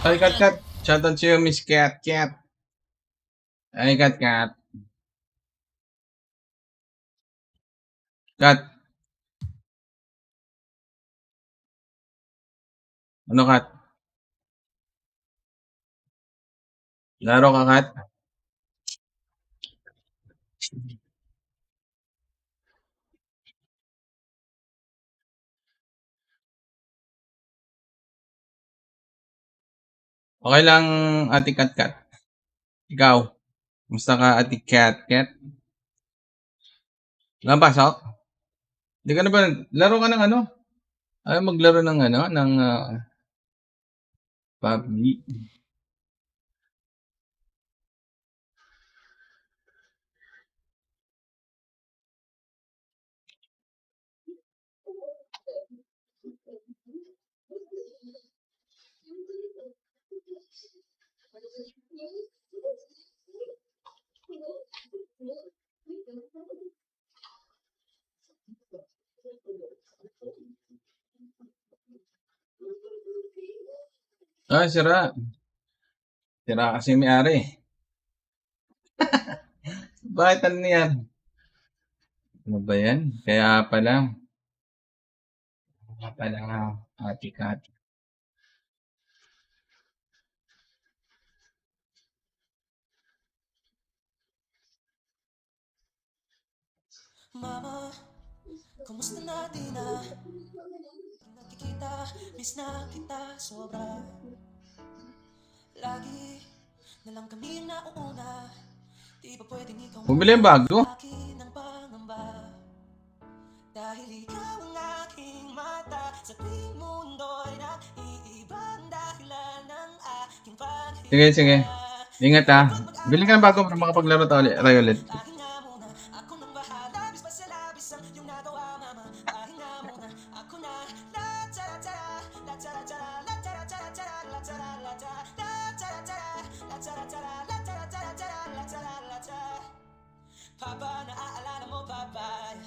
S1: Ay, cut. Shout out to you, Miss Cat. Ay, cut. Cut. Ano, Kat? Laro ka, Kat? Okay lang, Ate Kat. Ikaw, kumusta ka, Ate Kat? Napasok? Hindi ka na ba, laro ka ng ano? Ay, maglaro ng ano, ng PUBG. Sira. Sira kasi may-ari. Bakit ano yan? Ano ba yan? Kaya pala, Ate Kat.
S14: Mama, kumusta na din na? Nakikita, miss na kita sobra. Lagi na lang kami nauuna. Di ba pwedeng ikaw
S1: Bumili yung bago?
S14: akin ang pangamba? Dahil ikaw ang aking mata sa tuwing mundo'y nag-iibang dahilan ng aking paghinga.
S1: Sige. Ingat ha. Bili ka ng bago para makapaglaro tayo ulit.
S14: Papa, naaalala mo, Papa?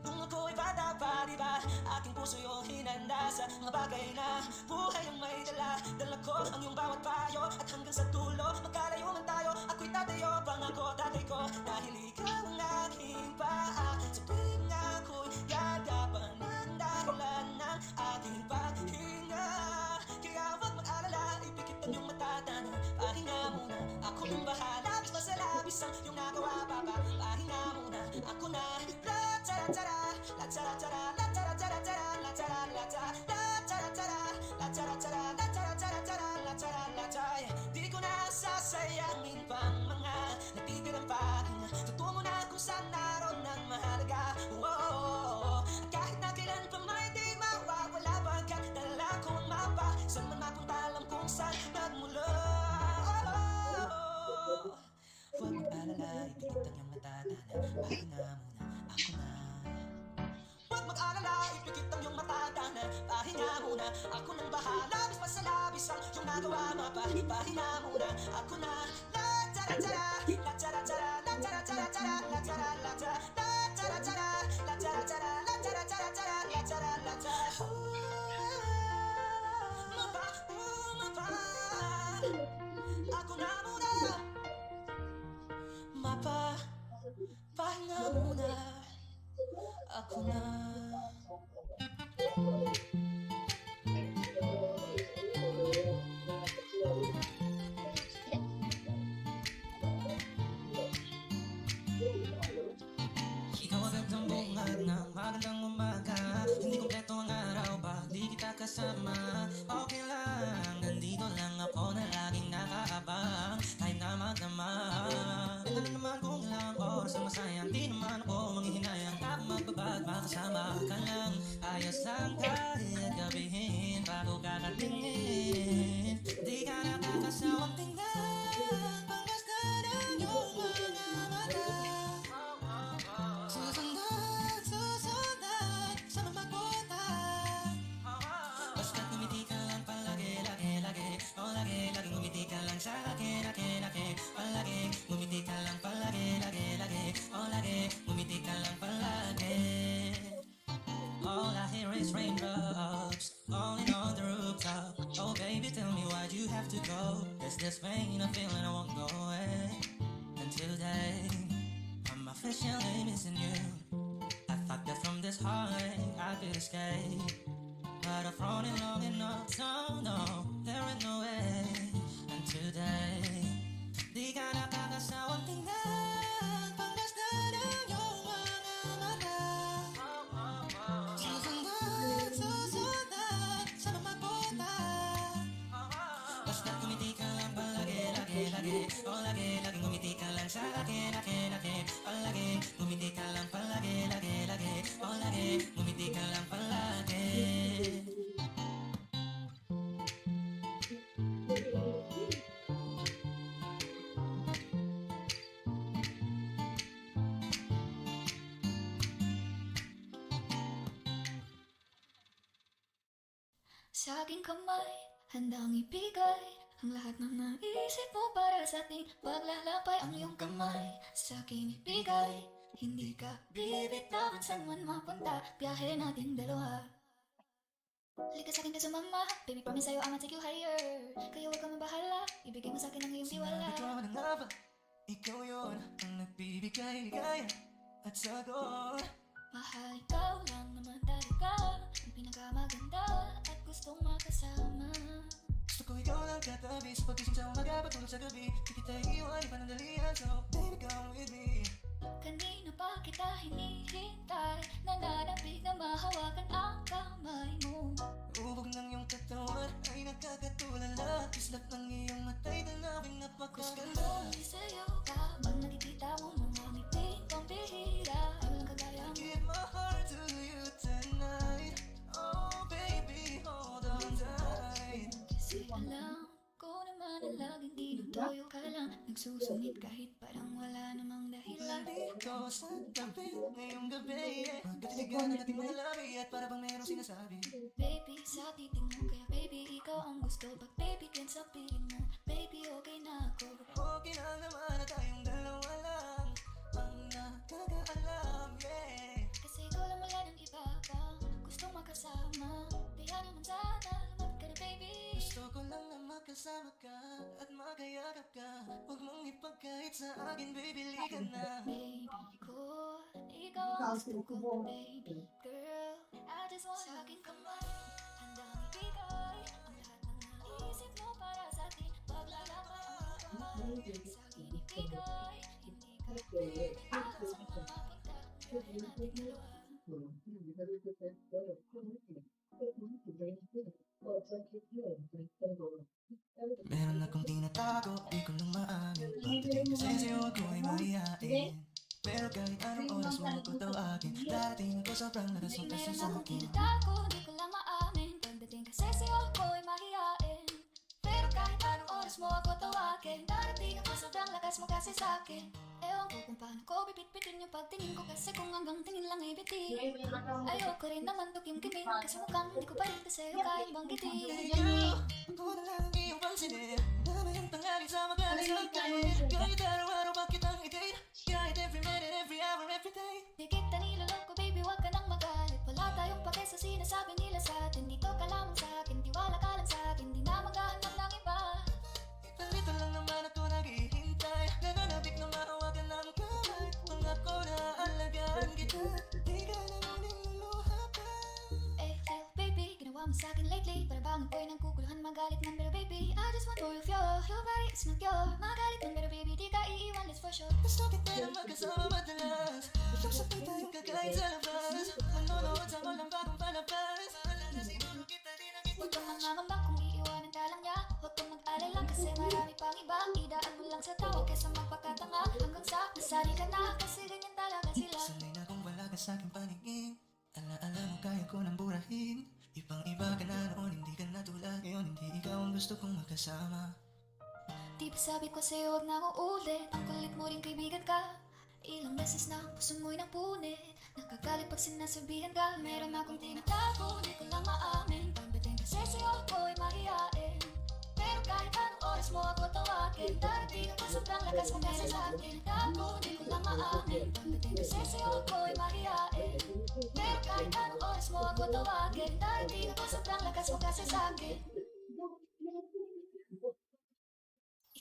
S14: Nung ako'y bata pa, di ba? Aking puso yung hinanda sa mga bagay na buhay ang may dala. Dala ko ang iyong bawat payo at hanggang sa dulo magkalayo man tayo. Ako'y tatayo, pangako tatay ko. Dahil ikaw ang aking paa sa tuwing ako'y gagapan ng dahilan ng ating paghinga. Kaya huwag mag-alala, ipikit ang iyong matatana. Pahinga muna, ako nang bahala. Bis pa sa labis ang iyong nagawa, Papa. Pahinga muna, ako na. Di ko na sasayangin pang mga natitirang pahinga. Tutungo na kung saan naroon ng mahalaga. Kahit na kailan pa may di mawawala. Pagkat dala ko ang mapa, saan man mapunta alam kung saan magmula. Huwag mag-alala, ipikit ang iyong matatana. Pahinga muna, ako na. Huwag mag-alala, ipikit ang iyong matatana. Pahinga muna, ako nang bahala. Bis pa sa labis ang iyong nagawa, mapa. Pahinga muna, ako na. La tara tara, la tara tara, la tara tara tara, la tara la tara, la tara tara, la tara tara, la tara tara tara, la tara la tara. Mapa, mapa, ako na muna. Mapa, pahinga muna. Ako na. Ikaw agad ang bungad ng magandang umaga. Hindi kompleto ang araw pag di kita kasama. Okay lang, nandito lang ako na laging nakaabang. Kahit na magdama. Ito na naman kung ilang oras ang masayang. Di naman ako manghihinayang. Kapag magbabag, makasama ka lang. Ayos lang kahit gabihin bago kakatingin. Di ka nakakasawang tingnan. Pangasta ng iyong mga mata. Susunod sa mamaputa. Basta't ngumiti ka lang palagi, lagi. Oh, lagi, ngumiti ka lang sa akin. Palagi, ngumiti ka lang palagi, lagi. Oh, lagi, ngumiti ka lang palagi. All I hear is raindrops falling on the rooftop. Oh baby, tell me why'd you have to go? There's this pain, a feeling I won't go away. And today, I'm officially missing you. I thought that from this heart I could escape, but I've run it long enough. No, there ain't no way. And today, di ka nakakasawang tingnan. Pangasta ng iyong mga mata. Susunod sa mamaputa. Basta't ngumiti ka palagi laging ngumiti ka lang sa akin, palagi ngumiti ka lang palagi ngumiti ka lang palagi.
S15: Sa aking kamay, handang ibigay ang lahat ng naisip mo para sa ating paglalakbay. Ang iyong kamay, sa aking ibigay, hindi ka bibitawan saan man mapunta, biyahe natin dalawa. Halika sa akin ka sumama, baby promise sa'yo I'ma take you higher. Kaya huwag ka mabahala, ibigay mo sa akin ang iyong tiwala.
S14: Sinabi ko na nga ba, ikaw yun ang nagbibigay ligaya at sagot.
S15: Mahal, ikaw lang naman talaga ang pinakamaganda at gustong makasama.
S14: Gusto ko ikaw lang katabi sa pagkising sa umaga, patulog sa gabi. Di kita iiwan, ipanandalian, so baby come with me.
S15: Kanina pa kita hinihintay, nananapig na mahawakan ang kamay mo.
S14: Ubog ng iyong katawan ay nakakatulala, kislap ng iyong matay, tanawin na pagkaganda.
S15: Gusto sa'yo kapag nakikita mo mga ngiting pambihira, ay walang kagaya mo.
S14: Give my heart to you tonight, oh baby hold on tight.
S15: Kasi alam ko naman na laging tinutoyo ka lang, nagsusungit kahit parang wala namang dahilan.
S14: Nandito sa tabi ngayong gabi, pagkatiligan ng ating mga labi at para bang merong sinasabi.
S15: Baby, sa titing mo, kaya baby, ikaw ang gusto. Pag baby, can sabihin mo, baby, okay na ako.
S14: Okay lang naman na tayong dalawa lang ang nakakaalam, yeah.
S15: Kasi ikaw lang wala ng iba pa gustong makasama. Kaya naman sana, lumapit ka na baby.
S14: Gusto ko lang na makasama ka at magayakap ka. Huwag mong ipagkait sa akin, baby, liga na.
S15: Baby ko, ikaw ang gusto ko, baby girl. I just want sa aking kamay, handang ibigay ang lahat ng naisip mo para sa ating paglalakbay. Ang kamay, sa akin ibigay, hindi ka bibitawan sa mga punta, biyahe natin dalawa.
S14: Meron akong tinatago, di ko lang maamin. Pagdating kasi sa'yo ako'y mahihain. Pero kahit anong oras mo ako tawagin, darating ako sobrang lakas mo kasi
S15: Meron
S14: sa
S15: akong
S14: akin.
S15: tinatago, di ko lang maamin. Pagdating kasi sa'yo ako'y mahihain. Pero kahit anong oras mo ako tawagin, darating ako sobrang lakas mo kasi sa'kin. Ewan ko kung paano ko bibit-bitin yung pagtingin ko, kasi kung hanggang tingin lang ay bitin. Ayoko rin naman tuk yung kimin, kasi mukhang hindi ko pa rin sa'yo kahit banggitin.
S14: Hey girl, ako na lang ang iyong pansinin. Mamayang tangali sa magaling sa akin. Kahit araw-araw bakit ang i-date, kahit every minute, every hour, every day.
S15: Di kita niloloko baby, wag ka nang magalit. Wala tayong pake sa sinasabi nila sa atin. Dito ka lamang sa akin, tiwala ka lang sa akin. Di na maghahanap ng iba.
S14: Palito lang naman ako naghihintay. Nananabik na mahawagan ng kamay. Pangako na alagaan kita, di ka na muling luluha pa.
S15: Eh, well, baby, ginawa mo sa akin lately. Para bang ako'y nagkukuluhan magalit man. Pero baby, I just want more of your body is not your. Magalit man pero baby, di ka iiwan, that's for sure.
S14: Gusto kita na magkasama madalas. Yung sabay tayong kakain sa labas. Manonood sa walang bagong palabas. Mahala na siguro kita, di na kita.
S15: Huwag kang mangangamba kung iiwanan ka lang niya. Huwag kang mag-alala kasi marami pang iba. Idaan mo lang sa tawa kesa magpakatanga. Hanggang sa nasari ka na kasi ganyan talaga sila.
S14: Sanay na kung wala ka sa aking paningin. Alaala mo kaya ko nang burahin. Ibang iba ka na noon, hindi ka na tulad ngayon. Hindi ikaw ang gusto kong magkasama.
S15: Di ba sabi ko sa'yo huwag na akong ulit. Ang kulit mo rin kaibigan ka. Ilang beses na ang puso mo'y napunit. Nakagalit pag sinasabihan ka. Meron akong tinatago, di ko lang maamin. Pagdating kasi sa'yo ako'y mahihain. Pero kahit anong oras mo ako tawagin, darating ako sobrang lakas mo kasi sa akin. Tago, di ko lang maamin. Pagdating kasi sa'yo ako'y mahihain. Pero kahit anong oras mo ako tawagin, darating ako sobrang lakas mo kasi sa akin.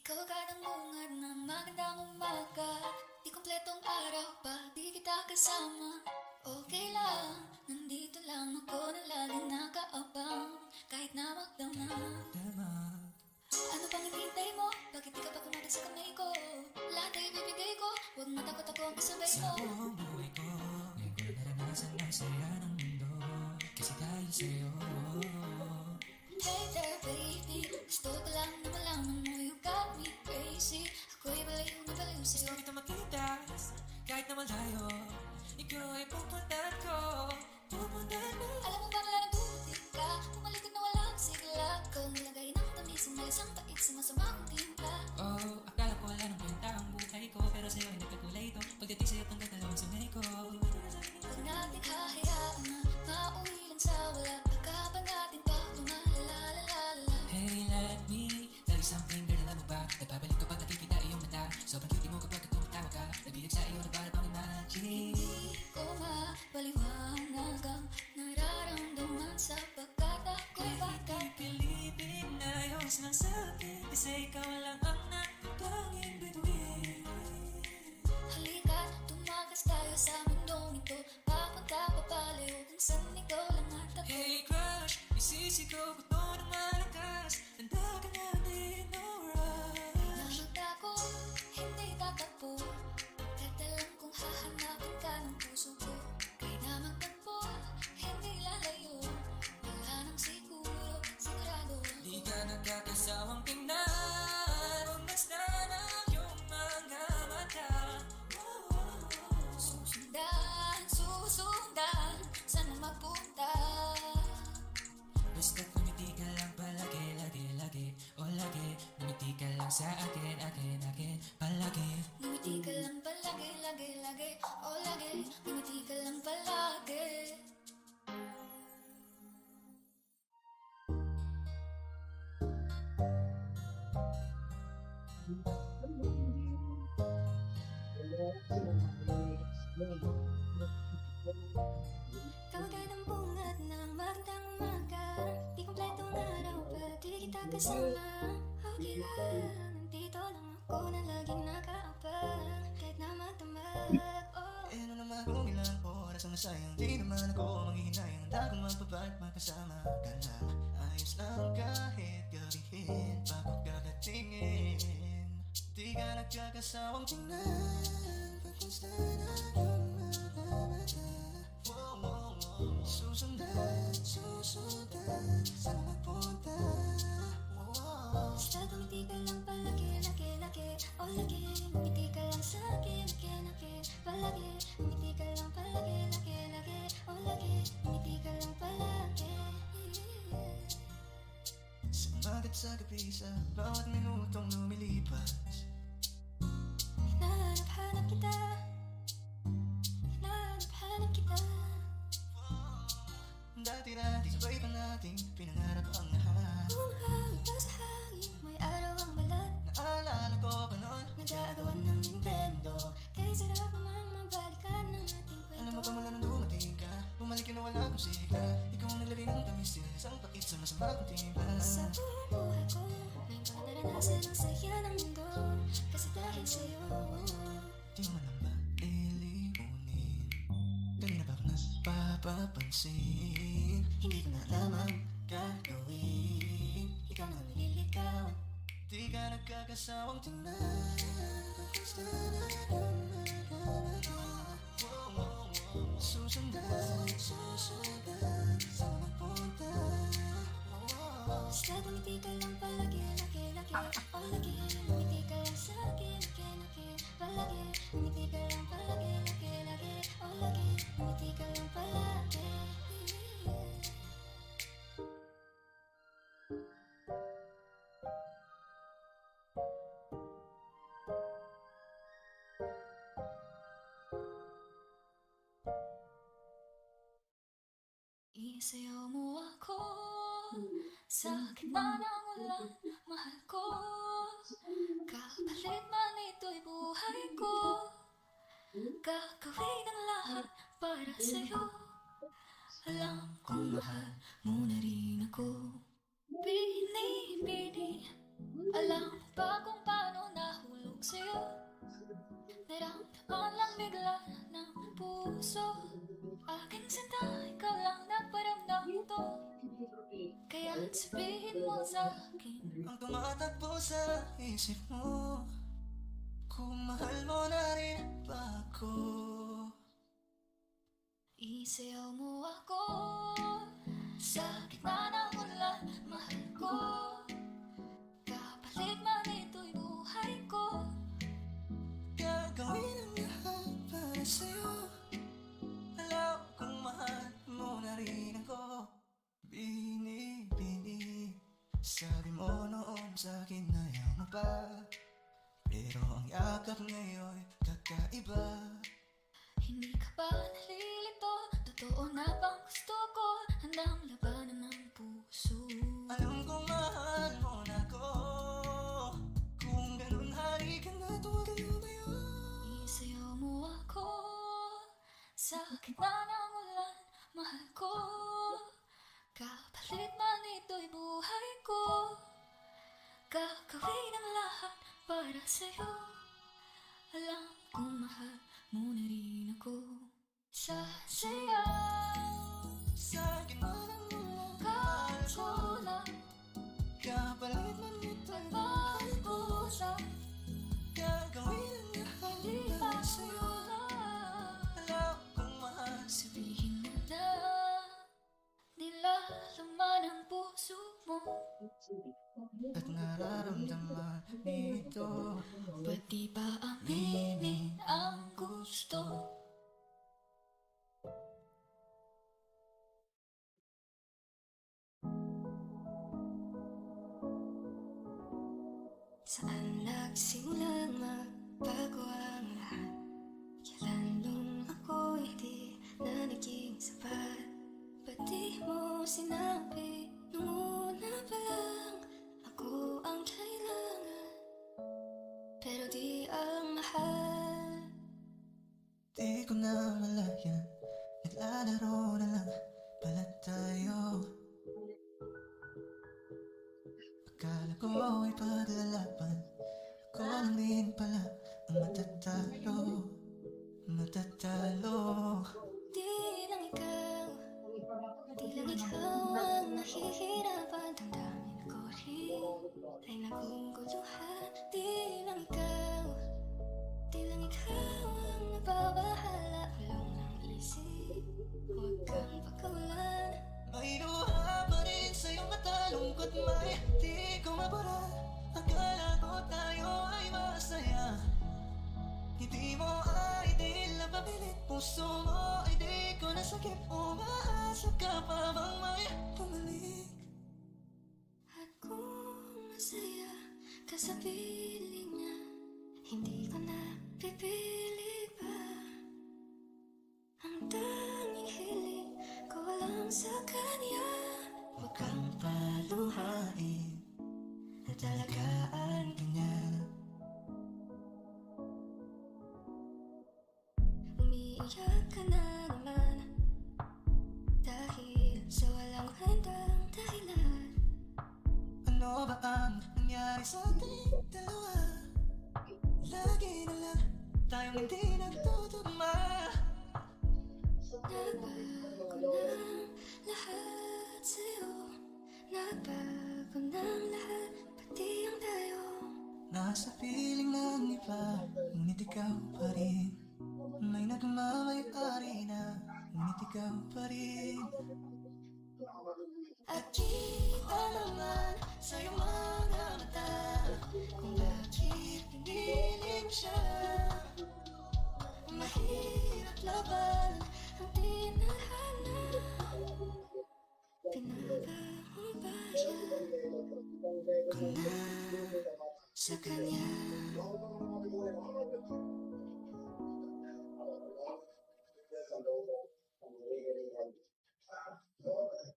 S15: Ikaw agad ang bungad ng magandang umaga. Di kompletong araw pa, di kita kasama. Okay lang, nandito lang ako na laging nakaabang. Kahit na magdamag. Ano pang hinihintay mo? Bakit di ka pa kumada sa kamay ko? Lahat ay ibibigay ko, huwag matakot ako ang isabay mo.
S14: Sa buong buhay ko, ngayon ko naranasan ang saya ng mundo. Kasi dahil sa'yo.
S15: Hey there baby, gusto ko lang na malaman mo. You got me crazy.
S14: sa akin, palagi.
S15: Ngumiti ka lang palagi, lagi, lagi, oh lagi. Ngumiti ka lang palagi. Kawagad ang bungad ng magandang umaga. Di kompletong araw pa di kita kasama. Okay lang, nandito lang ako na laging nakaabang. Kahit na magdamag, oh.
S14: Eh ano naman kung ilang oras ang nasayang. Di naman ako manghihinayang. Handa kong magpapag magkasama ka lang. Ayos lang kahit gabihin bago gagatingin. Di ka nagkakasawang tingnan pagkasta na yung mga mata. Susundan saan magpunta.
S15: Basta tumiti ka lang palagi, lagi, lagi, oh lagi. Ngumiti ka lang sa akin, lagi, lagi, palagi. Ngumiti ka lang palagi, lagi, lagi, oh lagi. Ngumiti ka lang palagi.
S14: Sumagat sa gabi sa bawat minutong lumilipas.
S15: Hinahanap-hanap kita. Hinahanap-hanap kita.
S14: Dati-dati sabay pa nating pinangarap ang lahat.
S15: Humahangin pa sa hangin, may araw ang balat.
S14: Naalala ko pa noon,
S15: nag-aagawan ng Nintendo. Kaya sarap naman mabalikan ng ating kwento.
S14: alam mo ba mula nung dumating ka, bumalik ka na wala akong sigla. Ikaw ang naglagay ng tamisin, isang pait sa masama kong timpla.
S15: Sa buong buhay ko, ngayon ko naranasan ang saya ng mundo. Kasi dahil sa'yo,
S14: di mo man ba lilimunin? Kanina pa ako napapapansin.
S15: hindi ko na alam ang
S14: Gagawin,
S15: ikaw na nililigawan.
S14: di ka nagkakasawang tingnan pagkasta na yung mga mata. Susundan saan magpunta.
S15: Basta tumiti ka lang palagi, lagi, lagi, oh lagi. Ngumiti ka lang sa akin, lagi, lagi, palagi. Ngumiti ka lang palagi, lagi, lagi, oh lagi. Ngumiti ka lang palagi. Isayaw mo ako sa gitna ng ulan, mahal ko. Kapalit man ito'y buhay ko. Gagawin ang lahat para sa'yo. Alam kong mahal mo na rin ako. Bini-bini, alam mo ba kung paano nahulog sa'yo? Naramdaman lang bigla ng puso. Aking sinta, ikaw lang nagparamdam ito. Kaya sabihin mo sa'kin
S14: Ang tumatakbo sa isip mo, kung mahal mo na rin ba ako?
S15: isayaw mo ako sa gitna ng ulan, mahal ko. Kapalit man ito'y buhay ko.
S14: Gagawin ang lahat para sa'yo. Alam kong mahal mo na rin ako. Bini-bini, sabi mo noon sa'kin na ayaw mo pa. Pero ang yakap ngayon kakaiba.
S15: Hindi ka ba nalilito? Totoo na bang gusto ko? Handang labanan ng puso.
S14: Alam kong mahal mo na ako. Kung ganun halika na tuwagan mo ba yun?
S15: Isayaw mo ako sa gitna ng ulan, mahal ko. Kapalit man ito'y buhay ko. Gagawin ang lahat para sa'yo. Alam kong mahal mo na rin ako. Sasayaw
S14: sa gitna ng ulan,
S15: mahal ko lang.
S14: Kapalit man ito'y
S15: mahal ko sa
S14: gagawin ang lahat para sa'yo. Alam kong mahal.
S15: Sabihin mo na nilalaman ang puso mo.
S14: At nararamdaman nito,
S15: ba't di ba aminin ang gusto? Saan nagsimulang magbago ang lahat. Kailan nung ako'y di na naging sapat? Ba't di mo sinabi nung una pa lang ako ang kailangan, pero di ang mahal?
S14: Di ko na malayan, naglalaro na lang pala tayo. Akala ko ay paglalaban, ako lang din pala ang matatalo.
S15: Di lang ikaw ang nahihirapan. Damdamin ko rin ay naguguluhan. Di lang ikaw ang nababahala. Ulong ng isip, huwag kang pagkawalan.
S14: May luha pa rin sa'yong mata, lungkot may di ko mabura. Akala ko tayo ay masaya, hindi mo ay di lang papilit. Puso mo ay di ko nasakit. Umaasa ka pa bang may pumalik?
S15: At kung masaya ka sa piling niya, hindi ko na pipili pa. Ang tanging hiling ko lang sa kanya,
S14: Huwag kang paluhain, natalagaan ka niya.
S15: Umiiyak ka na naman dahil sa walang kwentang dahilan.
S14: Ano ba ang nangyari sa ating dalawa? Lagi na lang tayong hindi nagtutugma.
S15: Nagbago ng lahat sa'yo, nagbago ng lahat, pati ang tayo.
S14: Nasa piling ng iba, ngunit ikaw pa rin. May nagmamayari na, ngunit ikaw pa rin.
S15: At kita naman sa iyong mga mata kung bakit pinili mo siya. Mahirap laban ang tinadhana. Pinabahong ba siya ko na sa kanya?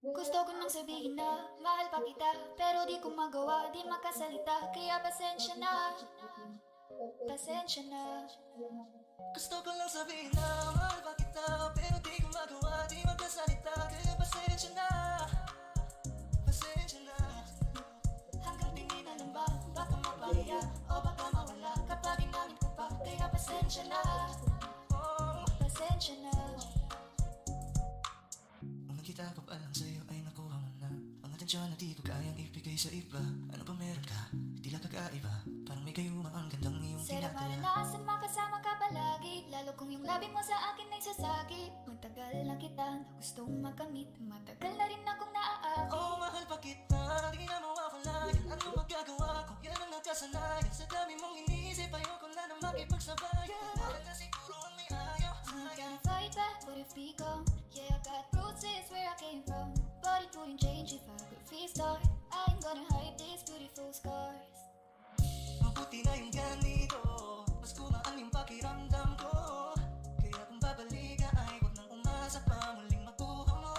S15: Gusto ko nang sabihin na mahal pa kita, pero di ko magawa, di makasalita. Kaya pasensya na, pasensya na.
S14: Gusto ko lang sabihin na mahal pa kita, pero di ko magawa, di magkasalita. Kaya pasensya na, pasensya na.
S15: Hanggang tingin na lang ba, baka mapahiya o baka mawala kapag inamin ko pa. Kaya pasensya na, pasensya na.
S14: Unang kita ko pa lang sa'yo ay nakuha mo na ang atensyon na di ko kayang ibigay sa iba. Ano ba meron ka? Tila kakaiba, parang may gayuma ang gandang iyong
S15: Sarap
S14: tinatala.
S15: maranasan makasama ka palagi, lalo kung yung labi mo sa akin ay sasagi. Matagal na kita na gustong makamit, matagal na rin akong naaakit.
S14: Oh, mahal pa kita, di na mawawala yan. Ano magagawa ko? Yan ang nagkasanayan. Sa dami mong inisip, ayoko na na makipagsabayan. Parang na siguro ang may ayaw.
S15: I'm gonna fight back, what if we go? Yeah, I got roots, it's where I came from, but it wouldn't change if I could restart. I ain't gonna hide these beautiful scars.
S14: Mabuti na yung ganito, mas kumaan yung pakiramdam ko. Kaya kung babalik ka ay huwag nang umasa pa muling makuha mo.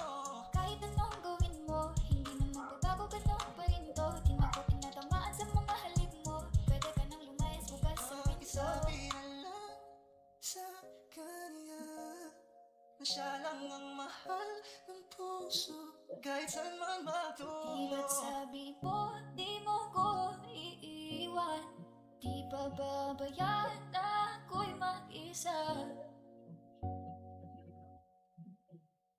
S15: Kahit anong gawin mo, hindi na magbabago, ganun pa rin to. Di na ko tinatamaan sa mga halik mo. Pwede ka nang lumayas bukas sa pinto.
S14: Pakisabi na lang sa kanya na siya lang ang mahal ng puso, kahit saan man magtungo.
S15: Di ba't sabi mo, di mo ko iiwan? Di ba babayaan na ako'y mag-isa?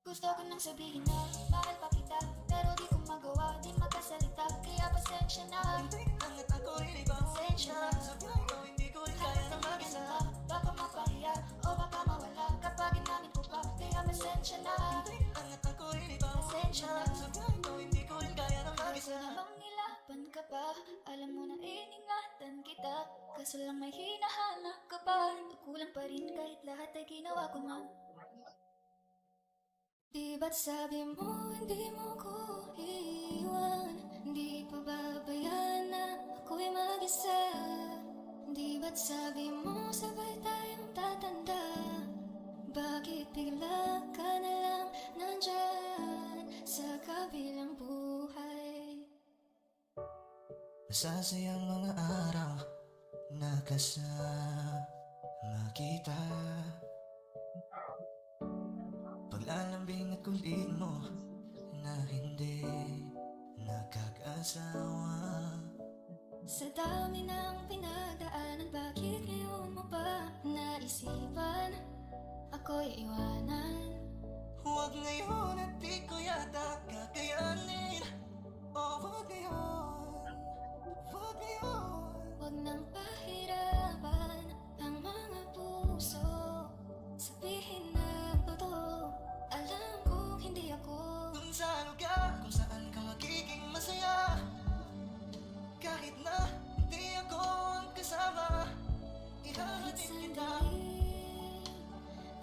S15: Gusto ko nang sabihin na mahal pa kita, pero di ko magawa, di makasalita. Kaya pasensya na,
S14: Angat ako rin ibang
S15: pasensya na.
S14: sabihin ko hindi ko rin kaya na mag-isa.
S15: Baka mapahiya o baka mawala kapag inamin ko pa. Kaya pasensya na,
S14: Angat ako rin ibang
S15: pasensya na.
S14: sabihin ko hindi ko rin kaya na
S15: Gusto
S14: mag-isa.
S15: namang ilaban ka pa, alam mo na iningatan kita. Kaso lang may hinahanap ka pa, kulang pa rin kahit lahat ay ginawa ko na. Di ba't sabi mo hindi mo ko iiwan? Di pa babayaan na ako'y mag-isa? ba't sabi mo sabay tayong tatanda? Bakit bigla ka na lang nandyan sa kabilang buhay?
S14: Masasayang mga araw na kasama kita, paglalambing at kulit mo na hindi nakag-asawa.
S15: Sa dami ng pinagdaanan, bakit ngayon mo ba naisipan ako'y iwanan?
S14: Huwag ngayon at di ko yata kakayanin. Oh, huwag ngayon, huwag ngayon.
S15: Huwag nang pahirapan ang mga puso. Sabihin na totoo, alam kong hindi ako
S14: Kung sa lugar kung saan ka magiging masaya, kahit na hindi ako ang kasama, ihahatid kita.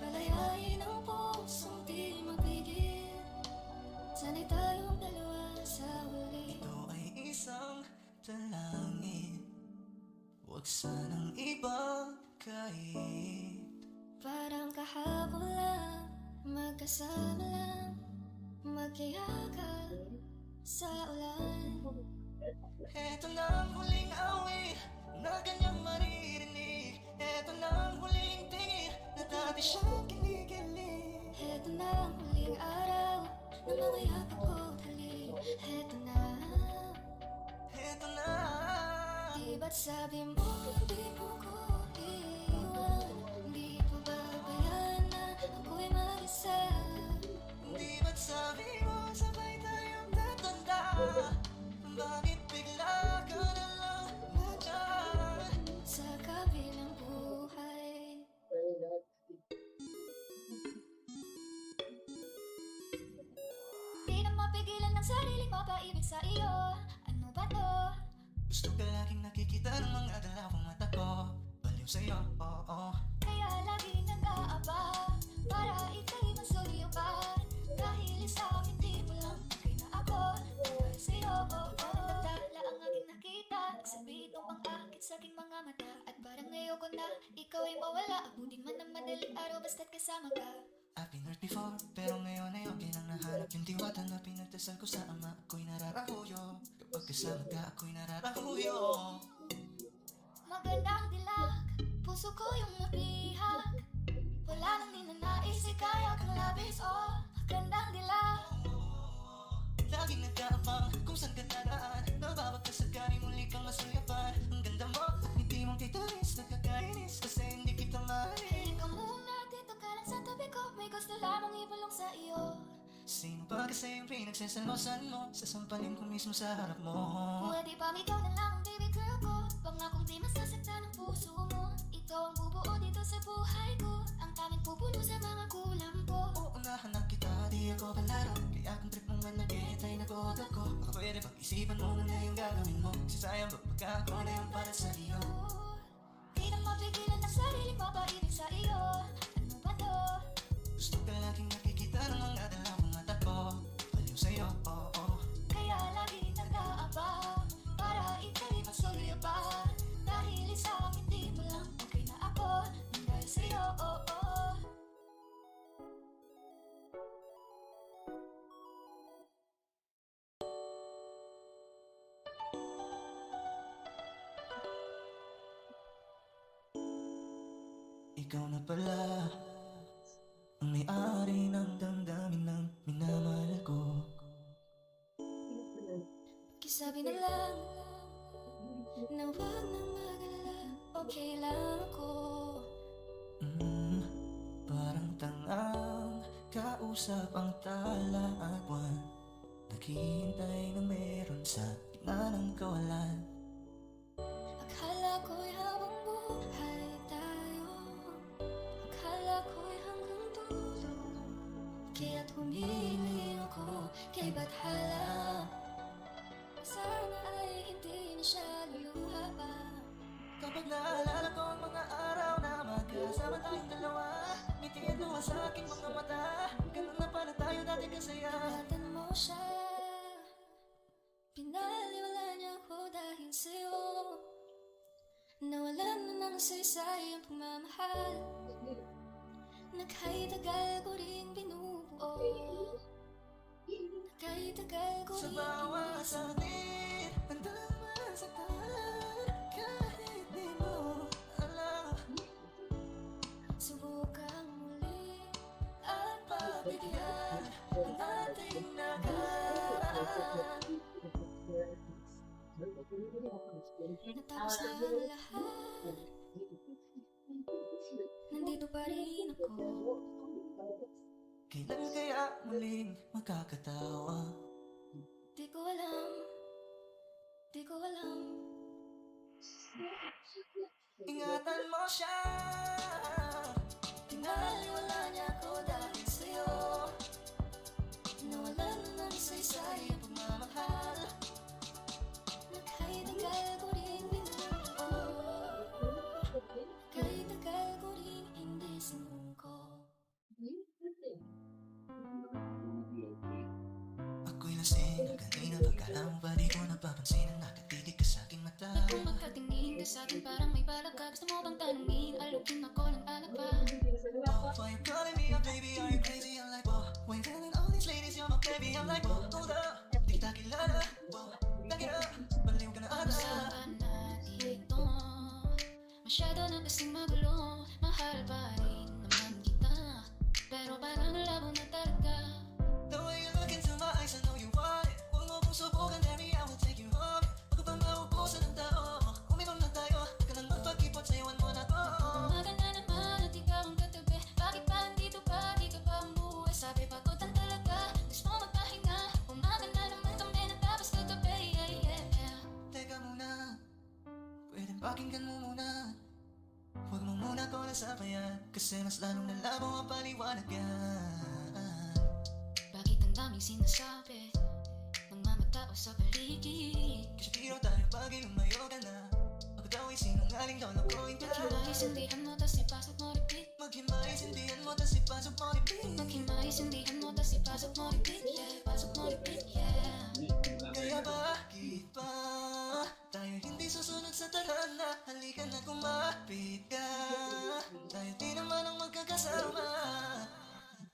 S15: Palayain ang pusong di mapigil. Sana'y tayong dalawa sa huli.
S14: Ito ay isang dalangin, huwag sanang iba kahit.
S15: Parang kahapon lang, magkasama lang, magkayakap sa ulan.
S14: Eto na ang huling awit na kanyang maririnig. Eto na ang huling tingin na dati siyang kinikilig.
S15: Eto na ang huling araw na mga yakap ko't halik. Eto na,
S14: eto na.
S15: Di ba't sabi mo hindi mo ko iwan? Di pa babayaan na ako'y mag-isa?
S14: Di ba't sabi mo sabay tayong tatanda? Bakit bigla ka na lang nandyan
S15: sa kabilang buhay? Di na mapigilan ng sariling mapaibig sa iyo. Ano ba to?
S14: Gusto ka laging nakikita ng mga dalawang mata ko. Baliw sa'yo, oo.
S15: Kaya lagi nag-aaba para ika'y masuliyo pa. Dahil isa hindi mo lang okay na ako. Dahil sa'yo, oo. Nagdala ang aking nakita. Nagsabi itong pang-akit sa aking mga mata. At parang ayoko na ikaw ay mawala. Abutin man ng madaling araw basta't kasama ka.
S14: I've been hurt before, pero ngayon ay okay lang nahanap yung diwata na pinagdasal ko sa ama. Ako'y nararahuyo, kapag kasama ka ako'y nararahuyo.
S15: Magandang dilag, puso ko yung napihag. Wala nang ninanais, ikaya kang labis, oh. Magandang dilag.
S14: Laging nag-aabang kung saan ka dadaan. Nababag ka sa gani, muli kang masuyapan. Ang ganda mo, hindi mong titalis, nagkakainis kasi hindi kita mahalin.
S15: Hiling ka muna, dito ka lang sa tabi ko. May gusto lamang ibulong sa iyo.
S14: Sino ba kasi yung pinagsasalosan mo? Sasampalin ko mismo sa harap mo.
S15: Pwede ba ikaw na lang ang baby girl ko? Pangakong di masasaktan ang puso mo. Ikaw ang bubuo dito sa buhay ko. Ang tanging pupuno sa mga kulang ko.
S14: Uunahan na kita, di ako palaro. Kaya kung trip mong managit ay nagot ako. Baka pwede pag-isipan mo na yung gagawin mo. Sisayang ba pagka ako na yung para sa iyo?
S15: Di na mapigilan ang sariling papaibig sa iyo. Ano ba to?
S14: Gusto ka laging nakikita ng mga dalawang mata ko. Baliw sa'yo, oo.
S15: Kaya lagi nag-aaba para ika'y masuliyo pa. Dahil isa hindi mo lang okay na ako. Dahil sa'yo, oo.
S14: Ikaw na pala ang may-ari ng damdamin ng minamahal ko.
S15: Kisabi na lang na huwag nang mag-alala. Okay lang ako.
S14: Parang tangang kausap ang tala at buwan. Naghihintay na meron sa gitna ng kawalan.
S15: Akala ko'y habang buhay tayo. Akala ko'y hanggang dulo. Kaya't humiling ako kay Bathala. Sana ay hindi na siya luluha pa.
S14: Kapag naalala ko ang mga araw na magkasama tayong dalawa, ngitian luha sa aking mga mata. Ganun na pala tayo dati kasaya.
S15: Ingatan mo siya. Pinaliwala niya ako dahil sa'yo. Nawalan na ng saysay ang pagmamahal na kahit tagal ko rin binubuo. Kahit tagal ko rin sa bawat sakit, handa masaktan kahit di mo alam. Subukan muli at pagbigyan ang ating nakaraan. Natapos na ang lahat, nandito pa rin ako. Kailan kaya muling magkakatawa? Di ko alam, di ko alam. Ingatan mo siya, pinaliwala niya ako dahil sa'yo. Nawalan na ng saysay ang pagmamahal na kahit tagal ko rin binubuo. Kahit tagal ko rin hindi sinuko. Ako'y lasing ang kanina, pagkala mo ba di ko napapansin ang nakatitig ka sa aking mata. Kung magkatingin ka sa akin parang may balak ka, gusto mo bang tanungin, alukin ako ng alak ba? Oh, why you calling me up baby, are you crazy? I'm like, oh, why you telling all these ladies you're my baby? I'm like, oh, hold up, di kita kilala, oh, tangina, baliw ka na ata. Usapan natin ito, masyado na kasing magulo, mahal pa rin naman kita, pero parang nalabo na talaga. The way you look into my eyes, I know you want it. Huwag mo kong subukan, baby, I will take you home. Huwag ka pa maubusan ng tao, uminom na tayo, huwag ka nang magpakipot, sayawan mo na to. Maganda naman at ikaw ang katabi, bakit pa nandito pa, di ka pa umuwi? Sabi pagod ang talaga, gusto mo magpahinga, umaga na naman kami natapos kagabi, yeah, yeah, yeah. Teka muna, pwedeng pakinggan mo muna. Huwag mo muna ko nasabayan, kasi mas lalong nalabo ang paliwanagan. Bakit ang daming sinasabi ng mga tao sa paligid? Kasi biro tayo bagay lumayo ka na. Ako daw ay sinungaling, daw nakuhin ka. Maghimahisindihan mo, tas ipasok mo repeat. Maghimahisindihan mo, tas ipasok mo repeat. Maghimahisindihan mo, tas ipasok mo repeat, yeah. Pasok mo repeat, yeah. Kaya bakit ba tayo hindi susunod sa tadhana? Halika na kumapit ka, tayo di naman ang magkakasama.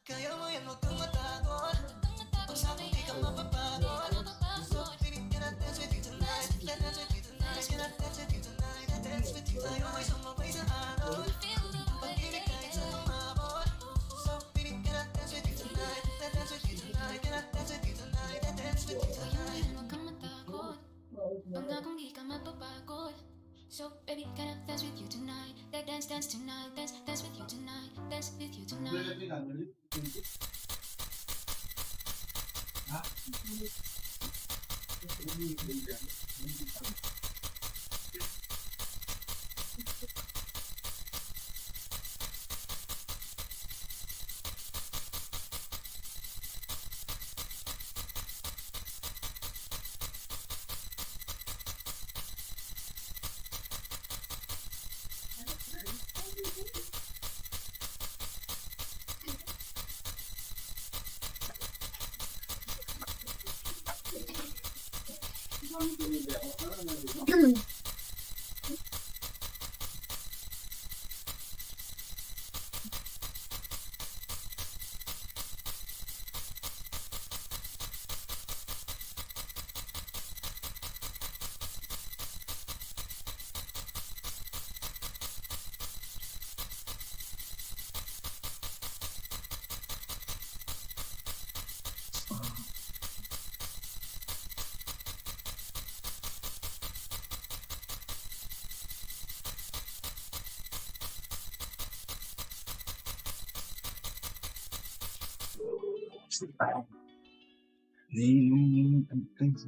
S15: Kaya mo yan, huwag kang matakot, pag-sakong di ka mapapagod. So pilit ka na dance with you tonight, let's dance with you tonight. Can I dance with you tonight, I dance with you. Tayo ay sumabay sa araw, pag-ibig kahit sa lumabot. So pilit ka na dance with you tonight, let's dance with you tonight. Can I dance with you tonight, I dance with you tonight. Kaya mo yan, huwag kang matakot, pangakong di ka mapapagod. So baby, can I dance with you tonight? Like dance, dance tonight, dance, dance with you tonight, dance with you tonight.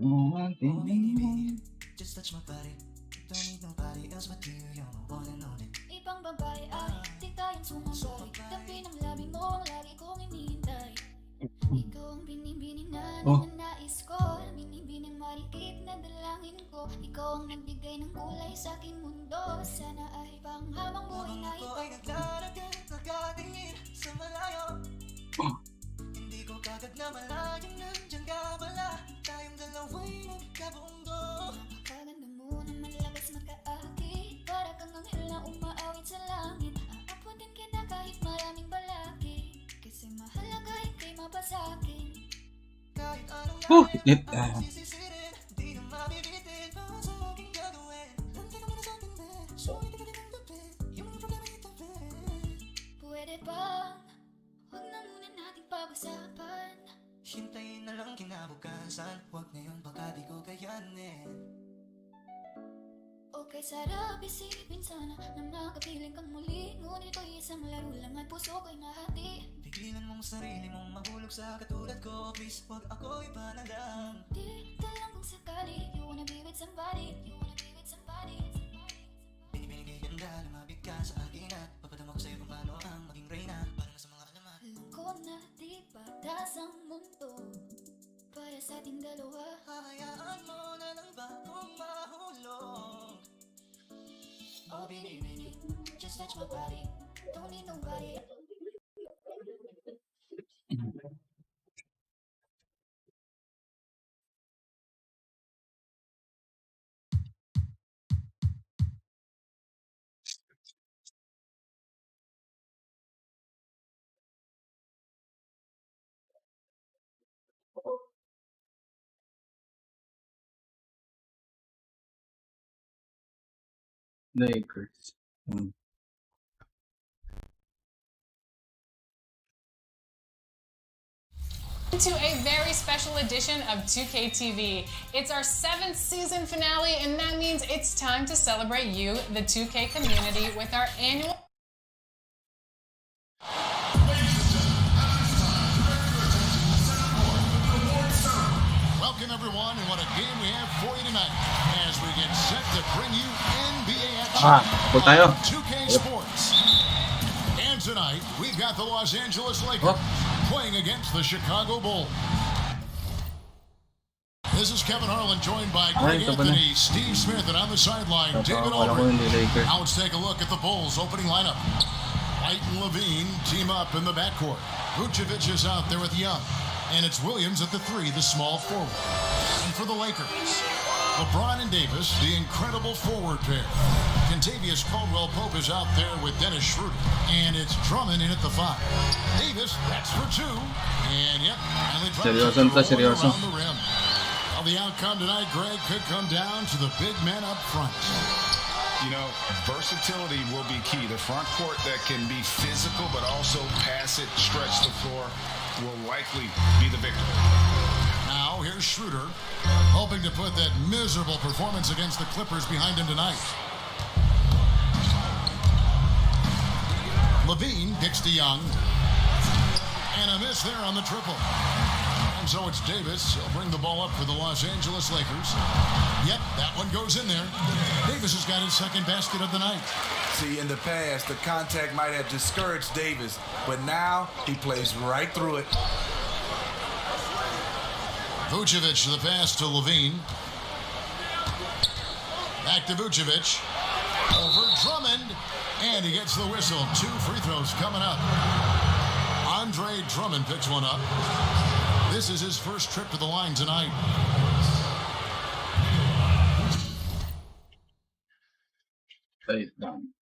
S15: Oh baby, just touch my body. Don't need nobody else but you. You're my one and only. Ibang babae ay di tayong sumabay. Tabi ng labi mo ang lagi kong inihintay. Ikaw ang binibining na ninanais ko, binibining marikit na dalangin ko. Ikaw ang nagbigay ng kulay sa aking mundo. Sana ay panghabang buhay na ito. Ako ay nagdaragdag, nagkatingin sa malayo. Hindi ko kagad na malayo, nandiyan ka pala. Tayong dalawa'y magkabundo. Napakaganda mo na malakas makaakit. Para Pwede bang huwag na muna nating pag-usapan?
S14: Hintayin na lang kinabukasan. Huwag ngayon baka di ko kayanin.
S15: Okay, sarap isipin sana na makapiling kang muli. Ngunit ito'y isang laro lang at puso ko'y nahati.
S14: Pigilan mong sarili mong mahulog sa katulad ko. Please, huwag ako iba na lang.
S15: Di ka lang kung sakali. You wanna be with somebody. You wanna be with somebody.
S14: Binibinigay ganda, lumapit ka sa akin at papadama ko sa'yo kung paano ang maging reyna. Para na sa mga alamat.
S15: Alam ko na di patas ang mundo para sa ating dalawa.
S14: Hahayaan mo na lang ba kung mahulog?
S15: Oh, baby, just touch my body. Don't need nobody.
S1: Lakers.
S10: To a very special edition of 2K TV. It's our 7th season finale, and that means it's time to celebrate you, the 2K community, with our annual.
S7: Welcome, everyone, and what a game we have for you tonight as we get set to bring you NBA action on 2K Sports. And tonight, we've got the Los Angeles Lakers playing against the Chicago Bulls. This is Kevin Harlan, joined by Greg Anthony, Steve Smith, and on the sideline, David Aldridge. Now let's take a look at the Bulls' opening lineup. White and Levine team up in the backcourt. Vucevic is out there with Young. And it's Williams at the 3, the small forward. And for the Lakers, LeBron and Davis, the incredible forward pair. Kentavious Caldwell-Pope is out there with Dennis Schroeder. And it's Drummond in at the 5. Davis, that's for 2. And yep, finally drops it around the rim. Well, the outcome tonight, Greg, could come down to the big men up front.
S5: You know, versatility will be key. The front court that can be physical but also pass it, stretch the floor, will likely be the victor.
S7: Now, here's Schroeder, hoping to put that miserable performance against the Clippers behind him tonight. Levine kicks to Young. And a miss there on the triple. And so it's Davis. He'll bring the ball up for the Los Angeles Lakers. Yep, that one goes in there. Davis has got his second basket of the night.
S11: See, in the past, the contact might have discouraged Davis, but now he plays right through it.
S7: Vucevic the pass to Levine. Back to Vucevic. Over Drummond. And he gets the whistle. 2 free throws coming up. Andre Drummond picks one up. This is his first trip to the line tonight.
S1: Play it down.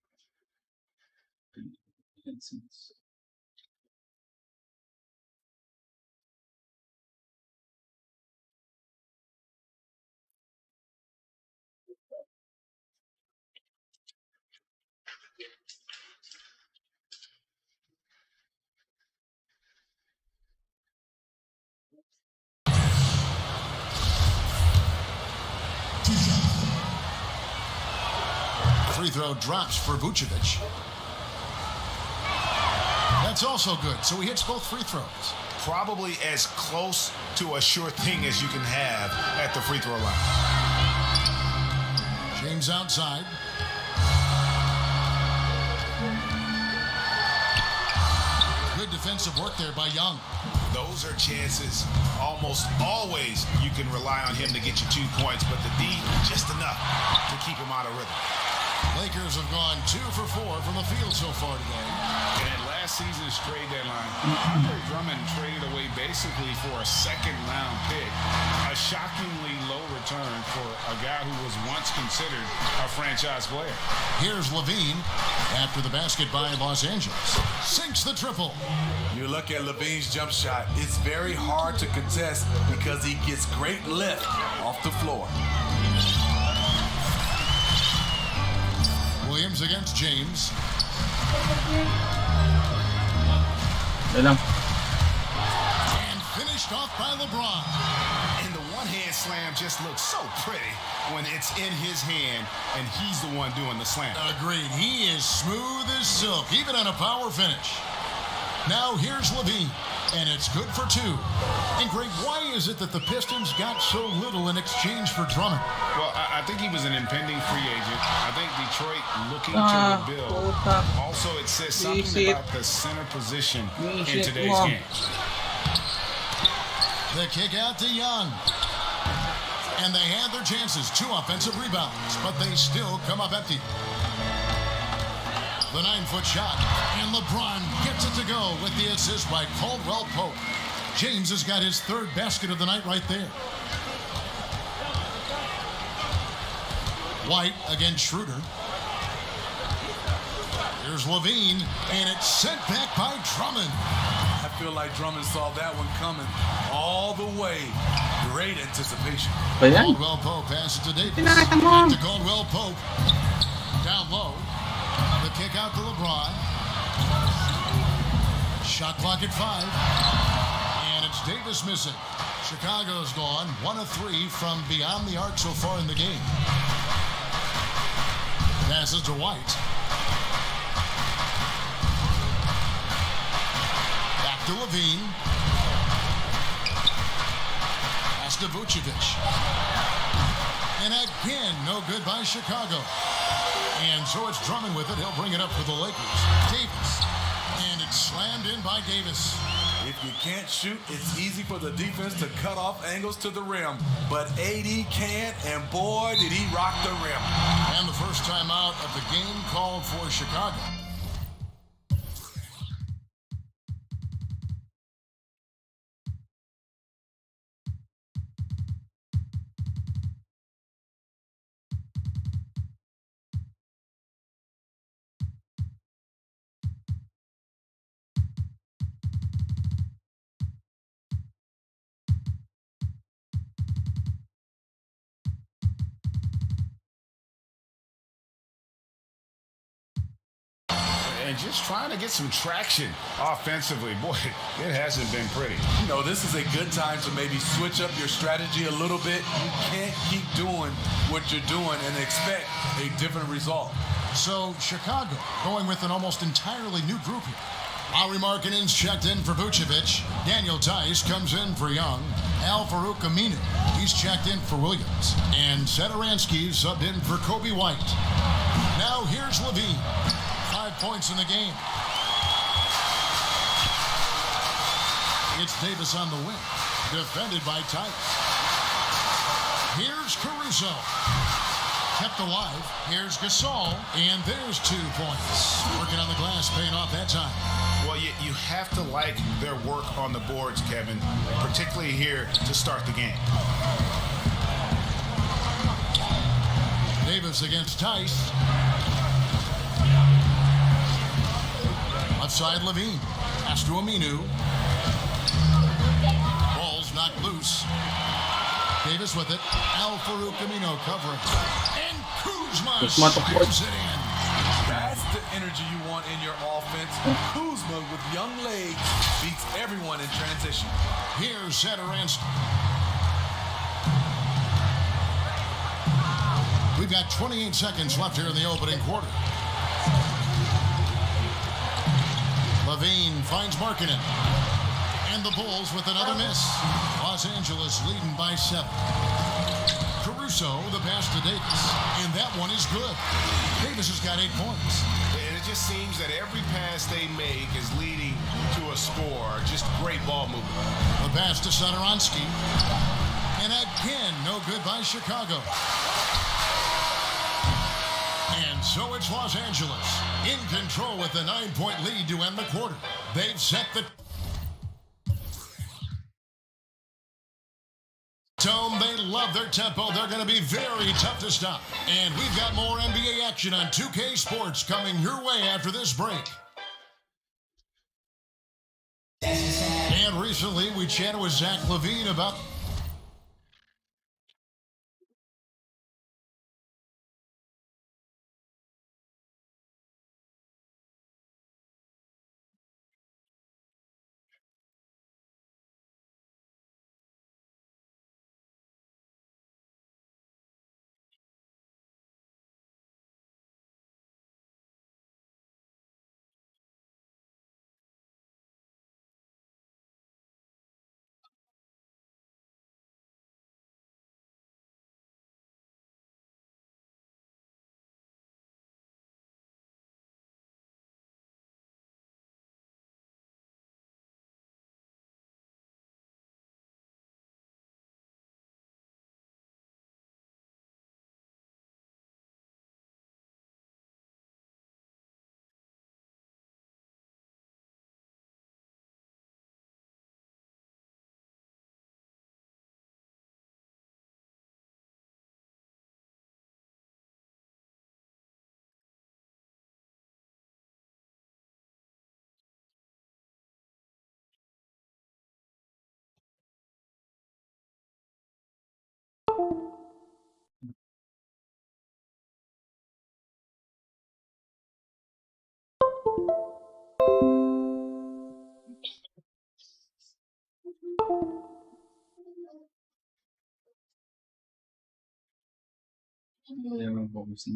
S7: Free throw drops for Vucevic. That's also good. So he hits both free throws.
S5: Probably as close to a sure thing as you can have at the free throw line.
S7: James outside. Good defensive work there by Young.
S5: Those are chances almost always you can rely on him to get you 2 points, but the D, just enough to keep him out of rhythm.
S7: Lakers have gone 2 for 4 from the field so far today.
S5: And last season's trade deadline, Andre Drummond traded away basically for a second-round pick, a shockingly low return for a guy who was once considered a franchise player.
S7: Here's Levine after the basket by Los Angeles. Sinks the triple.
S11: You look at Levine's jump shot, it's very hard to contest because he gets great lift off the floor.
S7: Williams against James.
S1: Lang.
S7: And finished off by LeBron.
S5: And the one-hand slam just looks so pretty when it's in his hand and he's the one doing the slam.
S7: Agreed. He is smooth as silk, even on a power finish. Now here's Levine, and it's good for two. And Greg, why is it that the Pistons got so little in exchange for Drummond?
S5: Well, I think he was an impending free agent. I think Detroit looking to rebuild. Also, it says something about the center position in today's game.
S7: The kick out to Young. And they had their chances. 2 offensive rebounds, but they still come up empty. The 9-foot shot, and LeBron gets it to go with the assist by Caldwell Pope. James has got his 3rd basket of the night right there. White against Schroeder. Here's Levine, and it's sent back by Drummond.
S11: I feel like Drummond saw that one coming all the way. Great anticipation.
S7: Caldwell Pope passes to Davis. To Caldwell Pope. Down low. The kick out to LeBron. Shot clock at 5. And it's Davis missing. Chicago's gone 1 of 3 from beyond the arc so far in the game. Passes to White. Back to Levine. Pass to Vucevic. And again, no good by Chicago. And so it's Drummond with it. He'll bring it up for the Lakers. Davis. And it's slammed in by Davis.
S11: If you can't shoot, it's easy for the defense to cut off angles to the rim. But AD can, and boy, did he rock the rim.
S7: And the first time out of the game called for Chicago.
S5: And just trying to get some traction offensively. Boy, it hasn't been pretty.
S11: You know, this is a good time to maybe switch up your strategy a little bit. You can't keep doing what you're doing and expect a different result.
S7: So Chicago going with an almost entirely new group here. Lauri Markkanen's checked in for Vucevic. Daniel Tice comes in for Young. Al-Farouq Aminu, he's checked in for Williams. And Satoransky's subbed in for Kobe White. Now here's Levine. 5 points in the game. It's Davis on the wing. Defended by Tice. Here's Caruso. Kept alive. Here's Gasol. And there's 2 points. Working on the glass, paying off that time.
S5: Well, you have to like their work on the boards, Kevin, particularly here to start the game.
S7: Davis against Tice. Left side, Levine. Pass to Aminu. Ball's knocked loose. Davis with it. Al-Farouq Aminu covering. And Kuzma slams it in.
S11: That's the energy you want in your offense. Kuzma with young legs beats everyone in transition.
S7: Here's Satoransky. We've got 28 seconds left here in the opening quarter. Levine finds Markkanen. And the Bulls with another miss. Los Angeles leading by 7. Caruso, the pass to Davis. And that one is good. Davis has got 8 points.
S5: And it just seems that every pass they make is leading to a score. Just great ball movement.
S7: The pass to Satoransky. And again, no good by Chicago. And so it's Los Angeles in control with a 9-point lead to end the quarter. They've set the tone. They love their tempo. They're going to be very tough to stop. And we've got more NBA action on 2K Sports coming your way after this break. And recently, we chatted with Zach LaVine about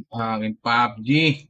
S1: Aking PUBG.